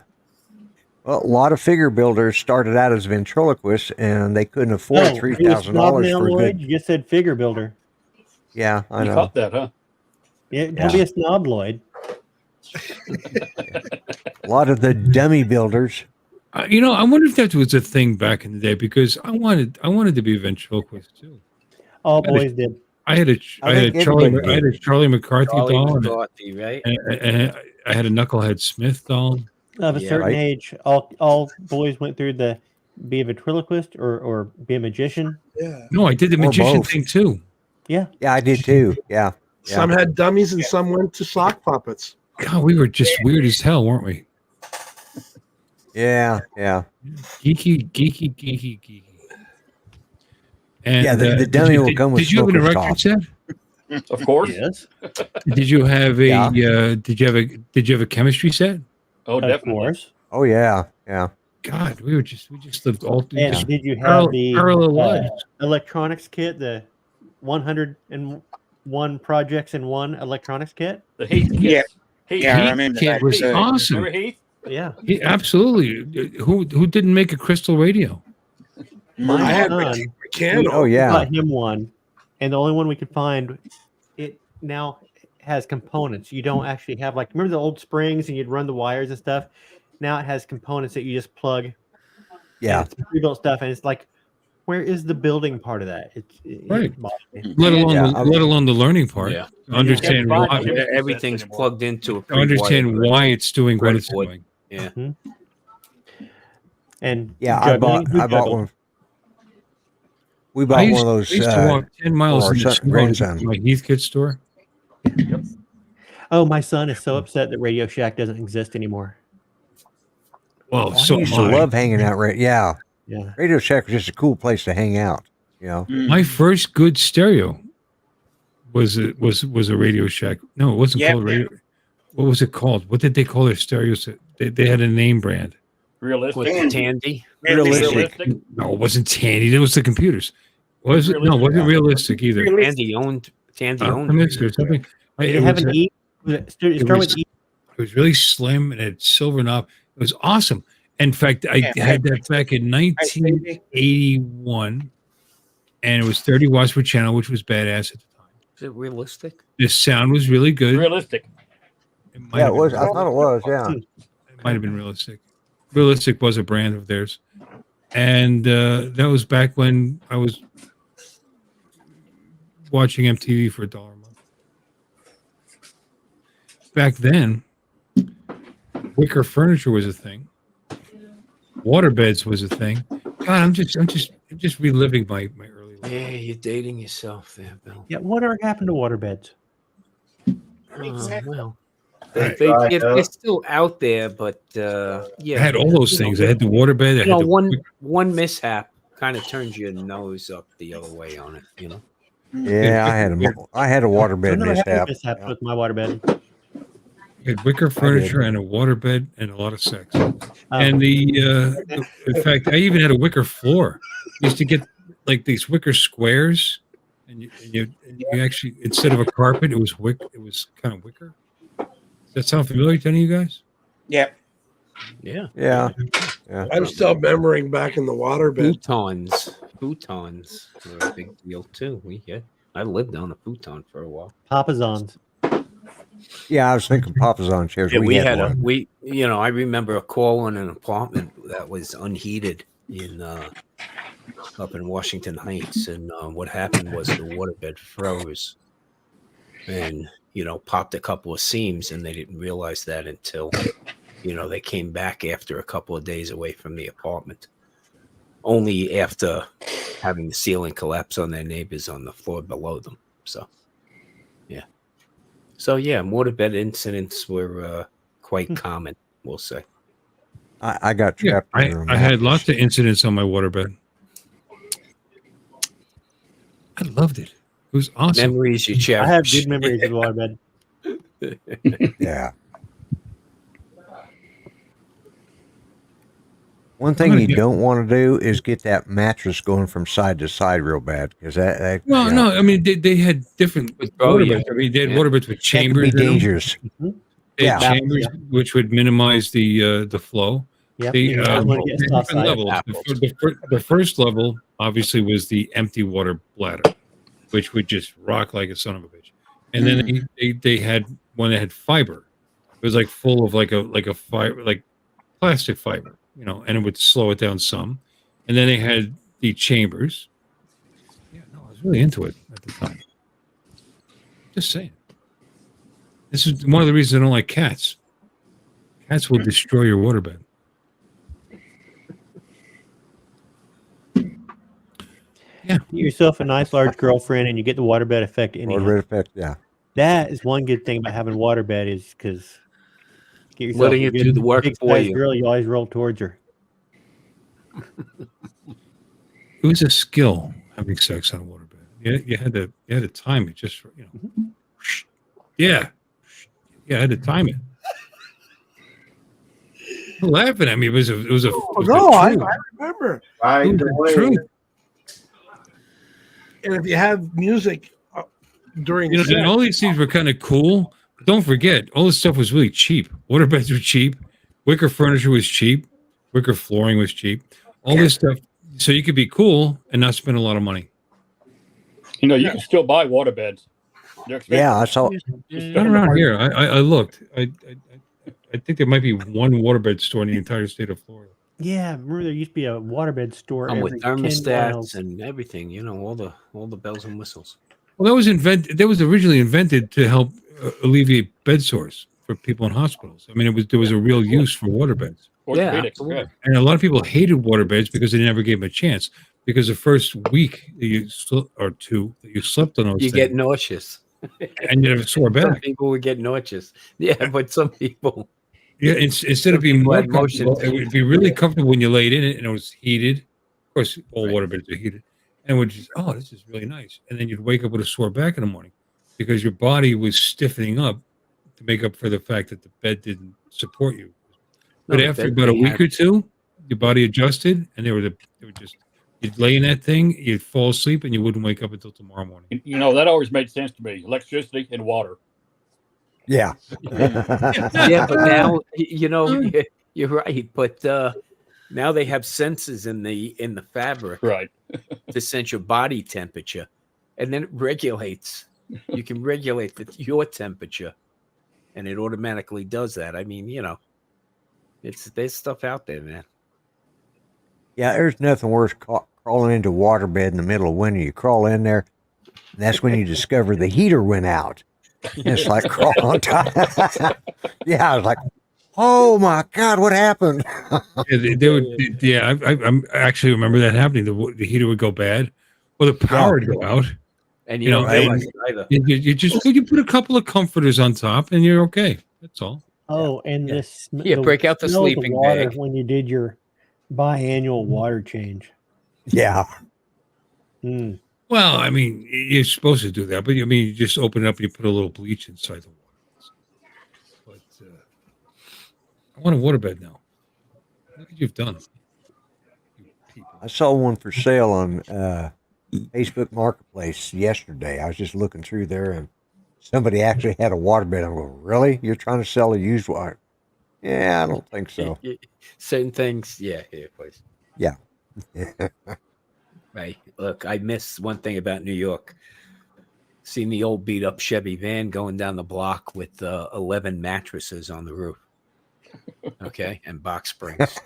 Speaker 9: Well, a lot of figure builders started out as ventriloquists, and they couldn't afford $3,000 for a good.
Speaker 4: You just said figure builder.
Speaker 9: Yeah, I know.
Speaker 5: You caught that, huh?
Speaker 4: Yeah, don't be a snob, Lloyd.
Speaker 9: A lot of the dummy builders.
Speaker 2: I wonder if that was a thing back in the day, because I wanted to be a ventriloquist too.
Speaker 4: All boys did.
Speaker 2: I had a Charlie McCarthy doll,
Speaker 7: right?
Speaker 2: And I had a Knucklehead Smith doll.
Speaker 4: Of a certain age, all boys went through the be a ventriloquist or be a magician.
Speaker 1: Yeah.
Speaker 2: No, I did the
Speaker 9: Or
Speaker 2: magician
Speaker 9: both.
Speaker 2: thing too.
Speaker 4: Yeah.
Speaker 9: Yeah, I did too. Yeah.
Speaker 1: Some had dummies and some went to sock puppets.
Speaker 2: God, we were just weird as hell, weren't we?
Speaker 9: Yeah.
Speaker 2: Geeky. And
Speaker 9: Yeah, the dummy will come with
Speaker 2: did you have an
Speaker 9: smoker's
Speaker 2: erection
Speaker 9: top.
Speaker 2: set?
Speaker 5: Of course.
Speaker 4: Yes.
Speaker 2: Did you have a
Speaker 9: Yeah.
Speaker 2: did you have a chemistry set?
Speaker 5: Oh,
Speaker 4: Of
Speaker 5: definitely.
Speaker 4: course.
Speaker 9: Oh yeah. Yeah.
Speaker 2: God, we just lived all through
Speaker 4: And
Speaker 2: just
Speaker 4: did you have
Speaker 2: parallel
Speaker 4: the
Speaker 2: lives.
Speaker 4: electronics kit, the 101 projects in one electronics kit?
Speaker 5: The Heath kits.
Speaker 8: Yeah.
Speaker 5: Heath.
Speaker 8: Yeah, I
Speaker 2: Heath
Speaker 8: remember
Speaker 2: kit
Speaker 8: that
Speaker 2: was
Speaker 8: too.
Speaker 2: awesome.
Speaker 5: Remember Heath?
Speaker 4: Yeah.
Speaker 2: Absolutely. Who didn't make a crystal radio?
Speaker 4: My
Speaker 1: I had
Speaker 4: son,
Speaker 1: Candle.
Speaker 9: Oh yeah.
Speaker 4: got him one, and the only one we could find, it now has components. You don't actually have remember the old springs and you'd run the wires and stuff. Now it has components that you just plug.
Speaker 9: Yeah.
Speaker 4: And it's pre-built stuff, and it's like, where is the building part of that?
Speaker 2: Right.
Speaker 4: It bothers me.
Speaker 2: Let alone
Speaker 9: Yeah,
Speaker 2: let alone the learning part.
Speaker 7: Yeah.
Speaker 2: Understand
Speaker 5: Yeah,
Speaker 2: why
Speaker 7: Everything's plugged into a
Speaker 2: understand
Speaker 7: pre-wired
Speaker 2: why it's doing what it's
Speaker 7: breadboard.
Speaker 2: doing.
Speaker 7: Yeah.
Speaker 4: And
Speaker 9: Yeah.
Speaker 4: juggling, who
Speaker 9: I bought
Speaker 4: juggled?
Speaker 9: one. We bought one of those.
Speaker 2: I used to walk 10 miles
Speaker 9: for our
Speaker 2: in the
Speaker 9: son-
Speaker 2: snow to
Speaker 9: grandson.
Speaker 2: my Heath Kit store.
Speaker 4: Oh, my son is so upset that Radio Shack doesn't exist anymore.
Speaker 2: Well,
Speaker 9: I
Speaker 2: so
Speaker 9: used
Speaker 2: am
Speaker 9: to
Speaker 2: I.
Speaker 9: love hanging out. Yeah.
Speaker 4: Yeah.
Speaker 9: Radio Shack was just a cool place to hang out. You know.
Speaker 2: My first good stereo was a Radio Shack. No, it wasn't
Speaker 8: Yep.
Speaker 2: called radio. What was it called? What did they call their stereos? They had a name brand.
Speaker 7: What's
Speaker 5: Realistic.
Speaker 7: the Tandy?
Speaker 5: Realistic.
Speaker 2: No, it wasn't Tandy. That was the computers. Was it? No, it wasn't realistic either.
Speaker 7: Tandy owned.
Speaker 2: Optimist or something.
Speaker 4: Did
Speaker 2: It
Speaker 4: it have
Speaker 2: was,
Speaker 4: an E? It started
Speaker 2: was-
Speaker 4: with E.
Speaker 2: it was really slim and it had silver knob. It was awesome. In fact, I had that back in 1981, and it was 30 watts per channel, which was badass at the time.
Speaker 7: Is it realistic?
Speaker 2: The sound was really good.
Speaker 5: Realistic.
Speaker 2: might
Speaker 9: Yeah,
Speaker 2: have
Speaker 9: it was.
Speaker 2: been-
Speaker 9: I thought it was. Yeah.
Speaker 2: It might have been Realistic. Realistic was a brand of theirs, and that was back when I was watching MTV for $1 a month. Back then, wicker furniture was a thing. Waterbeds was a thing. God, I'm just reliving my early life.
Speaker 7: Yeah, you're dating yourself there, Bill.
Speaker 4: Yeah, whatever happened to waterbeds?
Speaker 7: Well,
Speaker 2: Right.
Speaker 7: they're still out there, but yeah.
Speaker 2: I had all those things. I had the waterbed. I had the
Speaker 7: one mishap kind of turns your nose up the other way on it, you know.
Speaker 9: Yeah, I had a waterbed
Speaker 4: I never had
Speaker 9: mishap.
Speaker 4: mishap with my waterbed.
Speaker 2: I had wicker furniture and a waterbed and a lot of sex. And in fact, I even had a wicker floor. I used to get like these wicker squares, and you actually, instead of a carpet, it was kind of wicker. Does that sound familiar to any of you guys?
Speaker 8: Yeah.
Speaker 7: Yeah.
Speaker 9: Yeah.
Speaker 1: I'm still remembering back in the waterbed.
Speaker 7: Futons were a big deal too. I lived on a futon for a while.
Speaker 4: Papazons.
Speaker 9: Yeah, I was thinking Papazon chairs.
Speaker 7: Yeah, we had
Speaker 9: one.
Speaker 7: I remember a call in an apartment that was unheated up in Washington Heights, and what happened was the waterbed froze and popped a couple of seams, and they didn't realize that until they came back after a couple of days away from the apartment, only after having the ceiling collapse on their neighbors on the floor below them. So yeah, waterbed incidents were quite common, we'll say.
Speaker 9: I got
Speaker 2: Yeah,
Speaker 9: trapped. in a
Speaker 2: I had lots of incidents on my waterbed. I loved it. It was awesome.
Speaker 7: Memories you cherish.
Speaker 4: I have good memories of waterbed.
Speaker 9: Yeah. One thing you don't want to do is get that mattress going from side to side real bad, because that
Speaker 2: Well, no, I mean they had different waterbeds. I mean, they had waterbeds with
Speaker 9: that could
Speaker 2: chambers.
Speaker 9: be dangerous.
Speaker 2: They had
Speaker 9: Yeah.
Speaker 2: chambers which would minimize the flow.
Speaker 4: Yep.
Speaker 2: The,
Speaker 4: You don't want to get
Speaker 2: different
Speaker 4: offside.
Speaker 2: levels. The first level obviously was the empty water bladder, which would just rock like a son of a bitch. And then they had one that had fiber. It was like full of like a fiber, like plastic fiber, and it would slow it down some. And then they had the chambers. Yeah, no, I was really into it at the time. Just saying. This is one of the reasons I don't like cats. Cats will destroy your waterbed.
Speaker 4: Get yourself a nice large girlfriend, and you get the waterbed effect. Anyhow.
Speaker 9: Waterbed effect, yeah.
Speaker 4: That is one good thing about having waterbed is because get yourself
Speaker 7: Letting
Speaker 4: a
Speaker 7: it
Speaker 4: good
Speaker 7: do the work
Speaker 4: big
Speaker 7: for
Speaker 4: size
Speaker 7: you.
Speaker 4: girl. You always roll towards her.
Speaker 2: It was a skill having sex on a waterbed. You had to time it just for, Yeah. Yeah, I had to time it. You're laughing at me. It was a
Speaker 1: No, I remember.
Speaker 6: Right away.
Speaker 1: And if you have music during sex,
Speaker 2: and all these things were kind of cool. But don't forget, all this stuff was really cheap. Waterbeds were cheap. Wicker furniture was cheap. Wicker flooring was cheap. All this stuff, so you could be cool and not spend a lot of money.
Speaker 5: You know, you can still buy waterbeds.
Speaker 9: Yeah, I saw.
Speaker 2: Not around here. I looked. I think there might be one waterbed store in the entire state of Florida.
Speaker 4: Yeah, remember there used to be a waterbed store
Speaker 7: Come with
Speaker 4: every 10 miles.
Speaker 7: thermostats and everything, all the bells and whistles.
Speaker 2: Well, that was originally invented to help alleviate bed sores for people in hospitals. I mean, there was a real use for waterbeds.
Speaker 7: Yeah, absolutely.
Speaker 2: And a lot of people hated waterbeds because they never gave them a chance. Because the first week or two that you slept on those,
Speaker 7: you get nauseous,
Speaker 2: and you have a sore back.
Speaker 7: Some people would get nauseous. Yeah, but some people.
Speaker 2: Yeah, instead of being more comfortable, it would be really comfortable when you laid in it and it was heated. Of course, all waterbeds are heated, and would just, this is really nice. And then you'd wake up with a sore back in the morning because your body was stiffening up to make up for the fact that the bed didn't support you. But after about a week or two, your body adjusted, and they were just. You'd lay in that thing, you'd fall asleep, and you wouldn't wake up until tomorrow morning.
Speaker 5: That always made sense to me. Electricity and water.
Speaker 9: Yeah.
Speaker 7: Yeah, but now you're right. But now they have sensors in the fabric,
Speaker 5: right,
Speaker 7: to sense your body temperature, and then it regulates. You can regulate your temperature, and it automatically does that. I mean, there's stuff out there, man.
Speaker 9: Yeah, there's nothing worse crawling into a waterbed in the middle of winter. You crawl in there, and that's when you discover the heater went out. And it's like crawl on top. Yeah, I was like, oh my God, what happened?
Speaker 2: I actually remember that happening. The heater would go bad, or the power would go out.
Speaker 7: And you don't realize it either.
Speaker 2: You put a couple of comforters on top, and you're okay. That's all.
Speaker 4: Oh, and this
Speaker 7: break out the sleeping
Speaker 4: water
Speaker 7: bag
Speaker 4: when you did your biannual water change.
Speaker 9: Yeah.
Speaker 4: Mm.
Speaker 2: Well, I mean, you're supposed to do that, but you just open it up and you put a little bleach inside the water. But I want a waterbed now. Look what you've done.
Speaker 9: I saw one for sale on Facebook Marketplace yesterday. I was just looking through there, and somebody actually had a waterbed. I'm going, really? You're trying to sell a used one? Yeah, I don't think so.
Speaker 7: Certain things, here, please.
Speaker 9: Yeah.
Speaker 7: Right. Look, I miss one thing about New York. Seeing the old beat up Chevy van going down the block with 11 mattresses on the roof. Okay. And box springs,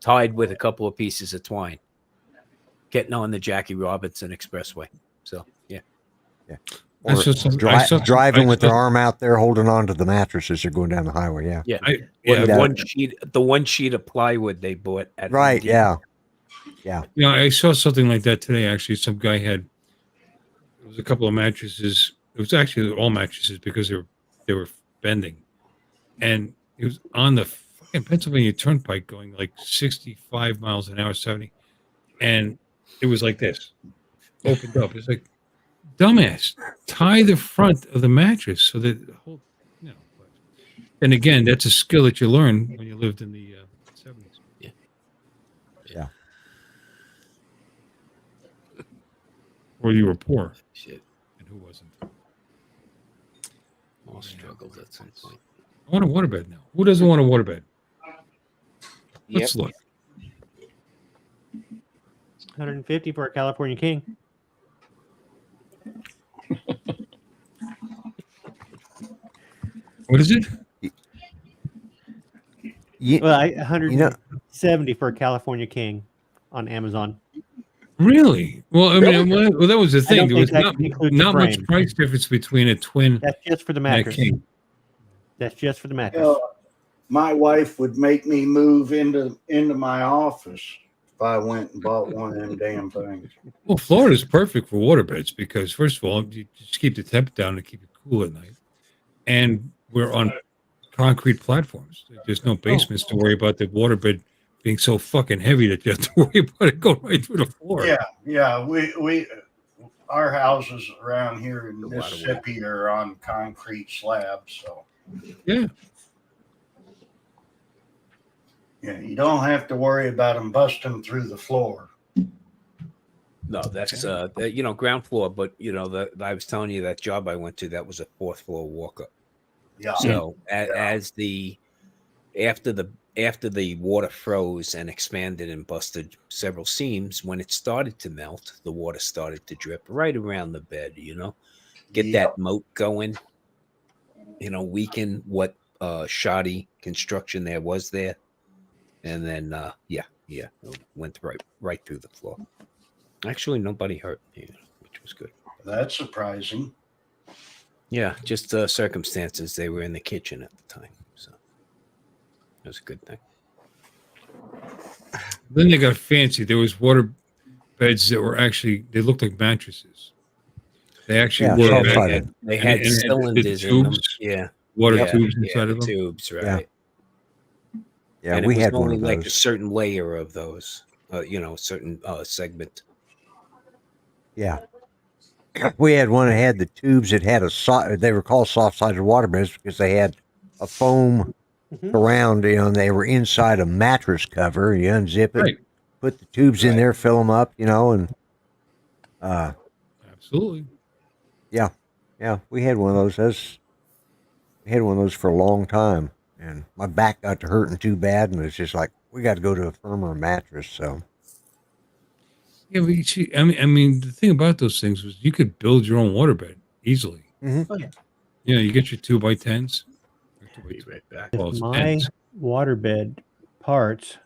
Speaker 7: tied with a couple of pieces of twine. Getting on the Jackie Robinson Expressway. So, yeah.
Speaker 9: Or driving with their arm out there holding on to the mattresses. They're going down the highway. Yeah.
Speaker 7: Yeah. The one sheet of plywood they bought at
Speaker 9: right. Yeah. Yeah.
Speaker 2: I saw something like that today. Actually, some guy it was a couple of mattresses. It was actually all mattresses because they were bending, and it was on the fucking Pennsylvania Turnpike going like 65 miles an hour, 70, and it was like this, opened up. It's like, dumbass, tie the front of the mattress so that the whole, And again, that's a skill that you learn when you lived in the 70s.
Speaker 7: Yeah.
Speaker 2: Or you were poor.
Speaker 7: Shit.
Speaker 2: And who wasn't?
Speaker 7: All struggled at some point.
Speaker 2: I want a waterbed now. Who doesn't want a waterbed? Let's look.
Speaker 4: $150 for a California King.
Speaker 2: What is it?
Speaker 4: Well, $170 for a California King on Amazon.
Speaker 2: Really? Well, I mean, well, that was the thing. There was not much
Speaker 4: frame.
Speaker 2: price difference between a twin.
Speaker 4: That's just for the mattress.
Speaker 2: and a king.
Speaker 4: That's just for the mattress.
Speaker 6: My wife would make me move into my office if if I went and bought one of them damn things.
Speaker 2: Well, Florida's perfect for waterbeds because, first of all, you just keep the temp down to keep it cool at night. And we're on concrete platforms. There's no basements to worry about the waterbed being so fucking heavy that you have to worry about it going right through the floor.
Speaker 6: Yeah. We our houses around here in Mississippi are on concrete slabs, so
Speaker 2: Yeah.
Speaker 6: yeah, you don't have to worry about them busting through the floor.
Speaker 7: No, that's ground floor. But I was telling you that job I went to, that was a fourth floor walk up.
Speaker 6: Yeah.
Speaker 7: So after the water froze and expanded and busted several seams, when it started to melt, the water started to drip right around the bed. Get that moat going. Weaken what shoddy construction there was there, and then it went right through the floor. Actually, nobody hurt, which was good.
Speaker 6: That's surprising.
Speaker 7: Yeah, just circumstances. They were in the kitchen at the time, so it was a good thing.
Speaker 2: Then they got fancy. There was water beds that were they looked like mattresses. They actually were.
Speaker 7: They had cylinders in them. Yeah,
Speaker 2: water tubes inside of them.
Speaker 7: Tubes, right?
Speaker 9: Yeah,
Speaker 7: and
Speaker 9: we
Speaker 7: it was
Speaker 9: had
Speaker 7: only
Speaker 9: one of
Speaker 7: like
Speaker 9: those.
Speaker 7: a certain layer of those. Certain segment.
Speaker 9: Yeah. We had one that had the tubes that had they were called soft-sided water beds because they had a foam around, and they were inside a mattress cover. You unzip it, put the tubes in there, fill them up, and
Speaker 2: absolutely.
Speaker 9: Yeah. We had one of those. We had one of those for a long time, and my back got to hurting too bad, and it's just like we got to go to a firmer mattress. So.
Speaker 2: Yeah, but I mean, the thing about those things was you could build your own waterbed easily.
Speaker 4: Oh, yeah.
Speaker 2: You get your 2x10s.
Speaker 7: Be right back.
Speaker 4: If my waterbed parts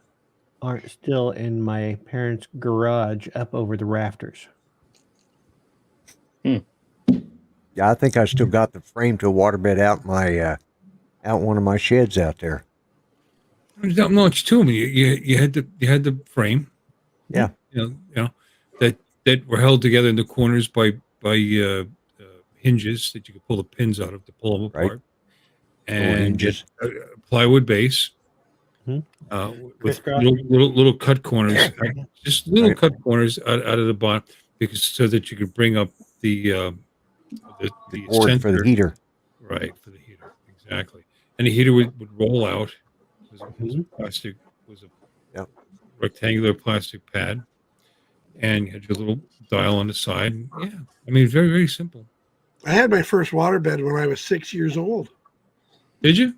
Speaker 4: aren't still in my parents' garage up over the rafters.
Speaker 9: Yeah, I think I still got the frame to a waterbed out one of my sheds out there.
Speaker 2: There's not much to me. You had the frame.
Speaker 9: Yeah.
Speaker 2: That were held together in the corners by hinges that you could pull the pins out of to pull them apart. And just a plywood base with little cut corners, just little cut corners out of the bottom, so that you could bring up the
Speaker 9: board
Speaker 2: center,
Speaker 9: for the heater.
Speaker 2: Right, for the heater, exactly. And the heater would roll out. It was a rectangular plastic pad, and you had your little dial on the side. Yeah, I mean, very, very simple.
Speaker 1: I had my first waterbed when I was 6 years old.
Speaker 2: Did you?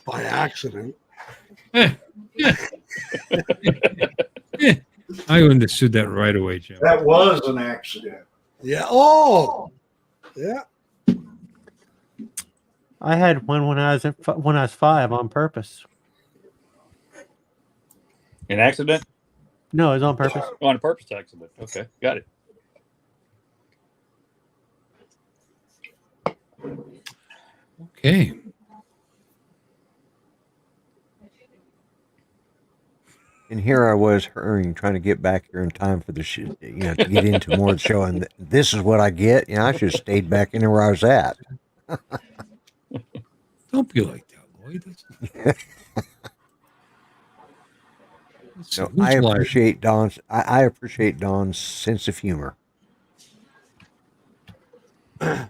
Speaker 1: By accident.
Speaker 2: Yeah. I understood that right away, Jim.
Speaker 6: That was an accident.
Speaker 1: Yeah. Oh. Yeah.
Speaker 4: I had one when I was 5 on purpose.
Speaker 5: An accident?
Speaker 4: No, it was on purpose.
Speaker 5: On purpose accident. Okay, got it.
Speaker 2: Okay.
Speaker 9: And here I was hurrying, trying to get back here in time for the to get into more of the show. And this is what I get. I should have stayed back in there where I was at.
Speaker 2: Don't be like that, Lloyd.
Speaker 9: So I appreciate Don's. I appreciate Don's sense of humor.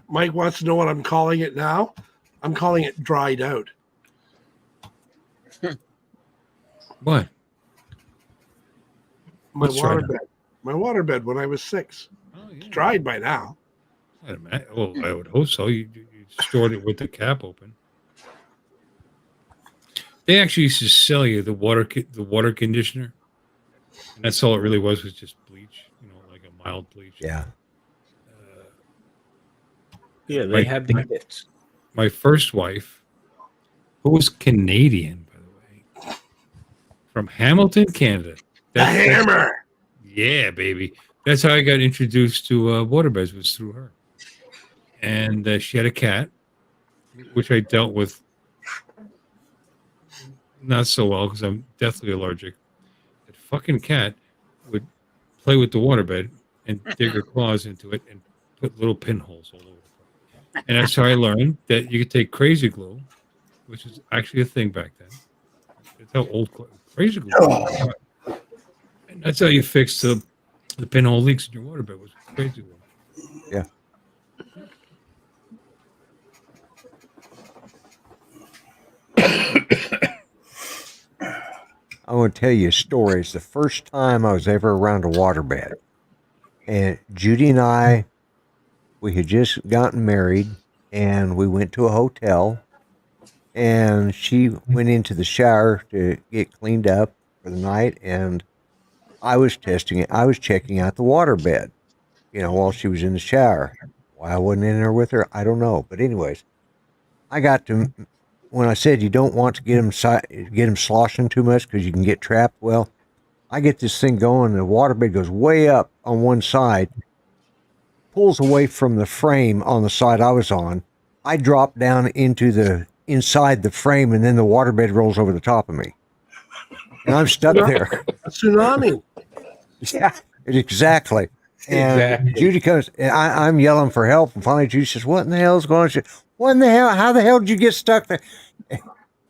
Speaker 1: Mike wants to know what I'm calling it now. I'm calling it dried out.
Speaker 2: What?
Speaker 1: My
Speaker 2: What's dried
Speaker 1: waterbed. My waterbed when I was 6. It's dried by now.
Speaker 2: Well, I would hope so. You stored it with the cap open. They actually used to sell you the water conditioner, and that's all it really was just bleach. Like a mild bleach.
Speaker 9: Yeah.
Speaker 7: Yeah, they had the kits.
Speaker 2: My first wife, who was Canadian, by the way, from Hamilton, Canada.
Speaker 1: The hammer.
Speaker 2: Yeah, baby. That's how I got introduced to waterbeds, was through her. And she had a cat, which I dealt with not so well because I'm deathly allergic. That fucking cat would play with the waterbed and dig her claws into it and put little pinholes all over the place. And that's how I learned that you could take crazy glue, which is actually a thing back then. That's how old crazy glue was. And that's how you fix the pinhole leaks in your waterbed was crazy glue.
Speaker 9: Yeah. I want to tell you a story. It's the first time I was ever around a waterbed. And Judy and I, we had just gotten married, and we went to a hotel, and she went into the shower to get cleaned up for the night, and I was testing it. I was checking out the waterbed, while she was in the shower. Why I wasn't in there with her, I don't know. But anyways, I got to, when I said you don't want to get them sloshing too much because you can get trapped, well, I get this thing going, and the waterbed goes way up on one side, pulls away from the frame on the side I was on. I drop down inside the frame, and then the waterbed rolls over the top of me. And I'm stuck there.
Speaker 1: A tsunami.
Speaker 9: Yeah, exactly. And Judy comes, and I'm yelling for help. And finally, Judy says, "What in the hell is going on?" She said, "What in the hell? How the hell did you get stuck there?"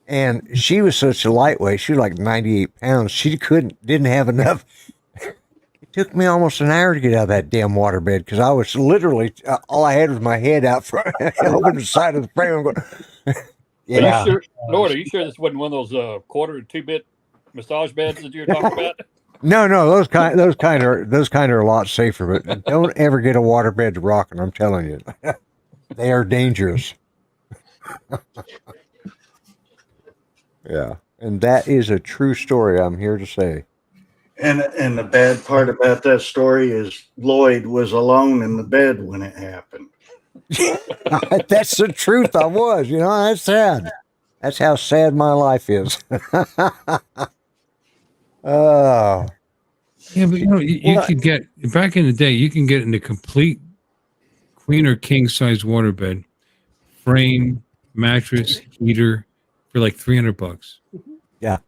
Speaker 9: And she was such a lightweight. She was like 98 pounds. She didn't have enough. It took me almost an hour to get out of that damn waterbed because I was literally, all I had was my head out front over the side of the frame. I'm going, yeah.
Speaker 5: Are you sure, Lord, are you sure this wasn't one of those quarter and 2-bit massage beds that you were talking about?
Speaker 9: No, those kind are a lot safer. But don't ever get a waterbed to rocking. I'm telling you, they are dangerous. Yeah, and that is a true story. I'm here to say.
Speaker 6: And the bad part about that story is Lloyd was alone in the bed when it happened.
Speaker 9: That's the truth. I was. That's sad. That's how sad my life is. Oh.
Speaker 2: Yeah, but you could get back in the day. You can get in a complete queen or king size waterbed, frame, mattress, heater for like $300.
Speaker 9: Yeah,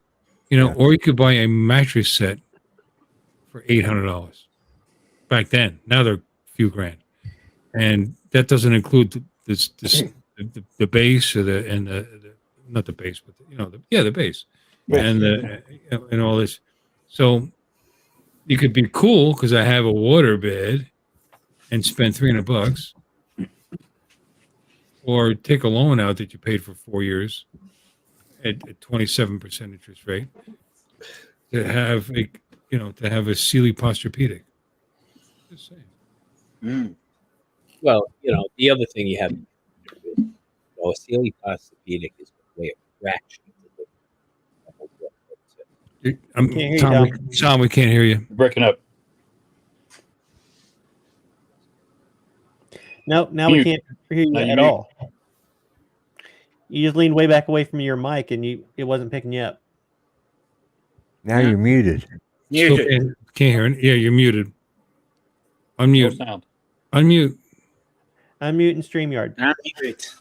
Speaker 2: or you could buy a mattress set for $800 back then. Now they're a few grand, and that doesn't include the base or the not the base, but the base and all this. So you could be cool because I have a water bed and spend $300, or take a loan out that you paid for 4 years at 27% interest rate to have a Sealy Posturepedic. Just saying.
Speaker 7: Well, the other thing you have, a Sealy Posturepedic is way a fraction.
Speaker 2: Tom, we can't hear you.
Speaker 5: You're breaking up.
Speaker 4: No, now we can't hear you at all. You just leaned way back away from your mic, and it wasn't picking you up.
Speaker 9: Now you're muted.
Speaker 2: Still can't hear it. Yeah, you're muted. Unmute.
Speaker 5: No sound.
Speaker 2: Unmute.
Speaker 4: Unmute and StreamYard.
Speaker 8: Unmute.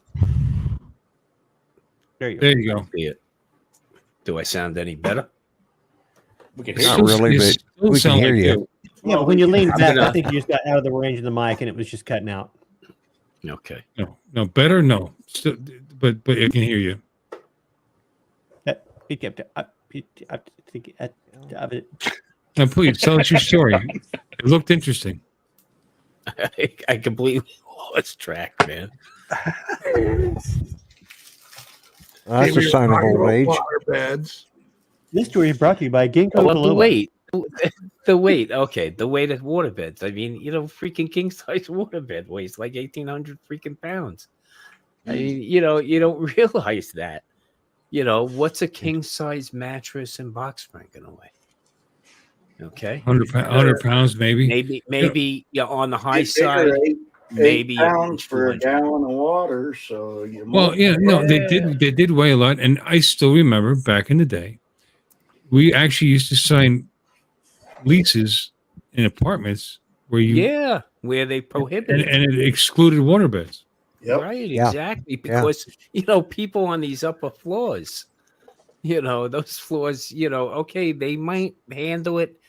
Speaker 4: There you go.
Speaker 2: There you go.
Speaker 7: Do I sound any better?
Speaker 5: We can hear
Speaker 9: Not
Speaker 5: you.
Speaker 9: really, but we can hear you.
Speaker 4: Yeah, but when you leaned back, I think you just got out of the range of the mic, and it was just cutting out.
Speaker 7: Okay.
Speaker 2: No, better. No, still, but I can hear you. Now, please tell us your story. It looked interesting.
Speaker 7: I completely lost track, man.
Speaker 9: That's a sign of old age.
Speaker 1: Beds.
Speaker 4: This story is brought to you by Ginkgo
Speaker 7: Well,
Speaker 4: biloba.
Speaker 7: the weight. Okay, the weight of waterbeds. I mean, freaking king size waterbed weighs like 1,800 freaking pounds. I mean, you don't realize that. What's a king size mattress and box spring gonna weigh? Okay,
Speaker 2: 100 pounds, maybe.
Speaker 7: Maybe on the high side. Maybe
Speaker 6: 8 pounds for a gallon of water. So
Speaker 2: they did weigh a lot, and I still remember back in the day, we actually used to sign leases in apartments where
Speaker 7: where they prohibited
Speaker 2: and it excluded waterbeds.
Speaker 6: Yep.
Speaker 7: Right,
Speaker 9: Yeah.
Speaker 7: exactly. Because people on these upper floors, those floors, okay, they might handle it.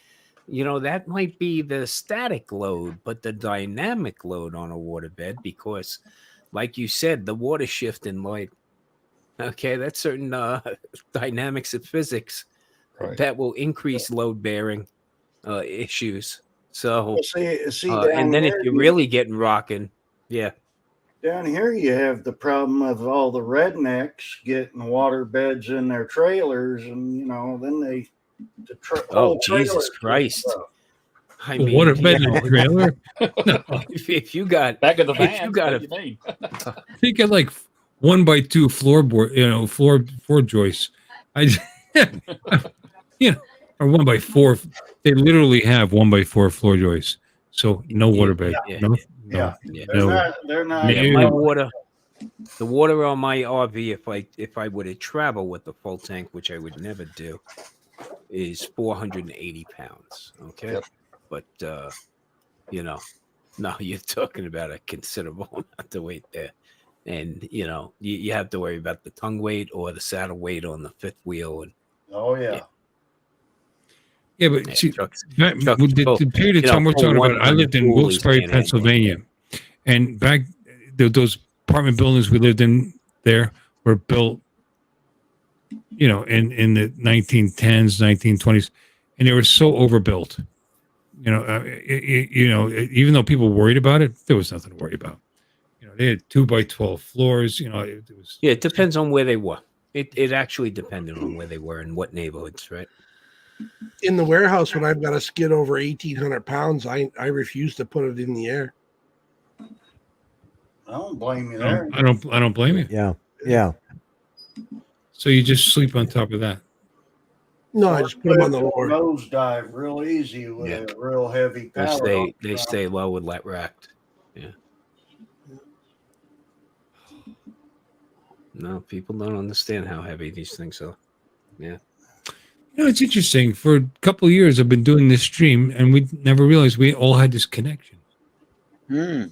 Speaker 7: That might be the static load, but the dynamic load on a waterbed, because like you said, the water shift in light, okay, that's certain dynamics of physics that will increase load bearing issues. So,
Speaker 6: Well, see down
Speaker 7: and then if
Speaker 6: here,
Speaker 7: you're really getting rocking, yeah.
Speaker 6: down here you have the problem of all the rednecks getting water beds in their trailers, and then they
Speaker 7: Oh, Jesus Christ. I
Speaker 2: Well,
Speaker 7: mean,
Speaker 2: what a bed in a trailer.
Speaker 7: if you got
Speaker 5: Back of the
Speaker 7: if
Speaker 5: van.
Speaker 7: you got
Speaker 5: what
Speaker 7: a
Speaker 5: do you mean?
Speaker 2: They get like 1x2 floorboard, floor joists. Or 1x4. They literally have 1x4 floor joists. So no waterbed.
Speaker 7: Yeah.
Speaker 2: No,
Speaker 6: Yeah.
Speaker 2: no.
Speaker 6: They're not.
Speaker 7: Yeah,
Speaker 2: No.
Speaker 7: my water, the water on my RV, if I were to travel with the full tank, which I would never do, is 480 pounds. Okay,
Speaker 5: Yep.
Speaker 7: but no, you're talking about a considerable amount of weight there, and you have to worry about the tongue weight or the saddle weight on the fifth wheel, and
Speaker 6: Oh yeah.
Speaker 2: Yeah, but
Speaker 7: yeah,
Speaker 2: see,
Speaker 7: trucks
Speaker 2: the period of time we're talking about, I lived in Wilkes-Barre, Pennsylvania, and back those apartment buildings we lived in there were built, in the 1910s, 1920s, and they were so overbuilt. Even though people worried about it, there was nothing to worry about. They had 2x12 floors. It was.
Speaker 7: Yeah, it depends on where they were. It actually depended on where they were and what neighborhoods, right?
Speaker 1: In the warehouse, when I've got a skid over 1,800 pounds, I refuse to put it in the air.
Speaker 6: I don't blame you there.
Speaker 2: I don't blame you.
Speaker 9: Yeah.
Speaker 2: So you just sleep on top of that.
Speaker 1: No, I just put them on the floor.
Speaker 6: Nose dive real easy with a real heavy power.
Speaker 7: They stay low with let racked. Yeah. No, people don't understand how heavy these things are. Yeah.
Speaker 2: It's interesting. For a couple of years, I've been doing this stream, and we never realized we all had this connection.
Speaker 5: Waterbed.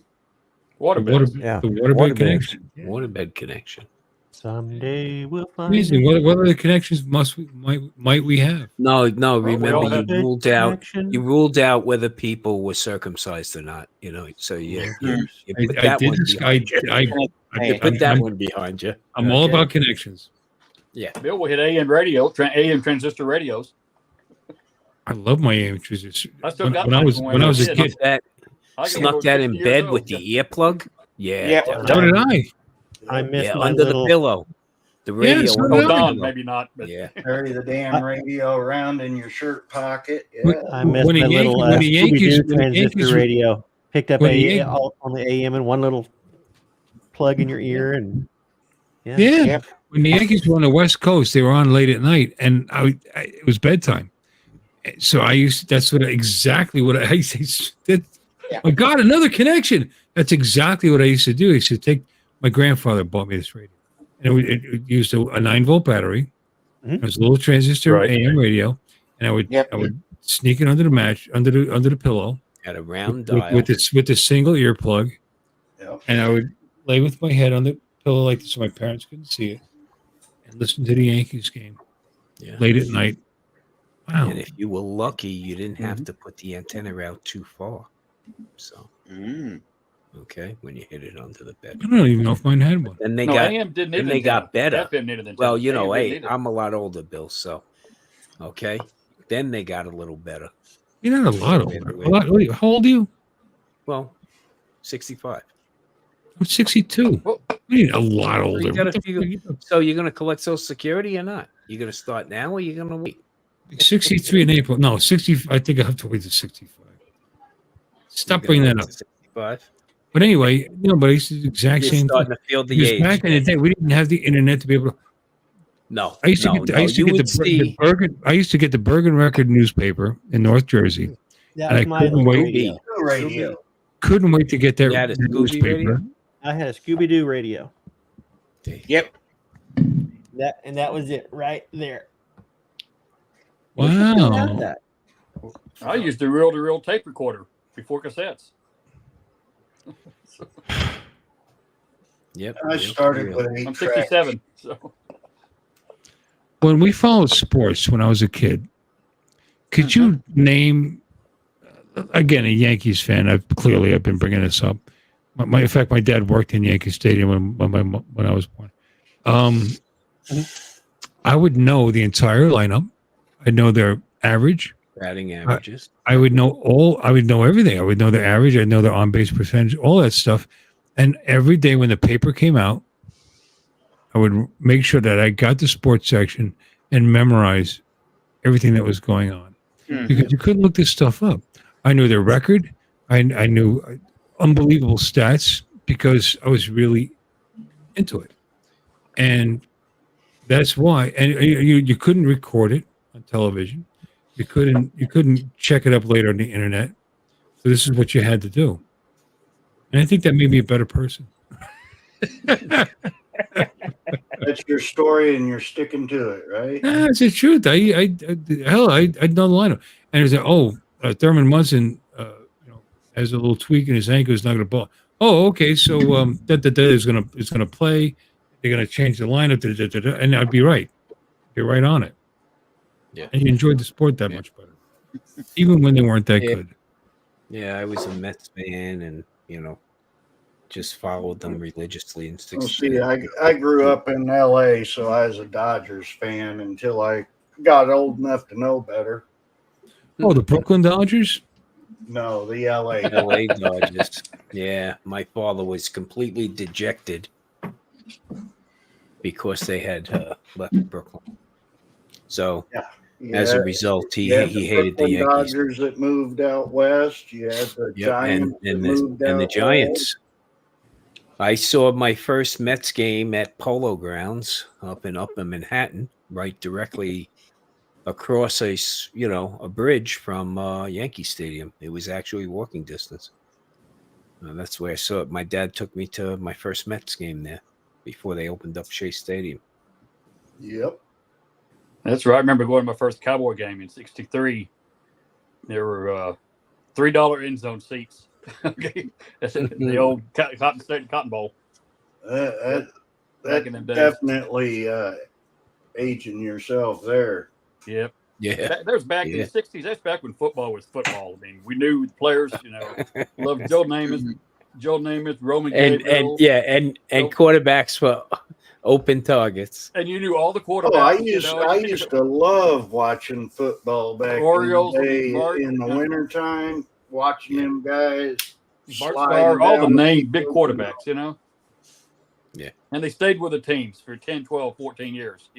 Speaker 2: The waterbed connection.
Speaker 7: Waterbed connection.
Speaker 4: Someday we'll find
Speaker 2: Amazing. What other connections might we have?
Speaker 7: No. Remember,
Speaker 5: you
Speaker 7: you ruled out whether people were circumcised or not. So you put
Speaker 2: I
Speaker 7: that
Speaker 2: did
Speaker 7: one
Speaker 2: this.
Speaker 7: behind you. Put that one behind you.
Speaker 2: I'm all about connections.
Speaker 7: Yeah.
Speaker 5: Bill will hit AM radio, AM transistor radios.
Speaker 2: I love my AM transistor.
Speaker 5: I still got
Speaker 2: when I was a kid.
Speaker 7: Snuck that in bed with the earplug. Yeah.
Speaker 2: So did I.
Speaker 4: I missed my
Speaker 7: under
Speaker 4: little
Speaker 7: the pillow. The radio.
Speaker 2: so
Speaker 7: under
Speaker 2: did
Speaker 7: the
Speaker 2: I.
Speaker 7: pillow.
Speaker 5: Maybe not. But
Speaker 7: Yeah.
Speaker 6: Carry the damn radio around in your shirt pocket. Yeah.
Speaker 4: I missed
Speaker 2: When
Speaker 4: my
Speaker 2: the
Speaker 4: little
Speaker 2: Yankees-
Speaker 4: Scooby-Doo
Speaker 2: when the Yankees-
Speaker 4: transistor radio. Picked up
Speaker 2: when the Yankees-
Speaker 4: all on the AM and one little plug in your ear, and
Speaker 2: Yeah. When the Yankees were on the West Coast, they were on late at night, and it was bedtime. So exactly what I used to do. My God, another connection. That's exactly what I used to do. I used to take, my grandfather bought me this radio, and it used a 9-volt battery.
Speaker 4: Mhm.
Speaker 2: It was a little transistor AM radio, and I would sneak it under the match, under the pillow,
Speaker 7: At a round dial.
Speaker 2: with the single earplug,
Speaker 6: Yep.
Speaker 2: and I would lay with my head on the pillow like this so my parents couldn't see it, and listen to the Yankees game late at night. Wow.
Speaker 7: And if you were lucky, you didn't have to put the antenna out too far. So, okay, when you hit it onto the bed.
Speaker 2: I don't even know if mine had one.
Speaker 7: Then they
Speaker 5: AM didn't need an
Speaker 7: got
Speaker 5: antenna.
Speaker 7: better.
Speaker 5: FM needed an
Speaker 7: Well,
Speaker 5: antenna. AM didn't need it.
Speaker 7: I'm a lot older, Bill. So, okay. Then they got a little better.
Speaker 2: You're not a lot older. How old are you?
Speaker 7: Well, 65.
Speaker 2: I'm 62.
Speaker 5: Well,
Speaker 2: What do you mean a lot
Speaker 7: So
Speaker 2: older?
Speaker 7: you gotta
Speaker 2: What the
Speaker 7: figure-
Speaker 2: fuck?
Speaker 7: So you're going to collect Social Security or not? You're going to start now or you're going to wait?
Speaker 2: 63 in April. No, 60. I think I have to wait to 65. Stop bringing that up.
Speaker 7: 65.
Speaker 2: But anyway, but it's the exact
Speaker 7: You're
Speaker 2: same
Speaker 7: starting
Speaker 2: thing.
Speaker 7: to feel the
Speaker 2: Because
Speaker 7: age.
Speaker 2: back in the day, we didn't have the internet to be able to.
Speaker 7: No.
Speaker 2: I used to
Speaker 7: no,
Speaker 2: get. I used to
Speaker 7: you
Speaker 2: get
Speaker 7: would
Speaker 2: the
Speaker 7: see-
Speaker 2: Bergen. I used to get the Bergen Record newspaper in North Jersey.
Speaker 4: that
Speaker 2: And
Speaker 4: was
Speaker 2: I
Speaker 4: my
Speaker 2: couldn't
Speaker 4: little
Speaker 2: wait.
Speaker 4: radio.
Speaker 6: Radio.
Speaker 2: Couldn't wait to get that
Speaker 7: You had a Scooby
Speaker 2: newspaper.
Speaker 7: radio?
Speaker 4: I had a Scooby-Doo radio.
Speaker 8: Yep.
Speaker 4: That was it right there.
Speaker 2: Wow.
Speaker 4: That.
Speaker 5: I used the reel-to-reel tape recorder before cassettes.
Speaker 7: Yep.
Speaker 6: I started with
Speaker 5: I'm
Speaker 6: 8 tracks.
Speaker 5: 67. So
Speaker 2: when we followed sports when I was a kid, could you name again a Yankees fan? I've been bringing this up. In fact, my dad worked in Yankee Stadium when I was born. I would know the entire lineup. I'd know their average,
Speaker 7: Batting averages.
Speaker 2: I would know everything. I would know their average. I'd know their on base percentage, all that stuff. And every day when the paper came out, I would make sure that I got the sports section and memorize everything that was going on, because you couldn't look this stuff up. I knew their record. I knew unbelievable stats because I was really into it, and that's why. And you couldn't record it on television. You couldn't check it up later on the internet. So this is what you had to do, and I think that made me a better person.
Speaker 6: That's your story, and you're sticking to it, right?
Speaker 2: That's the truth. I know the lineup, and it's like, Thurman Munson, has a little tweak in his ankle. He's not going to ball. Oh, okay. So is gonna play. They're going to change the lineup. And I'd be right. You're right on it.
Speaker 7: Yeah.
Speaker 2: And you enjoyed the sport that much better, even when they weren't that good.
Speaker 7: Yeah, I was a Mets fan, and just followed them religiously in 16.
Speaker 6: Well, see, I grew up in L.A., so I was a Dodgers fan until I got old enough to know better.
Speaker 2: Oh, the Brooklyn Dodgers?
Speaker 6: No, the L.A.
Speaker 7: LA Dodgers. Yeah, my father was completely dejected because they had left Brooklyn. So, as a result, he hated the Yankees.
Speaker 6: Dodgers that moved out west. You had the Giants
Speaker 7: and the Giants. I saw my first Mets game at Polo Grounds up in Upper Manhattan, right directly across a bridge from Yankee Stadium. It was actually walking distance. That's where I saw it. My dad took me to my first Mets game there before they opened up Shea Stadium.
Speaker 6: Yep.
Speaker 5: That's right. I remember going to my first Cowboy game in '63. There were $3 end zone seats. Okay, that's the old Cotton Bowl.
Speaker 6: That definitely aging yourself there.
Speaker 5: Yep.
Speaker 7: Yeah.
Speaker 5: That was back in the '60s. That's back when football was football. I mean, we knew the players. Loved Joe Namath, Roman Gabriel,
Speaker 7: and quarterbacks were open targets.
Speaker 5: And you knew all the quarterbacks.
Speaker 6: Oh, I used to love watching football back
Speaker 5: Orioles
Speaker 6: in the day, in the wintertime. Watching them guys,
Speaker 5: Bart Starr, all the big quarterbacks,
Speaker 7: Yeah.
Speaker 5: And they stayed with the teams for 10, 12, 14 years,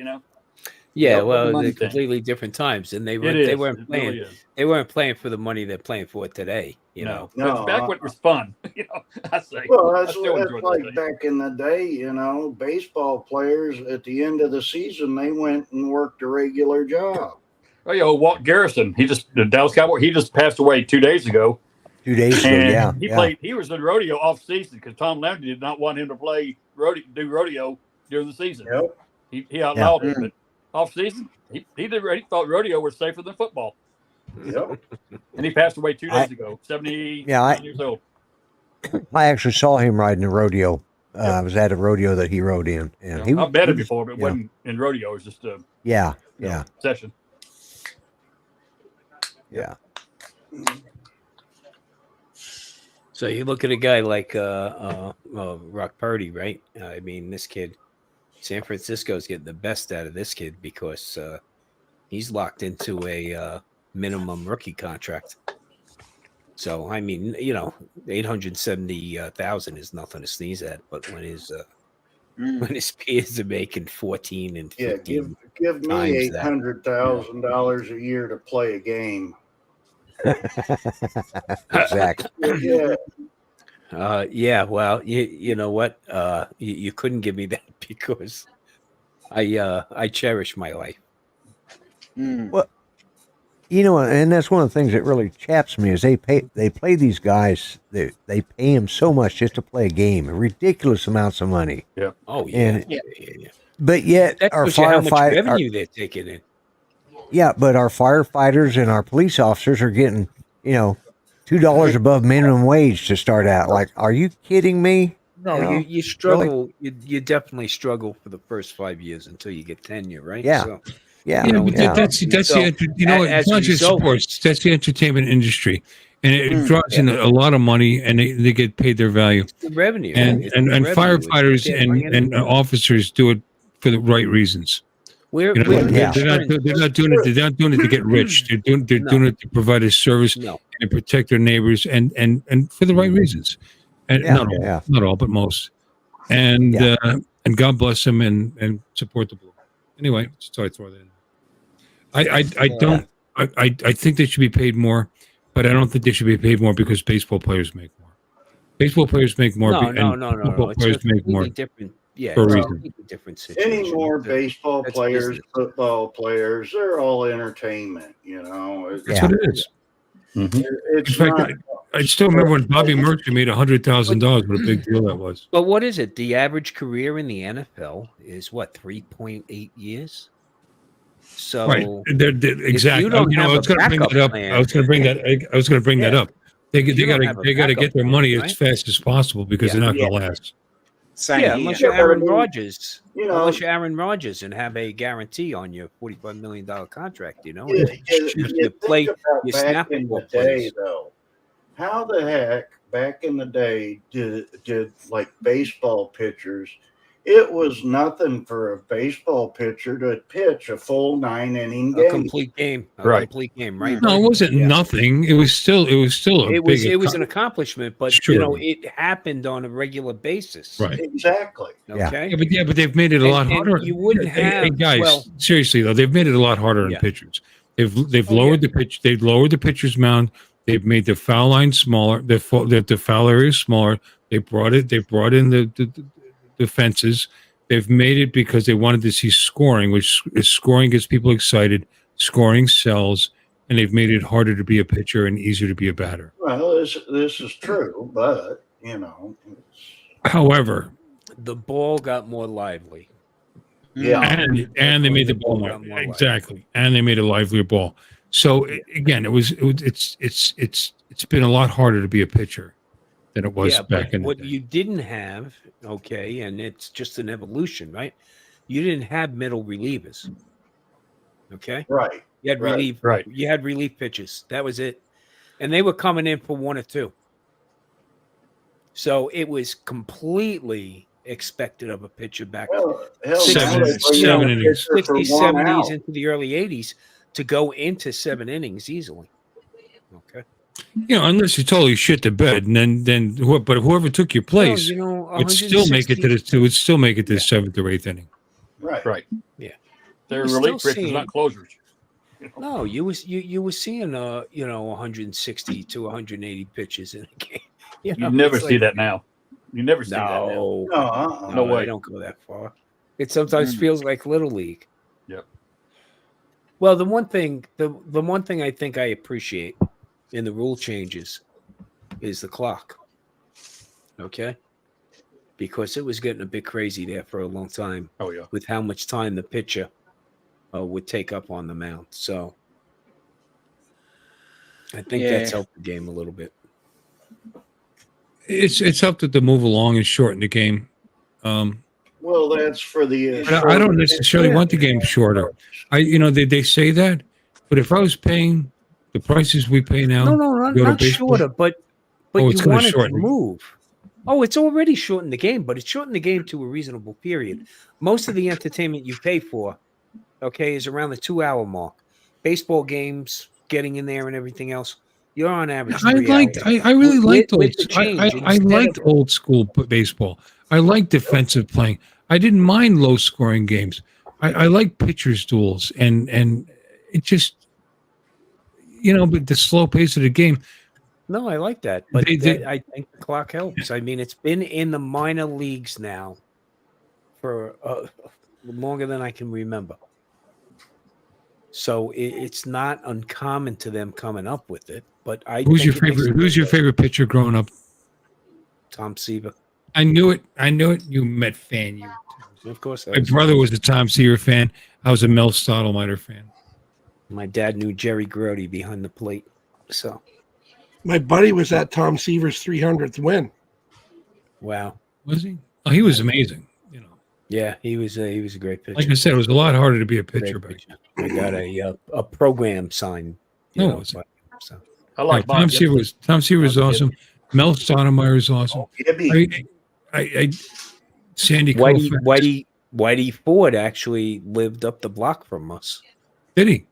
Speaker 7: Yeah, well, they're completely different times, and they weren't playing.
Speaker 5: Really
Speaker 7: they weren't playing for the money they're playing for today.
Speaker 5: No. But back when it was fun, I say.
Speaker 6: Well, that's like back in the day. Baseball players at the end of the season, they went and worked a regular job.
Speaker 5: Oh, Walt Garrison, the Dallas Cowboy, he just passed away 2 days ago.
Speaker 9: 2 days ago, yeah.
Speaker 5: He played. He was in rodeo off season because Tom Landry did not want him to do rodeo during the season.
Speaker 6: Yep.
Speaker 5: He outlawed it, but off season he thought rodeo was safer than football.
Speaker 6: Yep.
Speaker 5: And he passed away 2 days ago, 70 years old.
Speaker 9: I actually saw him riding a rodeo. I was at a rodeo that he rode in, and
Speaker 5: I've bet it before, but it wasn't in rodeo. It was just a session.
Speaker 9: Yeah.
Speaker 7: So you look at a guy like Rock Purdy, right? I mean, this kid, San Francisco's getting the best out of this kid because he's locked into a minimum rookie contract. So I mean, $870,000 is nothing to sneeze at. But when his peers are making 14 and 15,
Speaker 6: give me $800,000 a year to play a game.
Speaker 9: Exactly.
Speaker 7: Well, you know what? You couldn't give me that because I cherish my life.
Speaker 9: Well, and that's one of the things that really chaps me is they play these guys. They pay them so much just to play a game, ridiculous amounts of money.
Speaker 5: Yeah.
Speaker 7: Oh yeah.
Speaker 9: But yet
Speaker 7: that
Speaker 9: our
Speaker 7: shows you how much
Speaker 9: firefighters,
Speaker 7: revenue they're taking in.
Speaker 9: Yeah, but our firefighters and our police officers are getting, $2 above minimum wage to start out. Like, are you kidding me?
Speaker 7: No,
Speaker 9: You know,
Speaker 7: you struggle. You definitely struggle for the first 5 years until you get tenure, right?
Speaker 9: Yeah.
Speaker 7: So,
Speaker 9: Yeah.
Speaker 2: Yeah,
Speaker 7: know,
Speaker 2: but
Speaker 7: it's
Speaker 9: yeah.
Speaker 2: that's
Speaker 7: so,
Speaker 2: you know, it's
Speaker 7: as a
Speaker 2: not just
Speaker 7: result,
Speaker 2: sports. That's the entertainment industry, and it draws
Speaker 7: yeah.
Speaker 2: in a lot of money, and they get paid their value.
Speaker 7: It's the revenue.
Speaker 2: And
Speaker 7: It's
Speaker 2: and
Speaker 7: the
Speaker 2: and
Speaker 7: revenue. It's what
Speaker 2: firefighters
Speaker 7: they're bringing in.
Speaker 2: and officers do it for the right reasons.
Speaker 7: We're
Speaker 2: You know,
Speaker 7: we're
Speaker 9: Yeah.
Speaker 2: they're not doing it. They're not doing it to get rich. They're
Speaker 7: No.
Speaker 2: doing it to provide a service
Speaker 7: No.
Speaker 2: and protect their neighbors, and for the right reasons. And
Speaker 9: Yeah,
Speaker 2: not all, but most. And
Speaker 9: Yeah.
Speaker 2: and God bless them and support the blue. Anyway, so I throw that in. I don't. I think they should be paid more, but I don't think they should be paid more because baseball players make more. Baseball players make more, and football
Speaker 7: It's a
Speaker 2: players make more
Speaker 7: completely different. Yeah,
Speaker 2: for a
Speaker 7: it's a
Speaker 2: reason.
Speaker 7: completely different situation.
Speaker 6: Any more
Speaker 7: It's
Speaker 6: baseball
Speaker 7: that's
Speaker 6: players,
Speaker 7: business.
Speaker 6: football players, they're all entertainment, you know.
Speaker 2: That's what it is.
Speaker 6: It's
Speaker 2: In fact,
Speaker 6: not.
Speaker 2: I still remember when Bobby Murphy made $100,000. What a big deal that was.
Speaker 7: But what is it? The average career in the NFL is what, 3.8 years? So
Speaker 2: Right. Exactly.
Speaker 7: you don't
Speaker 2: You know,
Speaker 7: have
Speaker 2: I
Speaker 7: a
Speaker 2: was going to bring
Speaker 7: backup
Speaker 2: that up.
Speaker 7: plan-
Speaker 2: I was going to bring that. I was going to bring that
Speaker 7: Yeah.
Speaker 2: up. They
Speaker 7: You don't have a
Speaker 2: got to
Speaker 7: backup
Speaker 2: get their
Speaker 7: plan,
Speaker 2: money
Speaker 7: right?
Speaker 2: as fast as possible because
Speaker 7: Yeah.
Speaker 2: they're not going to last.
Speaker 8: Same
Speaker 7: yeah,
Speaker 8: here.
Speaker 7: unless you're
Speaker 6: Yeah, but I
Speaker 7: Aaron
Speaker 6: mean,
Speaker 7: Rodgers,
Speaker 6: you know,
Speaker 7: unless you're Aaron Rodgers and have a guarantee on your $45 million contract, you know,
Speaker 6: you,
Speaker 7: and
Speaker 6: you,
Speaker 7: you
Speaker 6: you
Speaker 7: play,
Speaker 6: think about
Speaker 7: you
Speaker 6: back
Speaker 7: snap
Speaker 6: in
Speaker 7: football
Speaker 6: the day,
Speaker 7: plays.
Speaker 6: though. How the heck back in the day did like baseball pitchers? It was nothing for a baseball pitcher to pitch a full 9 inning
Speaker 7: A
Speaker 6: game.
Speaker 7: complete game,
Speaker 2: Right.
Speaker 7: right?
Speaker 2: No, it wasn't nothing. It was still a
Speaker 7: It was
Speaker 2: big.
Speaker 7: an accomplishment, but
Speaker 2: Sure.
Speaker 7: you know, it happened on a regular basis.
Speaker 2: Right.
Speaker 6: Exactly.
Speaker 7: Okay.
Speaker 2: Yeah, but they've made it a lot
Speaker 7: And
Speaker 2: harder.
Speaker 7: you wouldn't
Speaker 2: Hey,
Speaker 7: have
Speaker 2: guys.
Speaker 7: well,
Speaker 2: Seriously though, they've made it a lot harder on
Speaker 7: Yeah.
Speaker 2: pitchers. They've
Speaker 7: Oh,
Speaker 2: lowered the pitch. They've lowered the pitcher's mound. They've made the foul line smaller. The foul area smaller. They brought in the fences. They've made it because they wanted to see scoring, which is scoring gets people excited. Scoring sells, and they've made it harder to be a pitcher and easier to be a batter.
Speaker 6: Well, this is true, but you know,
Speaker 2: However,
Speaker 7: the ball got more lively.
Speaker 6: yeah.
Speaker 2: and they made the ball more exactly, and they made a livelier ball. So again, it's been a lot harder to be a pitcher than it was back in the
Speaker 7: what
Speaker 2: day.
Speaker 7: you didn't have, okay, and it's just an evolution, right? You didn't have middle relievers. Okay.
Speaker 6: Right.
Speaker 7: You had relief,
Speaker 5: Right.
Speaker 7: You had relief pitches. That was it. And they were coming in for 1 or 2. So it was completely expected of a pitcher back
Speaker 6: Well, hell,
Speaker 2: Seven-
Speaker 6: now they bring
Speaker 2: seven
Speaker 6: in a
Speaker 2: innings.
Speaker 6: pitcher for
Speaker 7: 60s,
Speaker 6: one
Speaker 7: 70s
Speaker 6: out.
Speaker 7: into the early 80s to go into 7 innings easily. Okay.
Speaker 2: You know, unless you totally shit the bed, and then whoever took your place
Speaker 7: Well, you know,
Speaker 2: would still make it to
Speaker 7: 160
Speaker 2: the 7th or 8th inning.
Speaker 6: Right.
Speaker 5: Right.
Speaker 7: Yeah.
Speaker 5: They're
Speaker 7: You're
Speaker 5: relief
Speaker 7: still
Speaker 5: pitchers,
Speaker 7: seeing-
Speaker 5: not closers.
Speaker 7: No, you were seeing 160 to 180 pitches in a game. You
Speaker 5: You never
Speaker 7: it's
Speaker 5: see
Speaker 7: like-
Speaker 5: that now. You never see that now.
Speaker 7: No,
Speaker 6: No, uh-uh.
Speaker 5: No way.
Speaker 7: They don't go that far. It sometimes feels like little league.
Speaker 5: Yep.
Speaker 7: Well, the one thing I think I appreciate in the rule changes is the clock. Okay, because it was getting a bit crazy there for a long time.
Speaker 5: Oh yeah.
Speaker 7: With how much time the pitcher would take up on the mound. So I think that's
Speaker 8: Yeah.
Speaker 7: helped the game a little bit.
Speaker 2: It's helped it to move along and shorten the game.
Speaker 6: Well, that's for the.
Speaker 2: But I don't necessarily want the game shorter. They say that, but if I was paying the prices we pay now,
Speaker 7: No,
Speaker 2: to go to
Speaker 7: not
Speaker 2: baseball-
Speaker 7: shorter, but
Speaker 2: Oh, it's
Speaker 7: you
Speaker 2: gonna
Speaker 7: want it to
Speaker 2: shorten it.
Speaker 7: move. Oh, it's already shortened the game, but it's shortened the game to a reasonable period. Most of the entertainment you pay for, okay, is around the 2-hour mark. Baseball games, getting in there and everything else, you're on average.
Speaker 2: I
Speaker 7: 3
Speaker 2: liked.
Speaker 7: hours.
Speaker 2: I really liked
Speaker 7: With
Speaker 2: old.
Speaker 7: the change,
Speaker 2: I
Speaker 7: instead
Speaker 2: liked
Speaker 7: of-
Speaker 2: old school baseball. I liked defensive playing. I didn't mind low scoring games. I like pitchers duels, and it just, but the slow pace of the game.
Speaker 7: No, I like that, but
Speaker 2: They-
Speaker 7: I think the clock helps. I mean, it's been in the minor leagues now for longer than I can remember. So it's not uncommon to them coming up with it. But
Speaker 2: Who's your favorite? Who's your favorite pitcher growing up?
Speaker 7: Tom Seaver.
Speaker 2: I knew it. You Met fan. You.
Speaker 7: Of course.
Speaker 2: My brother was a Tom Seaver fan. I was a Mel Stottlemyre fan.
Speaker 7: My dad knew Jerry Grody behind the plate. So
Speaker 1: My buddy was at Tom Seaver's 300th win.
Speaker 7: wow.
Speaker 2: Was he? Oh, he was amazing. You know,
Speaker 7: Yeah, he was a great pitcher.
Speaker 2: like I said, it was a lot harder to be a pitcher
Speaker 7: Great
Speaker 2: back then.
Speaker 7: pitcher. I got a program signed.
Speaker 2: No,
Speaker 7: know,
Speaker 2: it wasn't.
Speaker 7: so.
Speaker 5: I like
Speaker 2: Tom
Speaker 5: Bob
Speaker 2: Seaver
Speaker 5: Gibson.
Speaker 2: was awesome. Mel Stoudemire is awesome.
Speaker 6: Gibby.
Speaker 2: Sandy
Speaker 7: Whitey Ford actually lived up the block from us.
Speaker 2: Did he?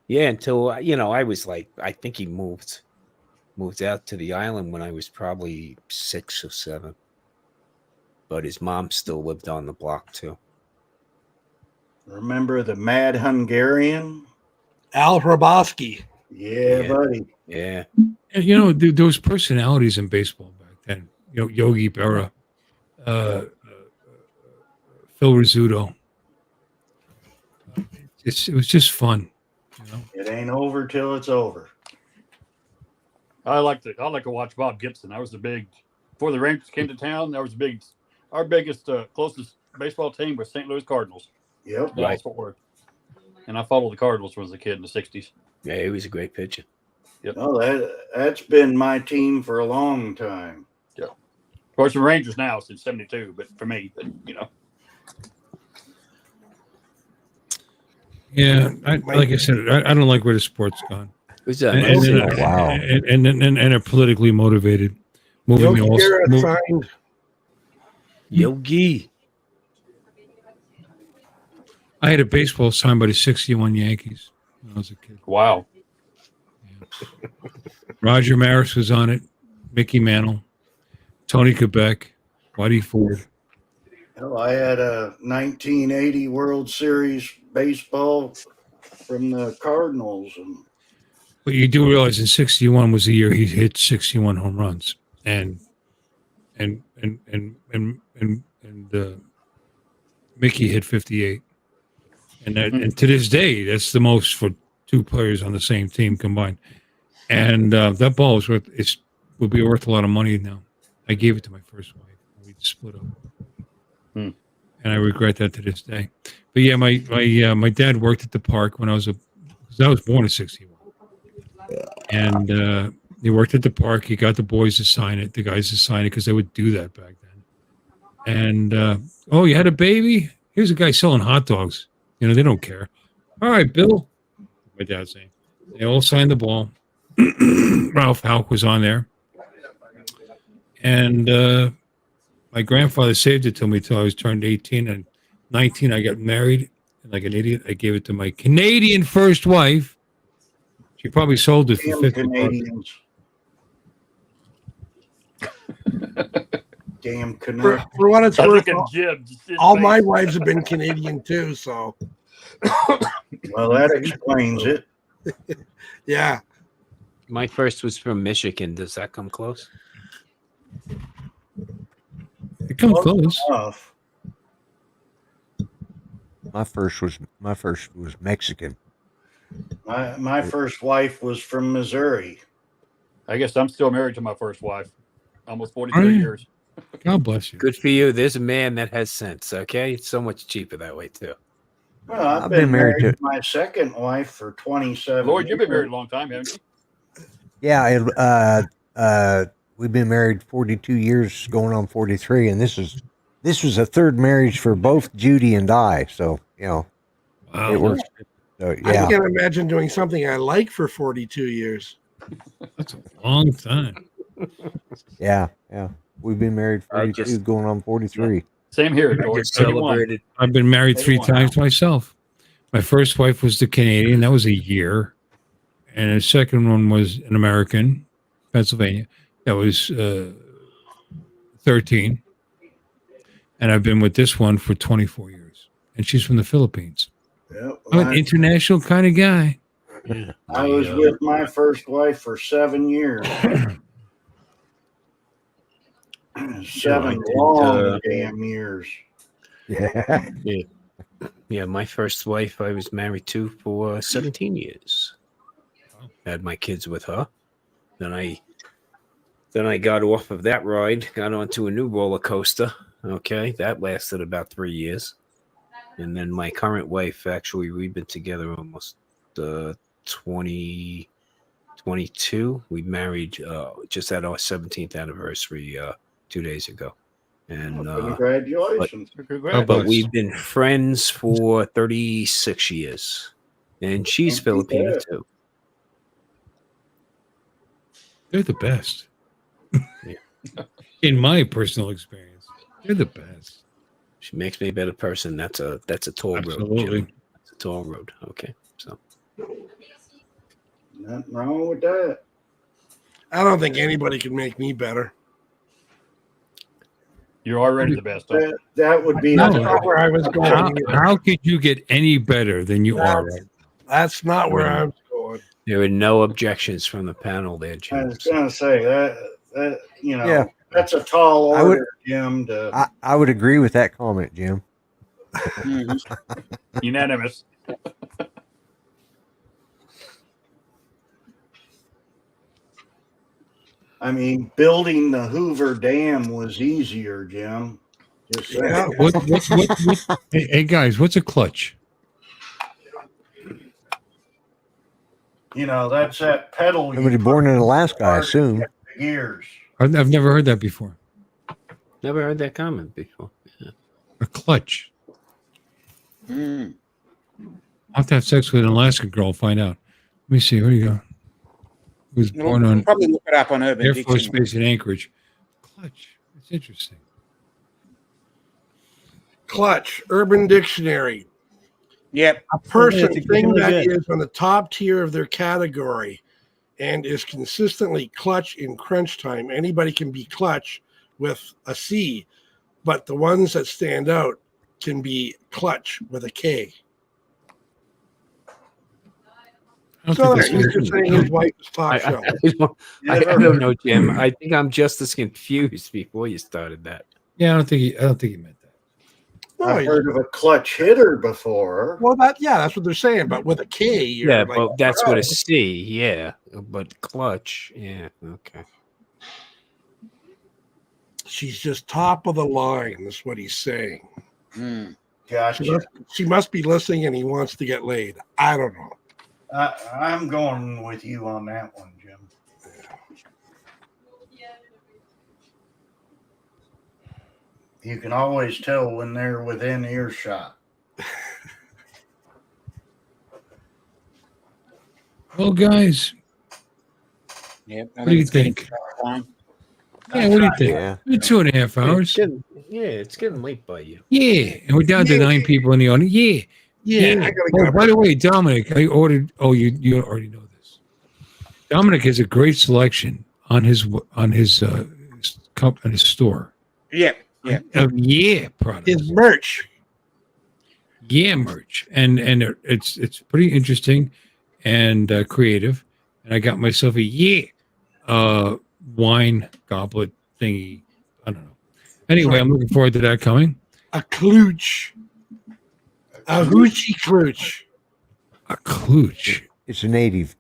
Speaker 7: Yeah, until I was like, I think he moved out to the island when I was probably 6 or 7. But his mom still lived on the block too.
Speaker 6: Remember the Mad Hungarian?
Speaker 1: Al Hrabosky.
Speaker 6: Yeah, buddy.
Speaker 7: Yeah.
Speaker 2: And, there was personalities in baseball back then. Yogi Berra, Phil Rizzuto. It was just fun.
Speaker 6: It ain't over till it's over.
Speaker 5: I like to watch Bob Gibson. I was before the Rangers came to town. Our biggest, closest baseball team was St. Louis Cardinals.
Speaker 6: Yep.
Speaker 5: Right. And I followed the Cardinals when I was a kid in the 60s.
Speaker 7: Yeah, he was a great pitcher.
Speaker 5: Yep.
Speaker 6: Oh, that's been my team for a long time.
Speaker 5: Yeah. Of course, the Rangers now since '72, but for me,
Speaker 2: Yeah, like I said, I don't like where the sport's gone.
Speaker 7: Who's that?
Speaker 2: And are politically motivated. Moving
Speaker 1: Yogi Berra signed.
Speaker 7: Yogi.
Speaker 2: I had a baseball signed by the '61 Yankees when I was a kid.
Speaker 5: Wow.
Speaker 2: Yeah. Roger Maris was on it. Mickey Mantle, Tony Quebec, Whitey Ford.
Speaker 6: Hell, I had a 1980 World Series baseball from the Cardinals.
Speaker 2: But you do realize in '61 was the year he hit 61 home runs, and Mickey hit 58, and to this day that's the most for 2 players on the same team combined. And that ball would be worth a lot of money now. I gave it to my first wife. We split up, and I regret that to this day. But yeah, my dad worked at the park when I was born in '61. And he worked at the park. He got the boys to sign it, the guys to sign it, because they would do that back then. And, you had a baby? Here's a guy selling hot dogs. They don't care. All right, Bill. My dad's saying. They all signed the ball. Ralph Houck was on there. And my grandfather saved it to me till I was turned 18. And 19, I got married. And like an idiot, I gave it to my Canadian first wife. She probably sold it for $50.
Speaker 6: Canadians. Damn Canucks.
Speaker 1: For what it's worth, all my
Speaker 5: face.
Speaker 1: wives have been Canadian too. So,
Speaker 6: well, that explains it.
Speaker 1: Yeah.
Speaker 7: My first was from Michigan. Does that come close?
Speaker 2: It comes close.
Speaker 6: Enough.
Speaker 9: My first was Mexican.
Speaker 6: My first wife was from Missouri.
Speaker 5: I guess I'm still married to my first wife. Almost 43 years.
Speaker 2: God bless you.
Speaker 7: Good for you. There's a man that has sense. Okay, it's so much cheaper that way too.
Speaker 6: Well, I've been married to my second wife for 27
Speaker 5: Lloyd,
Speaker 6: years.
Speaker 5: you've been married a long time, haven't you?
Speaker 9: Yeah, we've been married 42 years, going on 43, and this was a third marriage for both Judy and I. So
Speaker 2: Wow.
Speaker 9: it works. So,
Speaker 1: I can't imagine doing something I like for 42 years.
Speaker 2: That's a long time.
Speaker 9: Yeah. We've been married 42, going on 43.
Speaker 5: Same here, George.
Speaker 7: Celebrated.
Speaker 2: I've been married 3 times myself. My first wife was the Canadian. That was a year. And the second one was an American, Pennsylvania. That was 13. And I've been with this one for 24 years. And she's from the Philippines.
Speaker 6: Yep,
Speaker 2: I'm an international kind of guy.
Speaker 7: Yeah.
Speaker 6: I was with my first wife for 7 years. 7 long damn years.
Speaker 9: Yeah.
Speaker 7: Yeah, my first wife I was married to for 17 years. Had my kids with her. Then I got off of that ride, got onto a new roller coaster. Okay, that lasted about 3 years. And then my current wife, actually, we've been together almost 22. We married just at our 17th anniversary 2 days ago. And
Speaker 6: Congratulations.
Speaker 5: Congrats.
Speaker 7: but we've been friends for 36 years, and she's Filipino too.
Speaker 2: They're the best. In my personal experience, they're the best.
Speaker 7: She makes me a better person. That's a tall road.
Speaker 2: Absolutely.
Speaker 7: Jim. That's a tall road. Okay, so
Speaker 6: Nothing wrong with that.
Speaker 1: I don't think anybody can make me better.
Speaker 5: You're already the best. Huh?
Speaker 6: That would be.
Speaker 1: That's not where I was going.
Speaker 2: How could you get any better than you are right now?
Speaker 1: That's not where I was going.
Speaker 7: there were no objections from the panel there,
Speaker 6: I
Speaker 7: Jim.
Speaker 6: was going to say that
Speaker 9: Yeah.
Speaker 6: that's a tall
Speaker 9: I would-
Speaker 6: order, Jim.
Speaker 9: I would agree with that comment, Jim.
Speaker 5: Unanimous.
Speaker 6: I mean, building the Hoover Dam was easier, Jim. Just saying.
Speaker 1: Yeah.
Speaker 2: What, hey guys, what's a clutch?
Speaker 6: That's that pedal.
Speaker 9: Somebody born in Alaska, I assume.
Speaker 6: Years.
Speaker 2: I've never heard that before.
Speaker 7: Never heard that comment before. Yeah.
Speaker 2: A clutch.
Speaker 8: Mm.
Speaker 2: I'll have to have sex with an Alaskan girl and find out. Let me see. Where you go? Was born
Speaker 8: We'll
Speaker 2: on
Speaker 8: probably look it up on Urban
Speaker 2: Air Force
Speaker 8: Dictionary.
Speaker 2: Base in Anchorage. Clutch. It's interesting.
Speaker 1: Clutch, Urban Dictionary.
Speaker 8: Yep.
Speaker 1: A person,
Speaker 4: It's
Speaker 1: thing
Speaker 4: extremely
Speaker 1: that
Speaker 4: good.
Speaker 1: is on the top tier of their category and is consistently clutch in crunch time. Anybody can be clutch with a C, but the ones that stand out can be clutch with a K.
Speaker 2: I
Speaker 1: So
Speaker 2: don't
Speaker 1: there,
Speaker 2: think
Speaker 1: he's
Speaker 2: that's
Speaker 1: just saying his wife's talk show.
Speaker 7: I don't know, Jim. I think I'm just as confused before you started that.
Speaker 2: Yeah, I don't think he meant that.
Speaker 1: No,
Speaker 6: I've heard of a clutch hitter before.
Speaker 1: well, that's what they're saying, but with a K, you're
Speaker 7: Yeah,
Speaker 1: like,
Speaker 7: but that's
Speaker 1: oh.
Speaker 7: with a C. Yeah, but clutch. Yeah, okay.
Speaker 1: She's just top of the line. That's what he's saying.
Speaker 8: Mm.
Speaker 6: Gotcha.
Speaker 1: She must be listening, and he wants to get laid. I don't know.
Speaker 6: I'm going with you on that one, Jim. You can always tell when they're within earshot.
Speaker 2: Well, guys,
Speaker 8: Yep. I
Speaker 2: what do you
Speaker 8: it's getting
Speaker 2: think?
Speaker 8: time.
Speaker 2: Yeah, what do you think?
Speaker 9: Yeah.
Speaker 2: We're 2.5 hours.
Speaker 7: It's getting late by you.
Speaker 2: Yeah, and we're down to 9 people in the audience. Yeah.
Speaker 1: Yeah, I gotta
Speaker 2: Oh,
Speaker 1: get
Speaker 2: by the way, Dominic, I ordered. Oh, you already know this. Dominic has a great selection on his store
Speaker 8: Yep. Yeah.
Speaker 2: of products.
Speaker 1: his merch.
Speaker 2: Merch, and it's pretty interesting and creative. And I got myself a wine goblet thingy. I don't know. Anyway, I'm looking forward to that coming.
Speaker 1: A klooch. A hoochie klooch.
Speaker 2: A klooch.
Speaker 9: It's a native.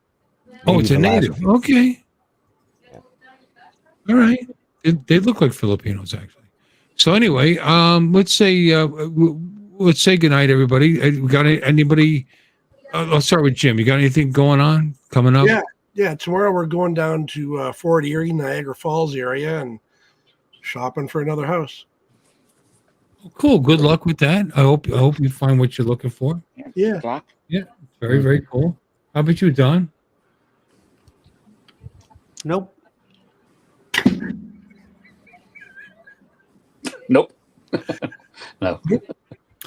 Speaker 2: Oh, it's a native.
Speaker 9: Alaskan.
Speaker 2: Okay. All right. They look like Filipinos, actually. So anyway, let's say goodnight, everybody. We got anybody? I'll start with Jim. You got anything going on coming up?
Speaker 1: Yeah. Tomorrow we're going down to Fort Erie, Niagara Falls area, and shopping for another house.
Speaker 2: Cool. Good luck with that. I hope you find what you're looking for.
Speaker 1: Yeah.
Speaker 8: Clock.
Speaker 2: Very, very cool. How about you, Don?
Speaker 4: Nope.
Speaker 5: Nope. No.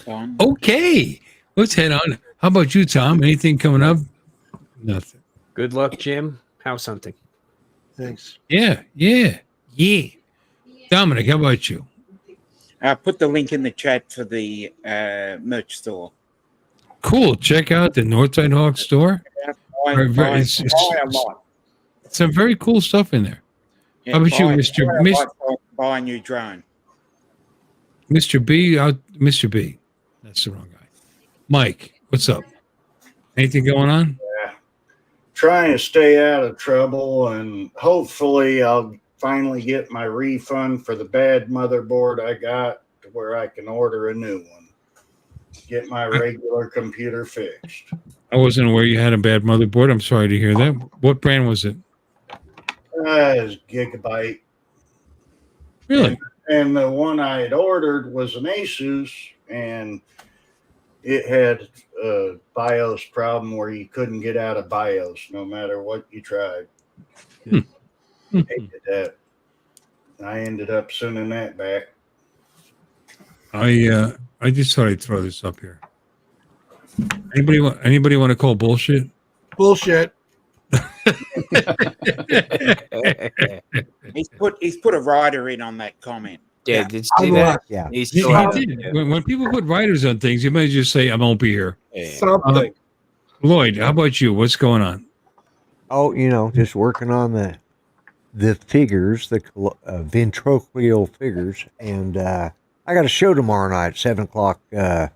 Speaker 8: Fine.
Speaker 2: Okay. Let's head on. How about you, Tom? Anything coming up? Nothing.
Speaker 7: Good luck, Jim. House hunting.
Speaker 1: Thanks.
Speaker 2: Yeah. Dominic, how about you?
Speaker 8: Put the link in the chat for the merch store.
Speaker 2: Cool. Check out the Northside Hawk store. It's some very cool stuff in there.
Speaker 8: Yeah,
Speaker 2: How about you,
Speaker 8: buy a new drone.
Speaker 2: Mr. B? Mr. B. That's the wrong guy. Mike, what's up? Anything going on?
Speaker 6: Trying to stay out of trouble, and hopefully I'll finally get my refund for the bad motherboard I got to where I can order a new one. Get my regular computer fixed.
Speaker 2: I wasn't aware you had a bad motherboard. I'm sorry to hear that. What brand was it?
Speaker 6: It's Gigabyte.
Speaker 2: Really?
Speaker 6: And the one I had ordered was an Asus, and it had a BIOS problem where you couldn't get out of BIOS no matter what you tried. Hated that. I ended up sending that back.
Speaker 2: I just thought I'd throw this up here. Anybody want to call bullshit?
Speaker 1: Bullshit.
Speaker 8: He's put a rider in on that comment.
Speaker 7: Yeah, did you see that?
Speaker 9: Yeah.
Speaker 7: He's
Speaker 2: He
Speaker 7: so
Speaker 2: did. When people put writers on things, you might just say, "I won't be here."
Speaker 1: Something.
Speaker 2: Lloyd, how about you? What's going on?
Speaker 9: Oh, just working on the figures, the ventriloquial figures, and I got a show tomorrow night, 7:00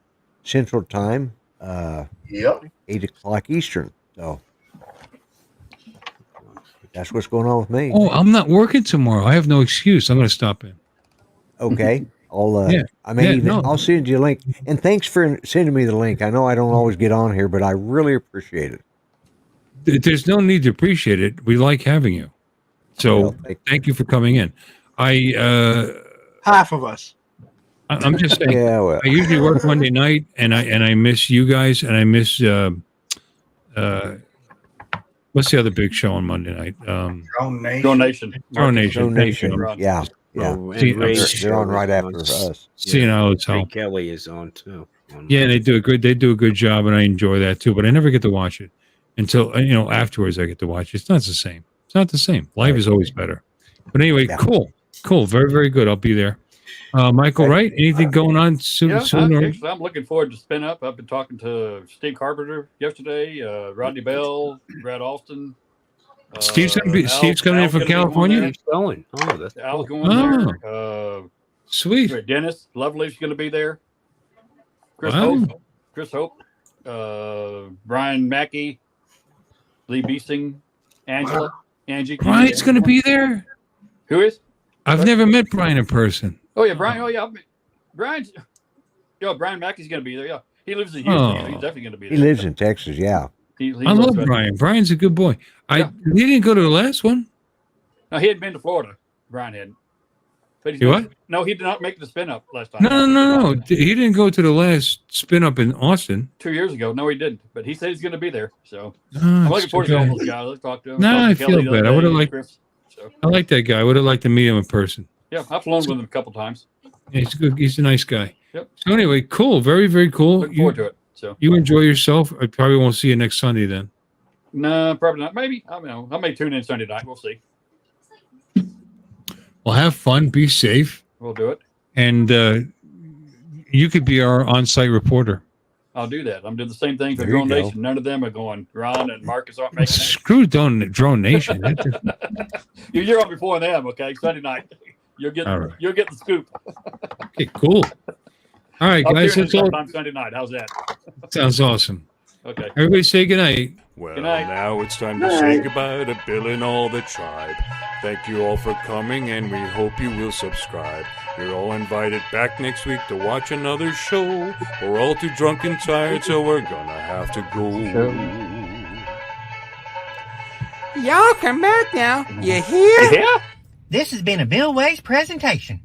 Speaker 9: Central Time.
Speaker 6: Yep.
Speaker 9: 8:00 Eastern. So that's what's going on with me.
Speaker 2: Oh, I'm not working tomorrow. I have no excuse. I'm going to stop in.
Speaker 9: Okay. I'll
Speaker 2: Yeah.
Speaker 9: I'll send you a link. And thanks for sending me the link. I know I don't always get on here, but I really appreciate it.
Speaker 2: There's no need to appreciate it. We like having you. So
Speaker 9: Well,
Speaker 2: thank you for coming in.
Speaker 1: Half of us.
Speaker 2: I'm just saying.
Speaker 9: Yeah, well.
Speaker 2: I usually work Monday night, and I miss you guys, and I miss what's the other big show on Monday night?
Speaker 6: Drone Nation.
Speaker 2: Drone Nation.
Speaker 9: Donation. Yeah. Yeah.
Speaker 7: Oh, and
Speaker 2: See,
Speaker 7: Ray's
Speaker 9: they're on
Speaker 7: show
Speaker 9: right
Speaker 7: is
Speaker 9: after
Speaker 7: on.
Speaker 9: us.
Speaker 2: Seeing how it's
Speaker 7: Ray
Speaker 2: how.
Speaker 7: Kelly is on too.
Speaker 2: Yeah, they do a good job, and I enjoy that too. But I never get to watch it until afterwards. I get to watch it. It's not the same. It's not the same. Live is always better. But anyway,
Speaker 9: Yeah.
Speaker 2: cool, very very good. I'll be there. Michael, right? Anything going on soon?
Speaker 5: Yeah,
Speaker 2: soon or-
Speaker 5: I'm looking forward to Spin Up. I've been talking to Steve Carpenter yesterday, Rodney Bell, Brad Austin.
Speaker 2: Steve's coming in
Speaker 5: Al's
Speaker 2: from
Speaker 5: gonna be
Speaker 2: California.
Speaker 5: going
Speaker 7: He's going. Oh, that's
Speaker 5: there. Al's
Speaker 7: cool.
Speaker 5: going there.
Speaker 2: Sweet.
Speaker 5: Dennis Lovely's going to be there. Chris
Speaker 2: Wow.
Speaker 5: Hope, Brian Mackey, Lee Beesing, Angela, Angie.
Speaker 2: Brian's going to be there.
Speaker 5: Who is?
Speaker 2: I've never met Brian in person.
Speaker 5: Oh yeah, Brian. Oh yeah, Brian's. Brian Mackey's going to be there. Yeah, he lives in Houston.
Speaker 2: Oh.
Speaker 5: He's definitely going to be
Speaker 9: He
Speaker 5: there.
Speaker 9: lives in Texas. Yeah.
Speaker 5: He
Speaker 2: I love
Speaker 5: lives-
Speaker 2: Brian. Brian's a good boy.
Speaker 5: Yeah.
Speaker 2: He didn't go to the last one.
Speaker 5: No, he hadn't been to Florida. Brian hadn't. But
Speaker 2: You what?
Speaker 5: No, he did not make the Spin Up last time.
Speaker 2: No. He didn't go to the last spin up in Austin.
Speaker 5: 2 years ago. No, he didn't. But he said he's going to be there. So
Speaker 2: Oh,
Speaker 5: I'm looking
Speaker 2: that's
Speaker 5: forward to
Speaker 2: okay.
Speaker 5: all those guys. Let's talk to him.
Speaker 2: Nah,
Speaker 5: Talked to
Speaker 2: I
Speaker 5: Kelly
Speaker 2: feel
Speaker 5: the other
Speaker 2: bad. I would've
Speaker 5: day,
Speaker 2: liked-
Speaker 5: Chris. So
Speaker 2: I like that guy. I would have liked to meet him in person.
Speaker 5: yeah, I've flown with him a couple times.
Speaker 2: Yeah, he's good. He's a nice guy.
Speaker 5: Yep.
Speaker 2: So anyway, cool. Very, very cool.
Speaker 5: Looking forward to it. So
Speaker 2: You enjoy yourself. I probably won't see you next Sunday then.
Speaker 5: no, probably not. Maybe I don't know. I may tune in Sunday night. We'll see.
Speaker 2: Well, have fun. Be safe.
Speaker 5: We'll do it.
Speaker 2: And you could be our on-site reporter.
Speaker 5: I'll do that. I'm doing the same thing for
Speaker 9: There you
Speaker 5: Drone
Speaker 9: go.
Speaker 5: Nation. None of them are going. Ron and Marcus aren't making it.
Speaker 2: Screw Drone Nation.
Speaker 5: You're on before them. Okay, Sunday night. You'll get
Speaker 2: All right.
Speaker 5: you'll get the scoop.
Speaker 2: Okay, cool. All right,
Speaker 5: I'll
Speaker 2: guys.
Speaker 5: tune in
Speaker 2: That's all.
Speaker 5: sometime Sunday night. How's that?
Speaker 2: Sounds awesome.
Speaker 5: Okay.
Speaker 2: Everybody say goodnight.
Speaker 11: Well,
Speaker 5: Good night.
Speaker 11: now it's time to say goodbye to Bill and all the tribe. Thank you all for coming, and we hope you will subscribe. You're all invited back next week to watch another show. We're all too drunk and tired, so we're gonna have to go.
Speaker 8: Y'all come back now. You hear?
Speaker 5: Yeah.
Speaker 12: This has been a Bill Ways presentation.